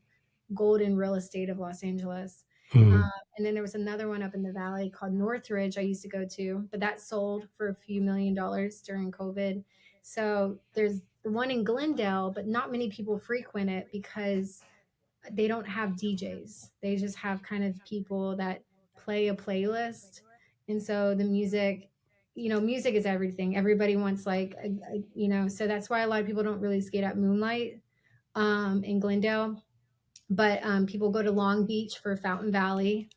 golden real estate of Los Angeles. And then there was another one up in the valley called Northridge I used to go to, but that sold for a few $1 million during COVID. So there's the one in Glendale, but not many people frequent it because they don't have DJs. They just have kind of people that play a playlist. And so the music, music is everything. Everybody wants like, so that's why a lot of people don't really skate at Moonlight in Glendale. But people go to Long Beach for Fountain Valley.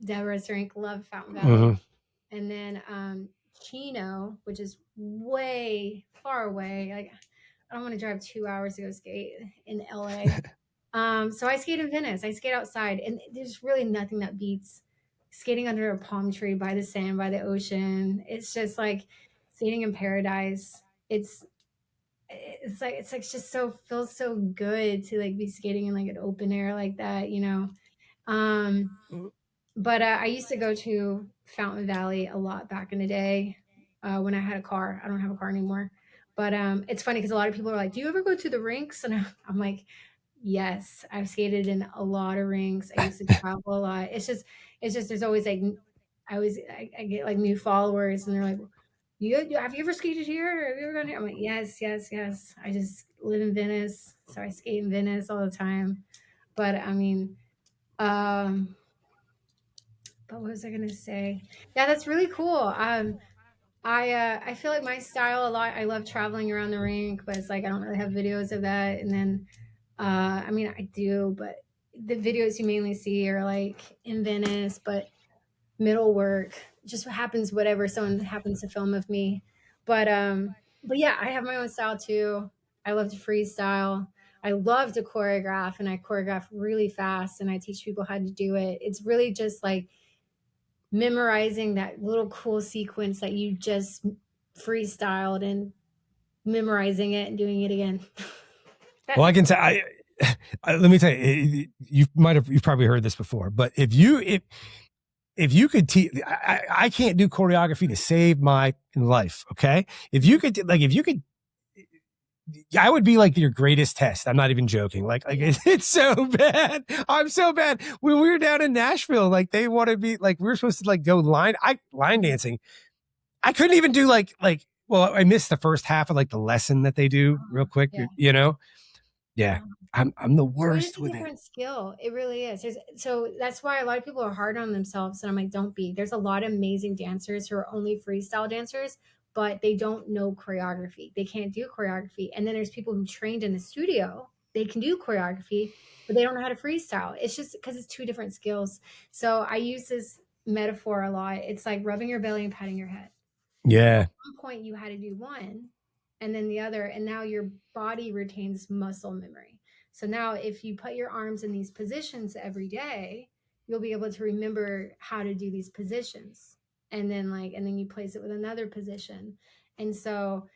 Deborah's rink, love Fountain Valley. And then Chino, which is way far away. Like, I don't want to drive 2 hours to go skate in LA. So I skate in Venice. I skate outside, and there's really nothing that beats skating under a palm tree by the sand, by the ocean. It's just like skating in paradise. It's just feels so good to like be skating in like an open air like that, But I used to go to Fountain Valley a lot back in the day when I had a car. I don't have a car anymore. But it's funny because a lot of people are like, do you ever go to the rinks? And I'm like, yes, I've skated in a lot of rinks. I used to travel a lot. It's just there's always like I get like new followers and they're like, have you ever skated here? Have you ever gone here? I'm like, yes. I just live in Venice, so I skate in Venice all the time. But I mean, but what was I gonna say? Yeah, that's really cool. I feel like my style a lot. I love traveling around the rink, but it's like I don't really have videos of that. And then, I mean, I do, but the videos you mainly see are like in Venice, but middle work just happens whatever someone happens to film of me. But yeah, I have my own style too. I love to freestyle. I love to choreograph, and I choreograph really fast, and I teach people how to do it. It's really just like memorizing that little cool sequence that you just freestyled and memorizing it and doing it again. Well, I can say, let me tell you, you've probably heard this before, but if you could teach, I can't do choreography to save my life. Okay. If you could, I would be like your greatest test. I'm not even joking. Like it's so bad. I'm so bad. When we were down in Nashville, like they wanted me, like we were supposed to like go line dancing. I couldn't even do well, I missed the first half of like the lesson that they do real quick, Yeah. I'm the It's worst a with it. different skill. It really is. So that's why a lot of people are hard on themselves. And I'm like, don't be. There's a lot of amazing dancers who are only freestyle dancers, but they don't know choreography. They can't do choreography. And then there's people who trained in the studio. They can do choreography, but they don't know how to freestyle. It's just because it's two different skills. So I use this metaphor a lot. It's like rubbing your belly and patting your head. Yeah. At some point, you had to do one and then the other, and now your body retains muscle memory. So now if you put your arms in these positions every day, you'll be able to remember how to do these positions. And then you place it with another position. And so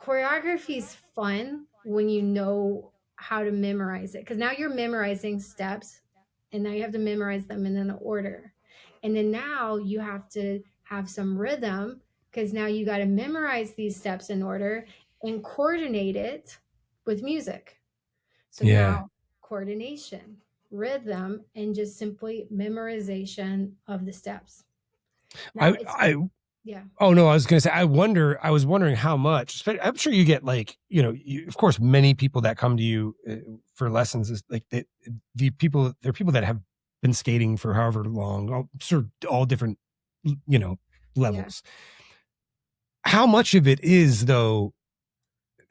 choreography is fun when you know how to memorize it, because now you're memorizing steps and now you have to memorize them in an order. And then now you have to have some rhythm, because now you got to memorize these steps in order and coordinate it with music. So now coordination, rhythm, and just simply memorization of the steps. Now yeah. Oh no, I was going to say, I was wondering how much. I'm sure you get like, of course, many people that come to you for lessons is like they're people that have been skating for however long, all different, levels. Yeah. How much of it is though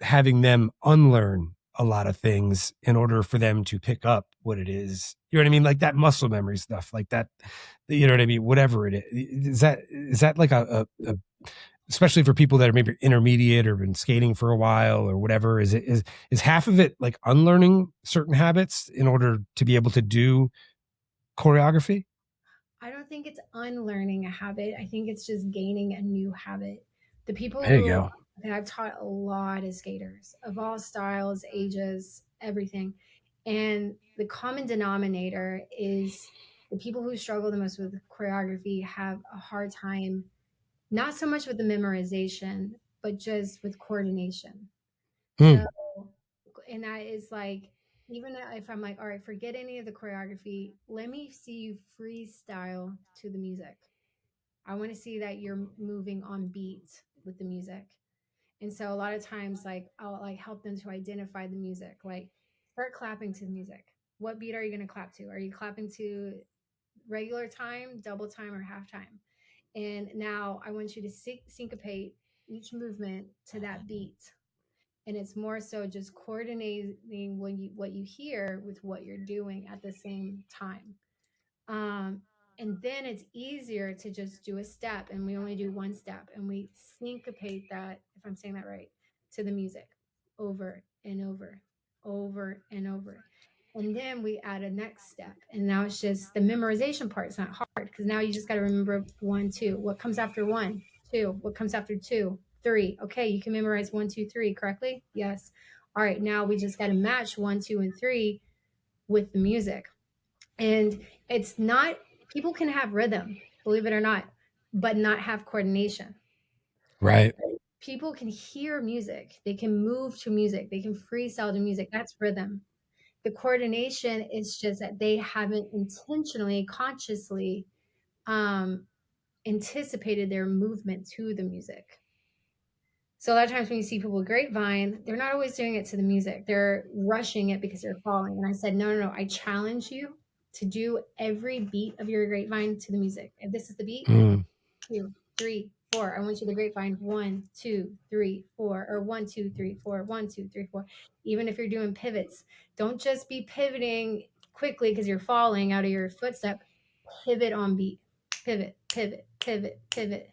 having them unlearn a lot of things in order for them to pick up what it is? You know what I mean? Like that muscle memory stuff, like that, you know what I mean? Whatever it is that like a especially for people that are maybe intermediate or been skating for a while or whatever, is half of it like unlearning certain habits in order to be able to do choreography? I don't think it's unlearning a habit. I think it's just gaining a new habit. The people there you go. And I've taught a lot of skaters of all styles, ages, everything. And the common denominator is the people who struggle the most with choreography have a hard time, not so much with the memorization, but just with coordination. So, and that is like, even if I'm like, all right, forget any of the choreography, let me see you freestyle to the music. I want to see that you're moving on beat with the music. And so a lot of times, like, I'll like help them to identify the music, like start clapping to the music. What beat are you going to clap to? Are you clapping to regular time, double time, or half time? And now I want you to syncopate each movement to that beat. And it's more so just coordinating what you hear with what you're doing at the same time. And then it's easier to just do a step, and we only do one step, and we syncopate that, if I'm saying that right, to the music over and over, over and over. And then we add a next step. And now it's just the memorization part. It's not hard, because now you just got to remember 1, 2. What comes after 1, 2? What comes after 2, 3? Okay, you can memorize 1, 2, 3 correctly? Yes. All right, now we just got to match 1, 2, and 3 with the music. And it's not, people can have rhythm, believe it or not, but not have coordination. Right. People can hear music. They can move to music. They can freestyle to music. That's rhythm. The coordination is just that they haven't intentionally, consciously anticipated their movement to the music. So a lot of times when you see people with grapevine, they're not always doing it to the music. They're rushing it because they're falling. And I said, no. I challenge you to do every beat of your grapevine to the music. If this is the beat, 2, 3, 4. I want you to grapevine 1, 2, 3, 4, or 1, 2, 3, 4, 1, 2, 3, 4. Even if you're doing pivots, don't just be pivoting quickly because you're falling out of your footstep. Pivot on beat. Pivot, pivot, pivot, pivot.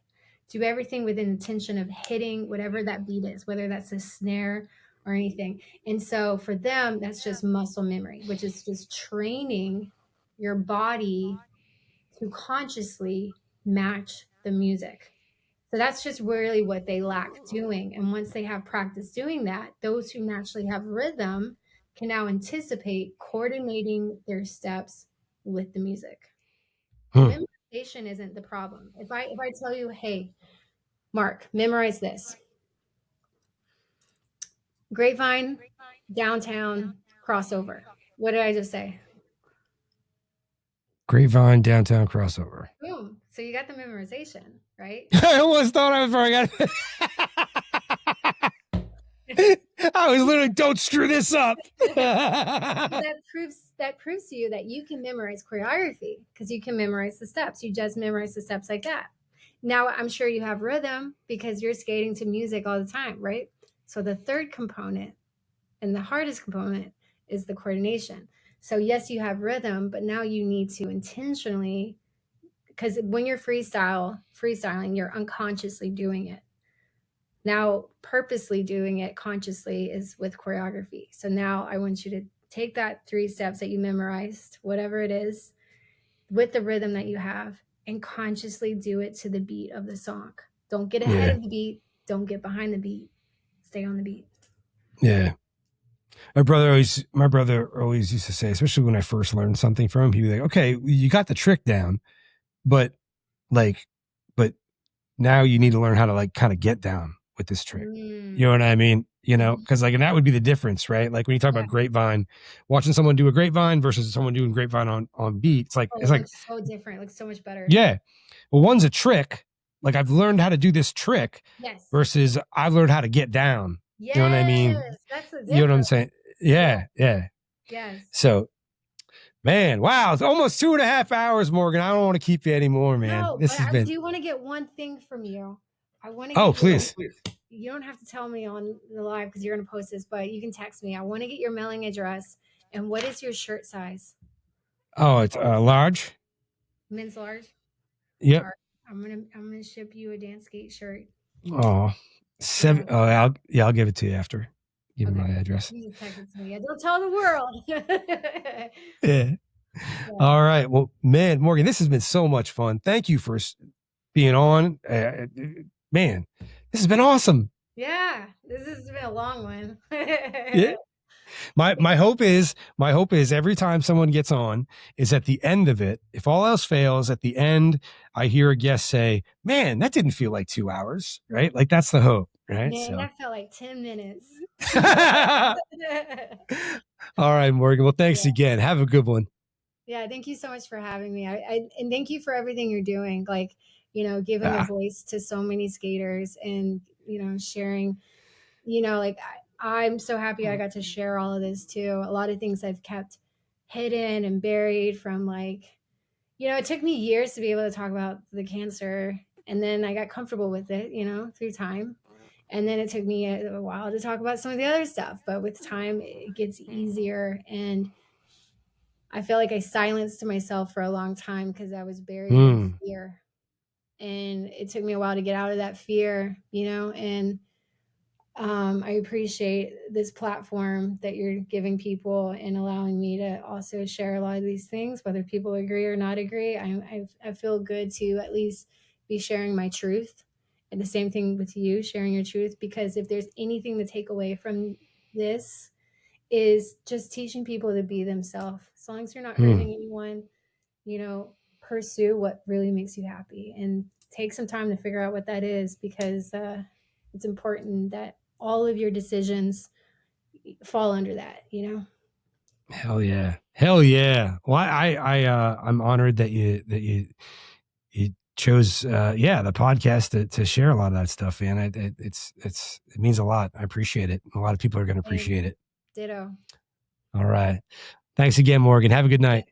Do everything with an intention of hitting whatever that beat is, whether that's a snare or anything. And so for them, that's just muscle memory, which is just training your body to consciously match the music. So that's just really what they lack doing. And once they have practice doing that, those who naturally have rhythm can now anticipate coordinating their steps with the music. Memorization isn't the problem. If I tell you, hey, Mark, memorize this. Grapevine, downtown, crossover. What did I just say? Grapevine, downtown, crossover. Boom. So you got the memorization, right? I almost thought I was wrong. I was literally, don't screw this up. that proves to you that you can memorize choreography because you can memorize the steps. You just memorize the steps like that. Now, I'm sure you have rhythm because you're skating to music all the time, right? So the third component and the hardest component is the coordination. So yes, you have rhythm, but now you need to intentionally, because when you're freestyling, you're unconsciously doing it. Now, purposely doing it consciously is with choreography. So now I want you to take that 3 steps that you memorized, whatever it is, with the rhythm that you have, and consciously do it to the beat of the song. Don't get ahead of the beat. Don't get behind the beat. Stay on the beat. Yeah. My brother always used to say, especially when I first learned something from him, he'd be like, okay, you got the trick down, but now you need to learn how to like kind of get down with this trick. You know what I mean? You know, because like, and that would be the difference, right? Like when you talk about grapevine, watching someone do a grapevine versus someone doing grapevine on beat, it's like so different. It looks so much better. Yeah. Well, one's a trick. Like I've learned how to do this trick versus I've learned how to get down. Yes, you know what I mean? That's the difference. You know what I'm saying? Yeah. Yes. So, man, wow, it's almost 2.5 hours, Morgan. I don't want to keep you anymore, man. No, this has I been. do want to get one thing from you. I want to. Oh, please. You don't have to tell me on the live because you're going to post this, but you can text me. I want to get your mailing address. And what is your shirt size? Oh, it's large. Men's large. Yep. Right. I'm gonna ship you a dance skate shirt. Oh, 7. Oh, I'll give it to you after. Give me my address. You just text it to me. Don't tell the world. Yeah. All right. Well, man, Morgan, this has been so much fun. Thank you for being on. Man, this has been awesome. Yeah, this has been a long one. Yeah. My hope is every time someone gets on is at the end of it, if all else fails, at the end, I hear a guest say, man, that didn't feel like 2 hours, right? Like that's the hope, right? Man, that felt like 10 minutes. All right, Morgan. Well, thanks again. Have a good one. Yeah, thank you so much for having me. And thank you for everything you're doing. Like, you know, giving a voice to so many skaters and, you know, sharing, you know, like I'm so happy I got to share all of this too. A lot of things I've kept hidden and buried from like, you know, it took me years to be able to talk about the cancer. And then I got comfortable with it, you know, through time. And then it took me a while to talk about some of the other stuff. But with time, it gets easier. And I feel like I silenced myself for a long time because I was buried in fear. And it took me a while to get out of that fear, you know, and I appreciate this platform that you're giving people and allowing me to also share a lot of these things, whether people agree or not agree. I feel good to at least be sharing my truth. And the same thing with you, sharing your truth, because if there's anything to take away from this is just teaching people to be themselves. As long as you're not hurting anyone, you know, pursue what really makes you happy and take some time to figure out what that is, because it's important that all of your decisions fall under that, you know? Hell yeah. Well, I'm honored that you chose, the podcast to share a lot of that stuff, man. It means a lot. I appreciate it. A lot of people are going to appreciate it. Ditto. All right. Thanks again, Morgan. Have a good night.